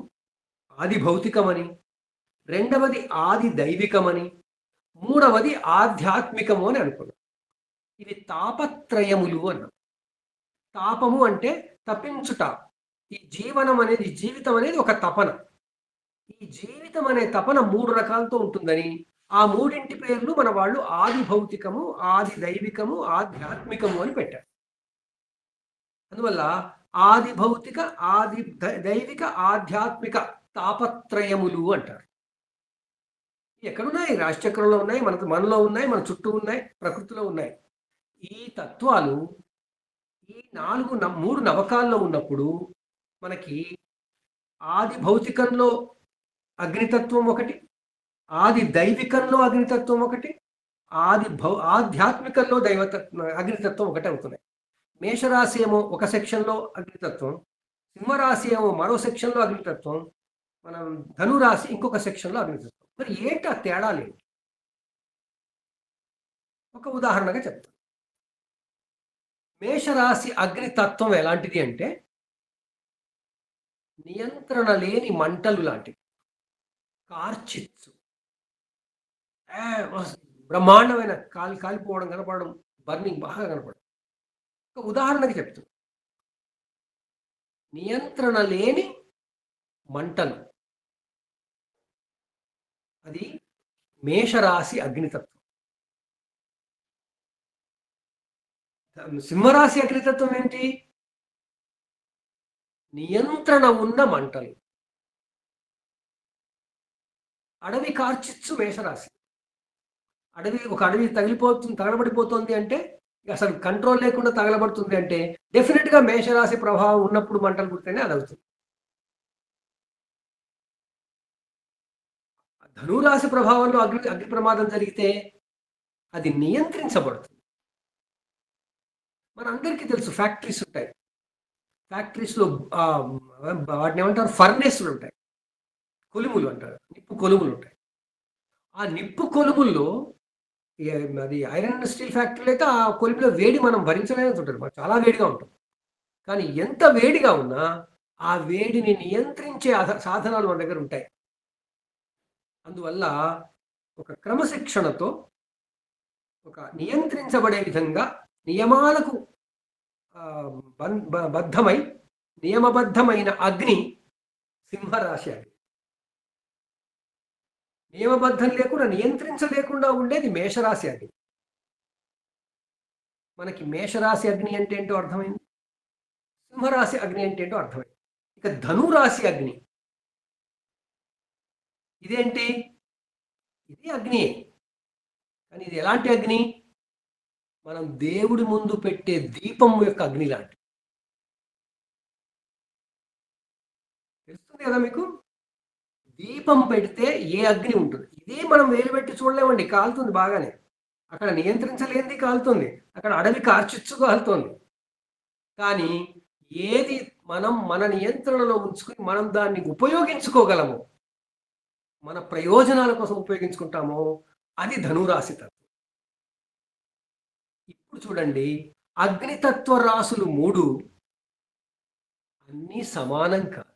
ఆది భౌతికమని, రెండవది ఆది దైవికమని, మూడవది ఆధ్యాత్మికము అని అనుకున్నాం. ఇది తాపత్రయములు అన్నాం. తాపము అంటే తప్పించుట. ఈ జీవితం అనేది ఒక తపన. ఈ జీవితం అనే తపన 3 రకాలతో ఉంటుందని, ఆ 3 పేర్లు మన వాళ్ళు ఆది భౌతికము, ఆది దైవికము, ఆధ్యాత్మికము అని పెట్టారు. అందువల్ల ఆది భౌతిక, ఆది దైవిక, ఆధ్యాత్మిక తాపత్రయములు అంటారు. ఎక్కడున్నాయి? రాశిచక్రంలో ఉన్నాయి, మనలో ఉన్నాయి, మన చుట్టూ ఉన్నాయి, ప్రకృతిలో ఉన్నాయి. ఈ తత్వాలు ఈ 3 నవకాల్లో ఉన్నప్పుడు మనకి ఆది భౌతికంలో అగ్నితత్వం ఒకటి, ఆది దైవికంలో అగ్నితత్వం ఒకటి, ఆధ్యాత్మికంలో అగ్నితత్వం ఒకటి అవుతున్నాయి. మేషరాశి ఏమో ఒక సెక్షన్లో అగ్నితత్వం, సింహరాశి ఏమో మరో సెక్షన్లో అగ్నితత్వం, మనం ధనురాశి ఇంకొక సెక్షన్లో అగ్నితత్వం. మరి ఏంటి ఆ తేడాలు ఏంటి? ఒక ఉదాహరణగా చెప్తాను. మేషరాశి అగ్నితత్వం ఎలాంటిది అంటే నియంత్రణ లేని మంటలు లాంటివి, కార్చిచ్చు, బ్రహ్మాండమైన కాలిపోవడం కనపడడం, బర్నింగ్ బాగా కనపడడం. ఒక ఉదాహరణకి చెప్తాను. నియంత్రణ లేని మంటలు, అది మేషరాశి అగ్నితత్వం. సింహరాశి అగ్నితత్వం ఏంటి? నియంత్రణ ఉన్న మంటలు. అడవి కార్చిచ్చు మేషరాశి. ఒక అడవి తగలబడిపోతుంది అంటే, అసలు కంట్రోల్ లేకుండా తగలబడుతుంది అంటే డెఫినెట్గా మేషరాశి ప్రభావం ఉన్నప్పుడు మంటలు పుడితేనే అది అవుతుంది. ధనురాశి ప్రభావంలో అగ్ని ప్రమాదం జరిగితే అది నియంత్రించబడుతుంది. మనందరికీ తెలుసు, ఫ్యాక్టరీస్ ఉంటాయి. ఫ్యాక్టరీస్లో వాటిని ఏమంటారు? ఫర్నేస్లు ఉంటాయి, కొలుములు అంటారు, నిప్పు కొలుములు ఉంటాయి. ఆ నిప్పు కొలుముల్లో అది ఐరన్ స్టీల్ ఫ్యాక్టరీలో అయితే ఆ కొలుములో వేడి మనం భరించలేని ఉంటుంది, చాలా వేడిగా ఉంటుంది. కానీ ఎంత వేడిగా ఉన్నా ఆ వేడిని నియంత్రించే సాధనాలు మన దగ్గర ఉంటాయి. అందువల్ల ఒక క్రమశిక్షణతో ఒక నియంత్రించబడే విధంగా నియమాలకు బద్ధమై నియమబద్ధమైన అగ్ని సింహరాశి అగ్ని. నియమబద్ధం లేకుండా నియంత్రించలేకుండా ఉండేది మేషరాశి అగ్ని. మనకి మేషరాశి అగ్ని అంటే ఏంటో అర్థమైంది, సింహరాశి అగ్ని అంటే ఏంటో అర్థమైంది. ఇక ధనురాశి అగ్ని ఇదేంటి? ఇది అగ్నియే, కానీ ఇది ఎలాంటి అగ్ని? మనం దేవుడి ముందు పెట్టే దీపం యొక్క అగ్ని లాంటి. తెలుస్తుంది కదా మీకు? దీపం పెడితే ఏ అగ్ని ఉంటుంది, ఇదే మనం వేలు పెట్టి చూడలేమండి, కాలుతుంది బాగానే. అక్కడ నియంత్రించలేనిది కాలుతుంది, అక్కడ అడవి కార్చిచ్చు కాలుతుంది. కానీ ఏది మనం మన నియంత్రణలో ఉంచుకుని మనం దాన్ని ఉపయోగించుకోగలము, మన ప్రయోజనాల కోసం ఉపయోగించుకుంటామో అది ధనురాశి తత్వం. ఇప్పుడు చూడండి, అగ్నితత్వ రాశులు 3 అన్నీ సమానం కాదు.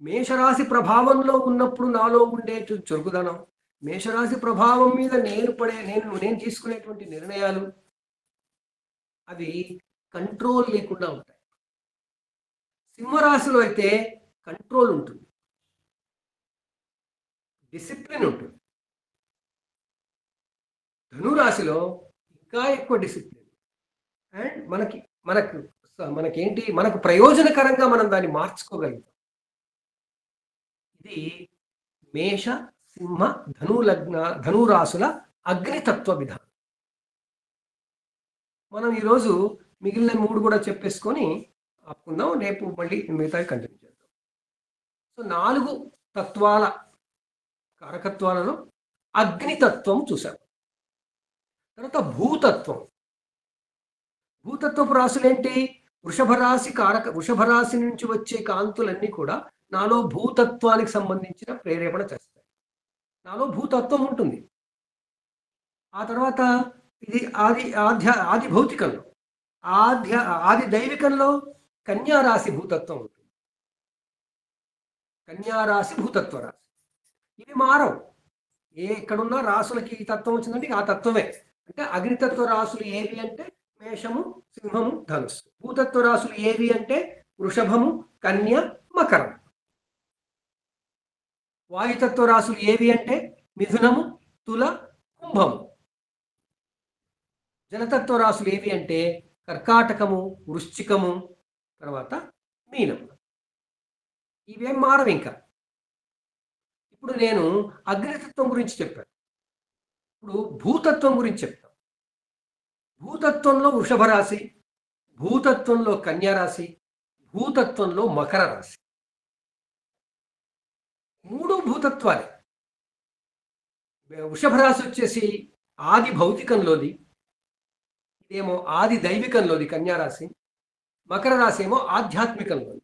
మేషరాశి ప్రభావంలో ఉన్నప్పుడు నాలో ఉండే చురుకుదనం, మేషరాశి ప్రభావం మీద నేను తీసుకునేటువంటి నిర్ణయాలు అవి కంట్రోల్ లేకుండా ఉంటాయి. సింహరాశిలో అయితే కంట్రోల్ ఉంటుంది, డిసిప్లిన్ ఉంటుంది. ధనురాశిలో ఇంకా ఎక్కువ డిసిప్లిన్ అండ్ మనకు ప్రయోజనకరంగా మనం దాన్ని మార్చుకోగలుగుతాం. ఇది మేష సింహ ధనురాశుల అగ్నితత్వ విధానం. మనం ఈరోజు మిగిలిన 3 కూడా చెప్పేసుకొని ఆపుకుందాం, రేపు మళ్ళీ మిగతావి కంటిన్యూ చేద్దాం. సో 4 తత్వాల కారకత్వాలలో అగ్నితత్వం చూసాం. తర్వాత భూతత్వపు రాశులు ఏంటి? వృషభ రాశి నుంచి వచ్చే కాంతులన్నీ కూడా నాలో భూతత్వానికి సంబంధించిన ప్రేరేపణ చేస్తాయి. నాలో భూతత్వం ఉంటుంది. ఆ తర్వాత ఇది ఆది భౌతికంలో, ఆది దైవికంలో కన్యారాశి భూతత్వం ఉంటుంది. కన్యారాశి భూతత్వ రాశి ఇవి మారవు. ఎక్కడున్నా రాసులకి ఈ తత్వం వచ్చిందంటే ఆ తత్వమే. అంటే అగ్నితత్వ రాసులు ఏవి అంటే మేషము, సింహము, ధనుస్సు. భూతత్వ రాసులు ఏవి అంటే వృషభము, కన్య, మకరం. వాయుతత్వ రాసులు ఏవి అంటే మిథునము, తుల, కుంభము. జలతత్వ రాసులు ఏవి అంటే కర్కాటకము, వృశ్చికము, తర్వాత మీనం. ఇవేం మారవు. ఇంకా ఇప్పుడు నేను అగ్నితత్వం గురించి చెప్పాను, ఇప్పుడు భూతత్వం గురించి చెప్తాను. భూతత్వంలో వృషభ రాశి, భూతత్వంలో కన్యారాశి, భూతత్వంలో మకర రాశి. 3 భూతత్వాలే. వృషభ రాశి వచ్చేసి ఆది భౌతికంలోది, ఇదేమో ఆది దైవికంలోది కన్యారాశి. మకర రాశి ఏమో ఆధ్యాత్మికంలోది.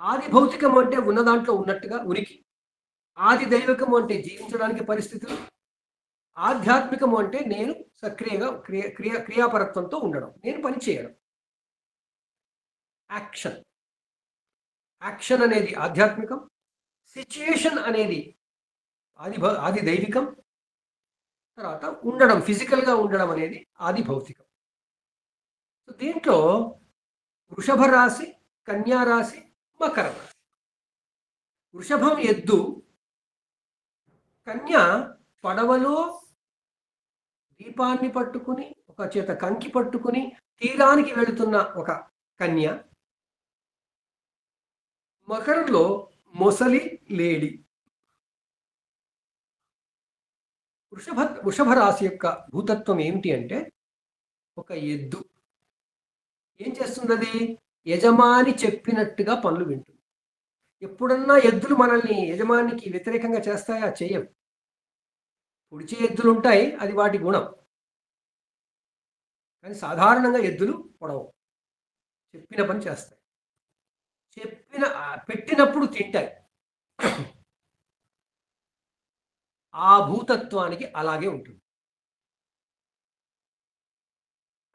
ఆది భౌతికము అంటే ఉన్న దాంట్లో ఉన్నట్టుగా ఉనికి, ఆది దైవికము అంటే జీవించడానికి పరిస్థితులు, ఆధ్యాత్మికము అంటే నేను సక్రియంగా క్రియాపరత్వంతో ఉండడం, నేను పని చేయడం. యాక్షన్ అనేది ఆధ్యాత్మికం, సిచ్యుయేషన్ అనేది ఆది దైవికం, తర్వాత ఉండడం, ఫిజికల్గా ఉండడం అనేది ఆది భౌతికం. దీంట్లో వృషభ రాశి, కన్యా రాశి, మకర రాశి. వృషభం ఎద్దు, కన్య పడవలో దీపాన్ని పట్టుకుని ఒక చేత కంకి పట్టుకుని తీరానికి వెళుతున్న ఒక కన్య. మకరంలో మొసలి లేడి. వృషభ రాశి యొక్క భూతత్వం ఏమిటి అంటే ఒక ఎద్దు. ఏం చేస్తుంది అది? యజమాని చెప్పినట్టుగా పనులు వింటుంది. ఎప్పుడన్నా ఎద్దులు మనల్ని యజమానికి వ్యతిరేకంగా చేస్తాయా? చేయవు. పొడిచే ఎద్దులు ఉంటాయి, అది వాటి గుణం. కానీ సాధారణంగా ఎద్దులు పొడవు, చెప్పిన పని చేస్తాయి, పెట్టినప్పుడు తింటాయి. ఆ భూతత్వానికి అలాగే ఉంటుంది.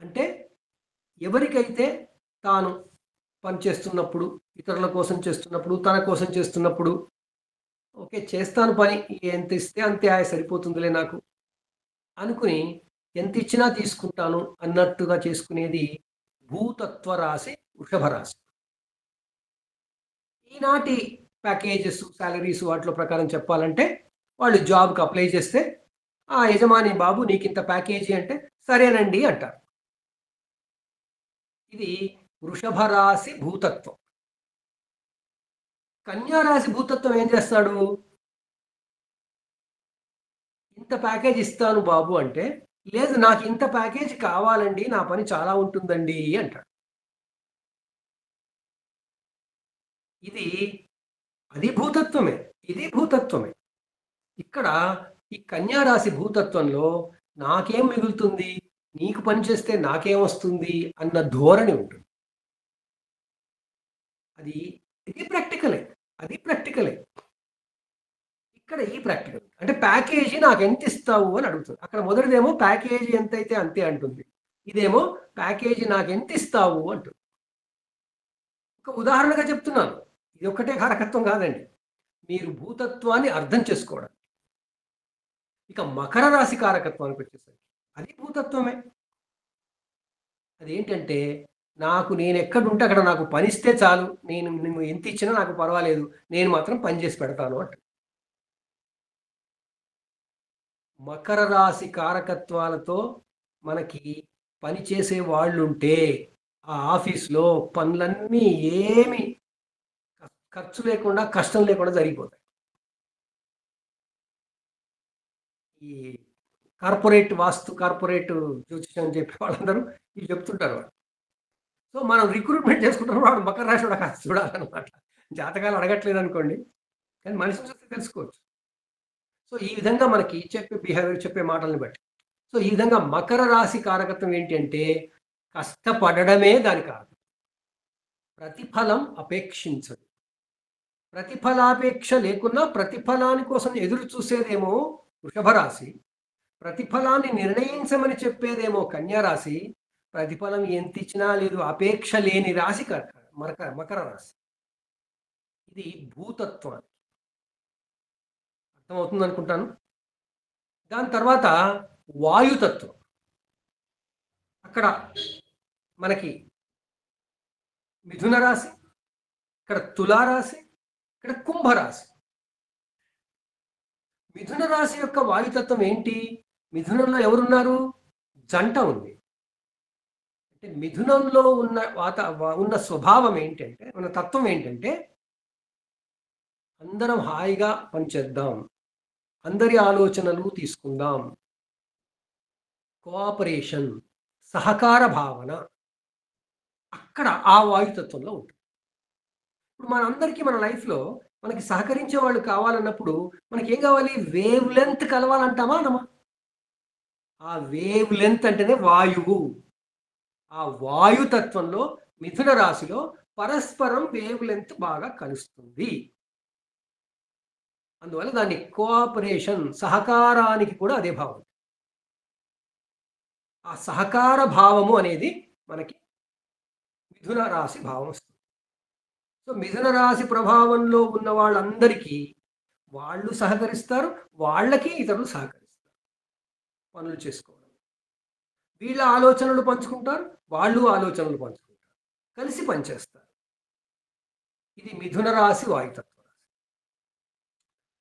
అంటే ఎవరికైతే తాను పని చేస్తున్నప్పుడు, ఇతరుల కోసం చేస్తున్నప్పుడు, తన కోసం చేస్తున్నప్పుడు ఓకే, చేస్తాను పని, ఎంత ఇస్తే అంతే సరిపోతుందిలే నాకు అనుకుని ఎంత ఇచ్చినా తీసుకుంటాను అన్నట్టుగా చేసుకునేది భూతత్వ రాశి వృషభ రాశి. ఈనాటి ప్యాకేజెస్, సాలరీస్ వాటిలో ప్రకారం చెప్పాలంటే వాళ్ళు జాబ్కి అప్లై చేస్తే ఆ యజమాని బాబు నీకు ఇంత ప్యాకేజీ అంటే సరేనండి అంటారు. ఇది వృషభ రాశి భూతత్వం. కన్యా రాశి భూతత్వం ఏం చేస్తాడు? ఇంత ప్యాకేజ్ ఇస్తాను బాబు అంటే, లేదు నాకు ఇంత ప్యాకేజ్ కావాలండి, నా పని చాలా ఉంటుందండి అంటాడు. ఇది అది భూతత్వమే, ఇది భూతత్వమే. ఇక్కడ ఈ కన్యా రాశి భూతత్వంలో నాకేం మిగులుతుంది, నీకు పని చేస్తే నాకేం వస్తుంది అన్న ధోరణి ఉంటుంది. అది ఇది ప్రాక్టికలే, అది ప్రాక్టికలే. ఇక్కడ ఈ ప్రాక్టికల్ అంటే ప్యాకేజీ నాకు ఎంత ఇస్తావు అని అడుగుతుంది. అక్కడ మొదటిదేమో ప్యాకేజీ ఎంతైతే అంతే అంటుంది, ఇదేమో ప్యాకేజీ నాకు ఎంత ఇస్తావు అంటుంది. ఒక ఉదాహరణగా చెప్తున్నాను, ఇది ఒక్కటే కారకత్వం కాదండి, మీరు భూతత్వాన్ని అర్థం చేసుకోవడం. ఇక మకర రాశి కారకత్వానికి వచ్చేసరికి అది భూతత్వమే. అదేంటంటే నేను ఎక్కడుంటే అక్కడ నాకు పని ఇస్తే చాలు, నువ్వు ఎంత ఇచ్చినా నాకు పర్వాలేదు, నేను మాత్రం పని చేసి పెడతాను అంట. మకర రాశి కారకత్వాలతో మనకి పని చేసే వాళ్ళు ఉంటే ఆ ఆఫీస్లో పనులన్నీ ఏమి ఖర్చు లేకుండా, కష్టం లేకుండా జరిగిపోతాయి. ఈ కార్పొరేట్ జ్యోతిషం చెప్పే వాళ్ళందరూ ఇది చెప్తుంటారు వాళ్ళు. సో మనం రిక్రూట్మెంట్ చేసుకుంటాం, వాడు మకర రాశి కూడా కాస్త చూడాలన్నమాట. జాతకాలు అడగట్లేదు అనుకోండి, కానీ మనిషిని చూస్తే తెలుసుకోవచ్చు. సో ఈ విధంగా మనకి చెప్పే మాటల్ని బట్టి, సో ఈ విధంగా మకర రాశి కారకత్వం ఏంటి అంటే కష్టపడడమే దాని కారణం. ప్రతిఫలం అపేక్షించదు. ప్రతిఫలాపేక్ష లేకున్నా ప్రతిఫలాని కోసం ఎదురు చూసేదేమో వృషభ రాశి, ప్రతిఫలాన్ని నిర్ణయించమని చెప్పేదేమో కన్యా రాశి, ప్రతిఫలం ఎంత ఇచ్చినా లేదు అపేక్ష లేని రాశి మకర రాశి. ఇది భూతత్వం, అర్థమవుతుంది అనుకుంటాను. దాని తర్వాత వాయుతత్వం. అక్కడ మనకి మిథున రాశి, ఇక్కడ తులారాశి, ఇక్కడ కుంభరాశి. మిథున రాశి యొక్క వాయుతత్వం ఏంటి? మిథునంలో ఎవరున్నారు? జంట ఉంది. అంటే మిథునంలో ఉన్న స్వభావం ఏంటంటే, ఉన్న తత్వం ఏంటంటే అందరం హాయిగా పనిచేద్దాం, అందరి ఆలోచనలు తీసుకుందాం, కోఆపరేషన్, సహకార భావన అక్కడ ఆ వాయుతత్వంలో ఉంటుంది. ఇప్పుడు మనందరికీ మన లైఫ్లో మనకి సహకరించే వాళ్ళు కావాలన్నప్పుడు మనకి ఏం కావాలి? వేవ్ లెంత్ కలవాలంటామా అనమా? ఆ వేవ్ లెంత్ అంటేనే వాయువు. ఆ వాయుతత్వంలో మిథున రాశిలో పరస్పరం వేవ్ లెంత్ బాగా కలుస్తుంది. అందువల్ల దాన్ని కోఆపరేషన్, సహకారానికి కూడా అదే భావం. ఆ సహకార భావము అనేది మనకి మిథున రాశి భావం వస్తుంది. సో మిథున రాశి ప్రభావంలో ఉన్న వాళ్ళందరికీ వాళ్ళు సహకరిస్తారు, వాళ్ళకి ఇతరులు సహకరిస్తారు పనులు చేసుకోవడం. వీళ్ళ ఆలోచనలు పంచుకుంటారు, వాళ్ళు ఆలోచనలు పంచుకుంటారు, కలిసి పనిచేస్తారు. ఇది మిథున రాశి వాయుతత్వ రాశి.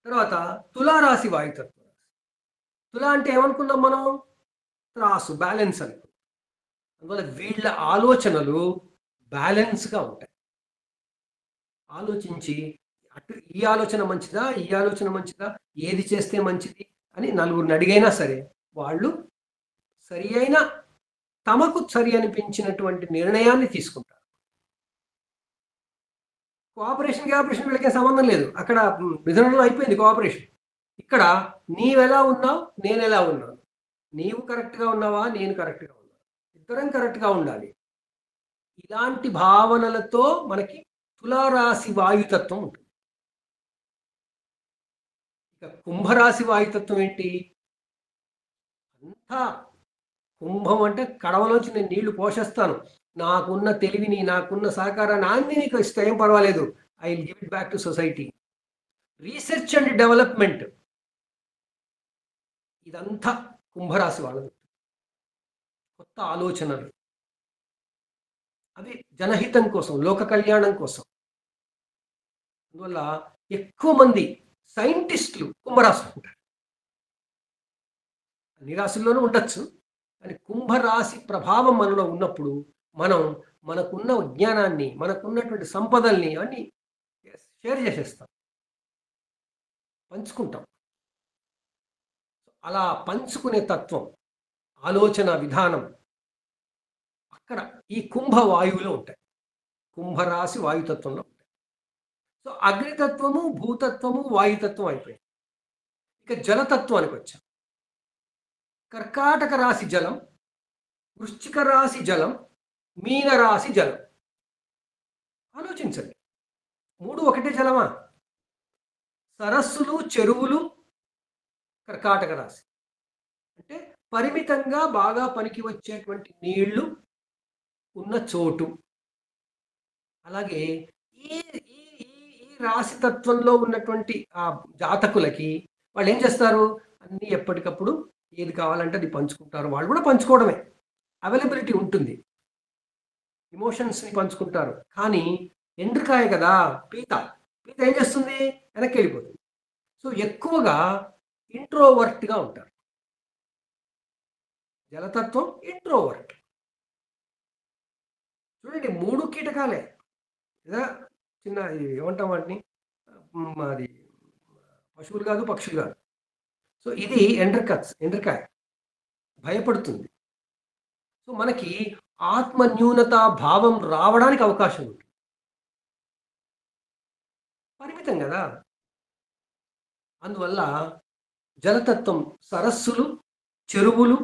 తర్వాత తులారాశి వాయుతత్వ రాశి. తుల అంటే ఏమనుకున్నాం మనం? త్రాసు, బ్యాలెన్స్ అని. అందువల్ల వీళ్ళ ఆలోచనలు బ్యాలెన్స్గా ఉంటాయి. ఆలోచించి ఈ ఆలోచన మంచిదా, ఈ ఆలోచన మంచిదా, ఏది చేస్తే మంచిది అని నలుగురిని అడిగైనా సరే వాళ్ళు సరి అయిన, తమకు సరి అనిపించినటువంటి నిర్ణయాన్ని తీసుకుంటారు. కోఆపరేషన్ వీళ్ళకే సంబంధం లేదు. అక్కడ మిథునంలో అయిపోయింది కోఆపరేషన్. ఇక్కడ నీవెలా ఉన్నావు, నేను ఎలా ఉన్నాను, నీవు కరెక్ట్గా ఉన్నావా, నేను కరెక్ట్గా ఉన్నాను, ఇద్దరం కరెక్ట్గా ఉండాలి. ఇలాంటి భావనలతో మనకి తులారాశి వాయుతత్వం ఉంటుంది. ఇక కుంభరాశి వాయుతత్వం ఏంటి? అంతా కుంభం అంటే కడవలోంచి నేను నీళ్లు పోషేస్తాను, నాకున్న తెలివిని, నాకున్న సహకారాన్ని అన్ని నీకు ఇస్తే ఏం పర్వాలేదు, I will give it back to society. Research and development, ఇదంతా కుంభరాశి వాళ్ళది. కొత్త ఆలోచనలు, అవి జనహితం కోసం, లోక కళ్యాణం కోసం. అందువల్ల ఎక్కువ మంది సైంటిస్టులు కుంభరాశులు ఉంటారు. అన్ని రాశుల్లోనూ ఉండొచ్చు, కానీ కుంభరాశి ప్రభావం మనలో ఉన్నప్పుడు మనం మనకున్న జ్ఞానాన్ని, మనకున్నటువంటి సంపదల్ని అన్ని షేర్ చేసేస్తాం, పంచుకుంటాం. అలా పంచుకునే తత్వం, ఆలోచన విధానం అక్కడ ఈ కుంభ వాయువులో ఉంటాయి. కుంభరాశి వాయుతత్వంలో ఉంటాయి. సో అగ్నితత్వము, భూతత్వము, వాయుతత్వం అయిపోయింది. ఇక జలతత్వానికి వచ్చాం. కర్కాటక రాశి జలం, వృశ్చిక రాశి జలం, మీనరాశి జలం. ఆలోచించండి, మూడు ఒకటే జలమా? సరస్సులు, చెరువులు కర్కాటక రాశి అంటే పరిమితంగా బాగా పనికి వచ్చేటువంటి నీళ్లు ఉన్న చోటు. అలాగే ఈ ఈ ఈ రాశి తత్వంలో ఉన్నటువంటి ఆ జాతకులకి వాళ్ళు ఏం చేస్తారు? అన్నీ ఎప్పటికప్పుడు ఏది కావాలంటే అది పంచుకుంటారు. వాళ్ళు కూడా పంచుకోవడమే, అవైలబిలిటీ ఉంటుంది, ఎమోషన్స్ని పంచుకుంటారు. కానీ ఎండ్రికాయ కదా, పీత ఏం చేస్తుంది? వెనక్కి వెళ్ళిపోతుంది. సో ఎక్కువగా ఇంట్రోవర్ట్గా ఉంటారు. జలతత్వం ఇంట్రోవర్ట్. చూడండి, మూడు కీటకాలే లేదా చిన్న ఏమంటాం వాటిని, అది పశువులు కాదు, పక్షులు కాదు. సో ఇది ఎండ్రికాయ భయపడుతుంది. సో మనకి ఆత్మ న్యూనత భావం రావడానికి అవకాశం ఉంటుంది, పరిమితం కదా. అందువల్ల జలతత్వం, సరస్సులు, చెరువులు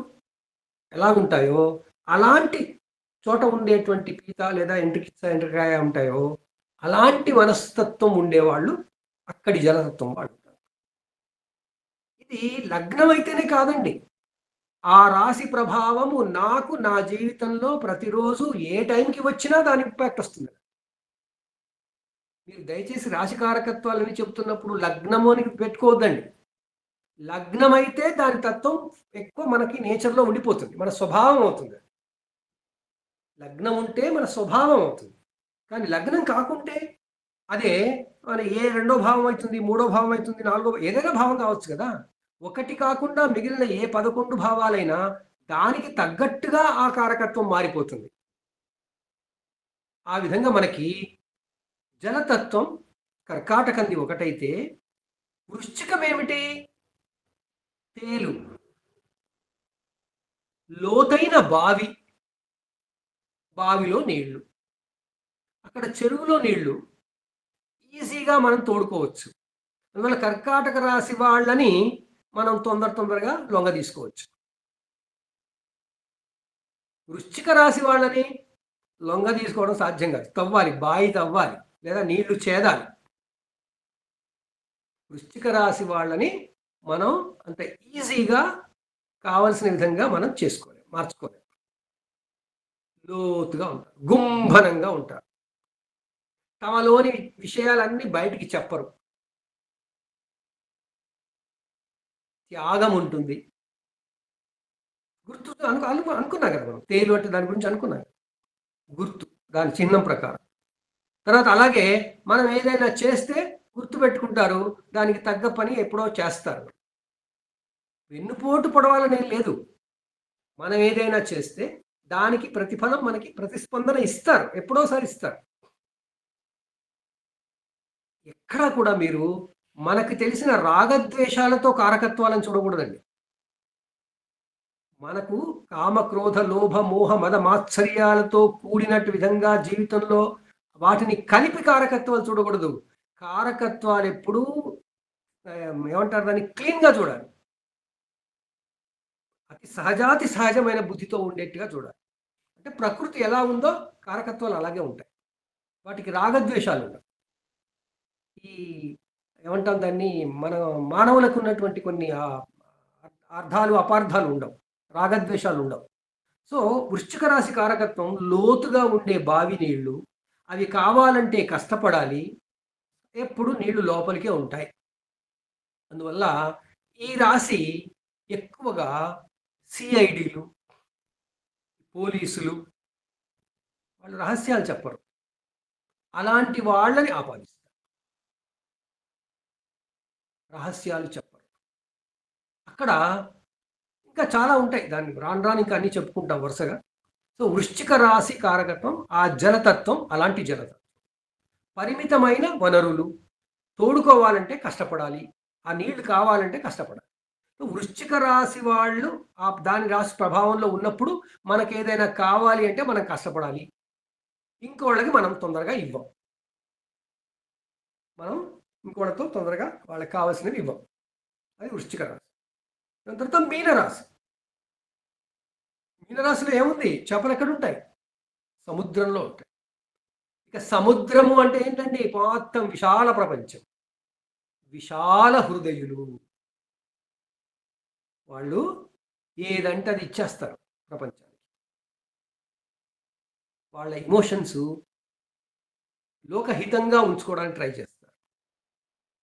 ఎలా ఉంటాయో అలాంటి చోట ఉండేటువంటి పీత లేదా ఎండ్రికాయ ఉంటాయో అలాంటి మనస్తత్వం ఉండేవాళ్ళు అక్కడి జలతత్వం వాళ్ళు. ఇది లగ్నం అయితేనే కాదండి, ఆ రాశి ప్రభావము నాకు నా జీవితంలో ప్రతిరోజు ఏ టైంకి వచ్చినా దాని ఇంపాక్ట్ వస్తుంది. మీరు దయచేసి రాశి కారకత్వాలని చెప్తున్నప్పుడు లగ్నము అని పెట్టుకోవద్దండి. లగ్నం అయితే దాని తత్వం ఎక్కువ మనకి నేచర్లో ఉండిపోతుంది, మన స్వభావం అవుతుంది. లగ్నం ఉంటే మన స్వభావం అవుతుంది. కానీ లగ్నం కాకుంటే అదే మన ఏ రెండో భావం అవుతుంది, మూడో భావం అవుతుంది, నాలుగో, ఏదైనా భావం కావచ్చు కదా. ఒకటి కాకుండా మిగిలిన ఏ 11 భావాలైనా దానికి తగ్గట్టుగా ఆ కారకత్వం మారిపోతుంది. ఆ విధంగా మనకి జలతత్వం కర్కాటకంది ఒకటైతే, వృశ్చికం ఏమిటి? తేలు, లోతైన బావిలో నీళ్లు, అక్కడ చెరువులో నీళ్లు ఈజీగా మనం తోడుకోవచ్చు. అందువల్ల కర్కాటక రాశి వాళ్ళని మనం తొందరగా లొంగ తీసుకోవచ్చు. వృశ్చిక రాశి వాళ్ళని లొంగ తీసుకోవడం సాధ్యం కాదు, తవ్వాలి, బావి తవ్వాలి లేదా నీళ్లు చేదాలి. వృశ్చిక రాశి వాళ్ళని మనం అంత ఈజీగా కావలసిన విధంగా మనం చేసుకోలేం, మార్చుకోలేం. లోతుగా ఉంటారు, గుంభనంగా ఉంటారు, తమలోని విషయాలన్నీ బయటికి చెప్పరు, త్యాగం ఉంటుంది. గుర్తు అనుకున్నా కదా మనం, తేలు అంటే దాని గురించి అనుకున్నాం, గుర్తు దాని చిహ్నం ప్రకారం. తర్వాత అలాగే మనం ఏదైనా చేస్తే గుర్తు పెట్టుకుంటారు, దానికి తగ్గ పని ఎప్పుడో చేస్తారు. వెన్నుపోటు పొడవాలనేం లేదు, మనం ఏదైనా చేస్తే దానికి ప్రతిఫలం, మనకి ప్రతిస్పందన ఇస్తారు, ఎప్పుడోసారి ఇస్తారు. ఎక్కడా కూడా మీరు మనకు తెలిసిన రాగద్వేషాలతో కారకత్వాలను చూడకూడదండి. మనకు కామ, క్రోధ, లోభ, మోహ, మద, మాత్సర్యాలతో కూడినట్టు విధంగా జీవితంలో వాటిని కలిపి కారకత్వాలు చూడకూడదు. కారకత్వాలు ఎప్పుడూ ఏమంటారు, దాన్ని క్లీన్గా చూడాలి, అతి సహజాతి సహజమైన బుద్ధితో ఉండేట్టుగా చూడాలి. అంటే ప్రకృతి ఎలా ఉందో కారకత్వాలు అలాగే ఉంటాయి, వాటికి రాగద్వేషాలు ఉండవు. ఈ ఏమంటాం దాన్ని, మన మానవులకు ఉన్నటువంటి కొన్ని అర్థాలు, అపార్థాలు ఉండవు, రాగద్వేషాలు ఉండవు. సో వృశ్చిక రాశి కారకత్వం లోతుగా ఉండే బావి నీళ్లు, అవి కావాలంటే కష్టపడాలి, ఎప్పుడు నీళ్లు లోపలికే ఉంటాయి. అందువల్ల ఈ రాశి ఎక్కువగా సిఐడిలు, పోలీసులు వాళ్ళు రహస్యాలు చెప్పరు. అలాంటి వాళ్ళని ఆపాదిస్తారు. రహస్యాలు చెప్పరు. అక్కడ ఇంకా చాలా ఉంటాయి. దాన్ని రాను రాను ఇంకా అన్నీ చెప్పుకుంటాం వరుసగా. సో వృశ్చిక రాశి కారకత్వం ఆ జలతత్వం, అలాంటి జలతత్వం. పరిమితమైన వనరులు, తోడుకోవాలంటే కష్టపడాలి, ఆ నీళ్లు కావాలంటే కష్టపడాలి. సో వృశ్చిక రాశి వాళ్ళు దాని రాశి ప్రభావంలో ఉన్నప్పుడు మనకి ఏదైనా కావాలి అంటే మనం కష్టపడాలి. ఇంకోళ్ళకి మనం తొందరగా ఇవ్వం. మనం ఇంకోళ్ళతో తొందరగా వాళ్ళకి కావాల్సినవి ఇవ్వం. అది వృశ్చిక రాశి. దాని తర్వాత మీనరాశి. మీనరాశిలో ఏముంది? చేపలు ఎక్కడ ఉంటాయి? సముద్రంలో ఉంటాయి. ఇక సముద్రము అంటే ఏంటండి? మొత్తం విశాల ప్రపంచం, విశాల హృదయులు. వాళ్ళు ఏదంటే అది ఇచ్చేస్తారు ప్రపంచానికి. వాళ్ళ ఎమోషన్స్ లోకహితంగా ఉంచుకోవడానికి ట్రై చేస్తారు.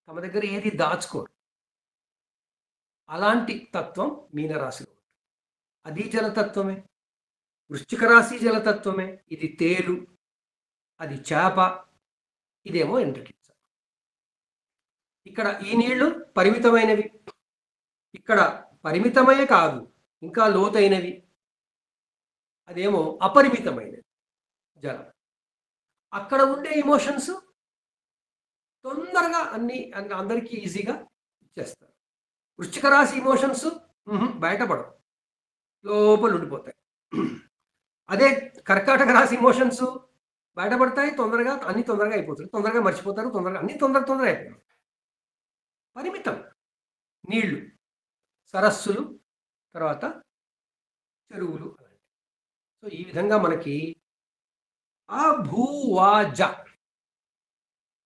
తమ దగ్గర ఏది దాచుకోరు. అలాంటి తత్వం మీనరాశిలో. అది జలతత్వమే. వృశ్చిక రాశి జలతత్వమే. ఇది తేలు, అది చేప, ఇదేమో ఎండ్రికిచ్చ. ఇక్కడ ఈ నీళ్లు పరిమితమైనవి, ఇక్కడ పరిమితమే కాదు ఇంకా లోతైనవి, అదేమో అపరిమితమైనవి జలం. అక్కడ ఉండే ఎమోషన్స్ తొందరగా అందరికీ ఈజీగా ఇచ్చేస్తారు. వృశ్చిక రాశి ఎమోషన్స్ బయటపడవు, లోపల ఉండిపోతాయి. అదే కర్కాటక రాశి ఎమోషన్స్ బయటపడతాయి, తొందరగా అన్ని తొందరగా అయిపోతాయి, తొందరగా మర్చిపోతారు, తొందరగా అన్ని తొందరగా అయిపోతాయి. పరిమితం నీళ్లు, సరస్సులు, తర్వాత చెరువులు. సో ఈ విధంగా మనకి ఆ భూవాజ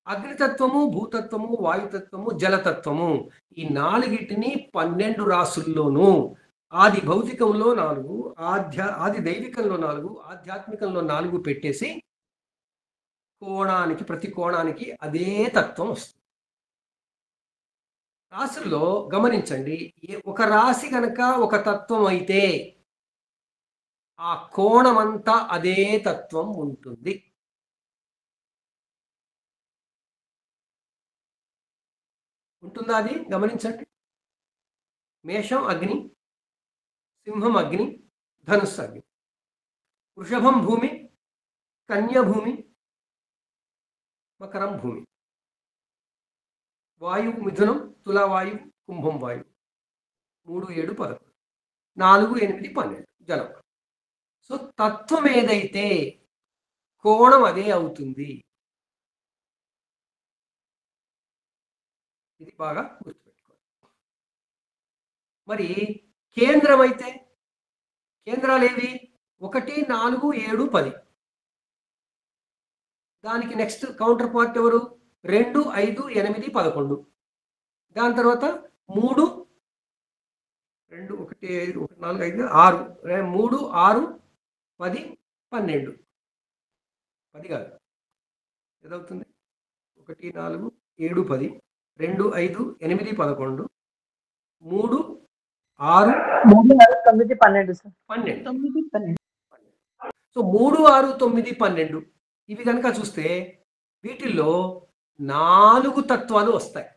అగ్నితత్వము, భూతత్వము, వాయుతత్వము, జలతత్వము, ఈ నాలుగిటిని 12 రాసుల్లోనూ ఆది భౌతికంలో 4, ఆది దైవికంలో 4, ఆధ్యాత్మికంలో 4 పెట్టేసి కోణానికి, ప్రతి కోణానికి అదే తత్వం వస్తుంది. రాశుల్లో గమనించండి, ఒక రాశి కనుక ఒక తత్వం అయితే ఆ కోణమంతా అదే తత్వం ఉంటుంది. ఉంటుందా? అది గమనించండి. మేషం అగ్ని, సింహం అగ్ని, ధనుస్సు అగ్ని, వృషభం భూమి, కన్య భూమి, మకరం భూమి, వాయువు మిథునం, తులా వాయువు, కుంభం వాయువు, 3, 7, 11, 4, 8, 12 జలం. సో తత్వం ఏదైతే కోణం అదే అవుతుంది. ఇది బాగా గుర్తుపెట్టుకోవాలి. మరి కేంద్రం అయితే, కేంద్రాలు ఏవి? 1, 4, 7, 10. దానికి నెక్స్ట్ కౌంటర్ పార్ట్ ఎవరు? 2, 5, 8, 11. దాని తర్వాత 3, 2, 1, 5, 4, 5, 6, 3, 6, 10, 12. 10 కాదు, ఏదవుతుంది? 1, 4, 7, 10, 2, 5, 8, 11, 3, 6, 9, 12 సార్. 12. సో 3, 6, 9, 12 ఇవి కనుక చూస్తే వీటిల్లో 4 తత్వాలు వస్తాయి.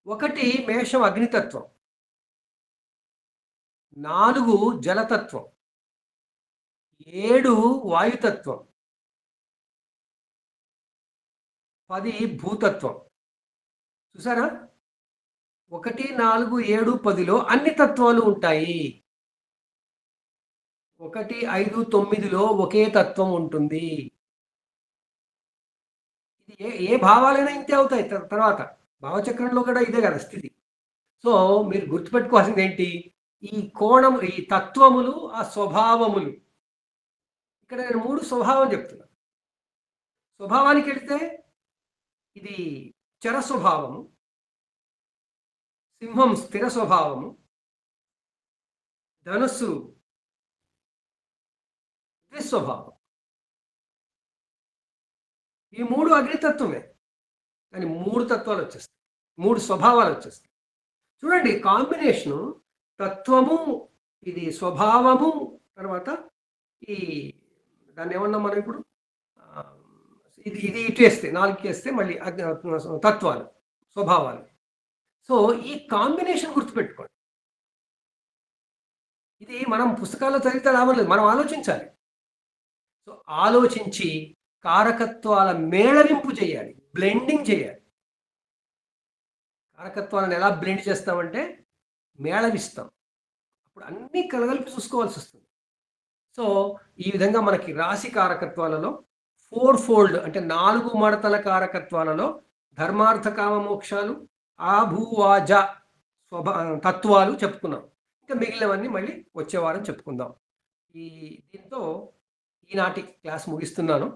1 మేషం అగ్నితత్వం, 4 జలతత్వం, 7 వాయుతత్వం, 10 భూతత్వం. చూసారా? 1, 4, 7, 10లో అన్ని తత్వాలు ఉంటాయి. 1, 5, 9లో ఒకే తత్వం ఉంటుంది. ఇది ఏ భావాలైనా ఇంతే అవుతాయి. తర్వాత భావచక్రంలో కూడా ఇదే కదా స్థితి. సో మీరు గుర్తుపెట్టుకోవాల్సింది ఏంటి? ఈ కోణం, ఈ తత్వములు, ఆ స్వభావములు. ఇక్కడ నేను 3 స్వభావం చెప్తున్నా. స్వభావానికి వెళితే ఇది చర స్వభావము, సింహం స్థిర స్వభావము, ధనుస్సు ద్విస్వభావం. ఈ 3 అగ్నితత్వమే, కానీ 3 తత్వాలు వచ్చేస్తాయి. 3 స్వభావాలు వచ్చేస్తాయి. చూడండి కాంబినేషను తత్వము, ఇది స్వభావము, తర్వాత ఈ దాన్ని ఏమన్నా మనం ఇప్పుడు ఇది ఇది ఇటు వేస్తే 4 వేస్తే మళ్ళీ తత్వాలు, స్వభావాలు. సో ఈ కాంబినేషన్ గుర్తుపెట్టుకోండి. ఇది మనం పుస్తకాల్లో చదివితే లాభం లేదు, మనం ఆలోచించాలి. సో ఆలోచించి కారకత్వాల మేళవింపు చేయాలి, బ్లెండింగ్ చేయాలి. కారకత్వాలను ఎలా బ్లెండ్ చేస్తామంటే మేళవిస్తాం. అప్పుడు అన్నీ కలగలిపి చూసుకోవాల్సి వస్తుంది. సో ఈ విధంగా మనకి రాశి కారకత్వాలలో 4 ఫోల్డ్ అంటే 4 మడతల కారకత్వాలలో ధర్మార్థ కామ మోక్షాలు, ఆభూవాజ తత్వాలు చెప్పుకున్నాం. ఇంకా మిగిలినవన్నీ మళ్ళీ వచ్చే వారం చెప్పుకుందాం. దీంతో ఈనాటి క్లాస్ ముగిస్తున్నాను.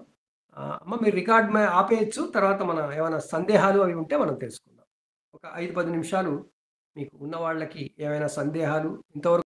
అమ్మ మీరు రికార్డ్ ఆపేయచ్చు, తర్వాత మన ఏమైనా సందేహాలు అవి ఉంటే మనం తెలుసుకుందాం. ఒక 5-10 నిమిషాలు మీకు ఉన్న వాళ్ళకి ఏమైనా సందేహాలు ఇంతవరకు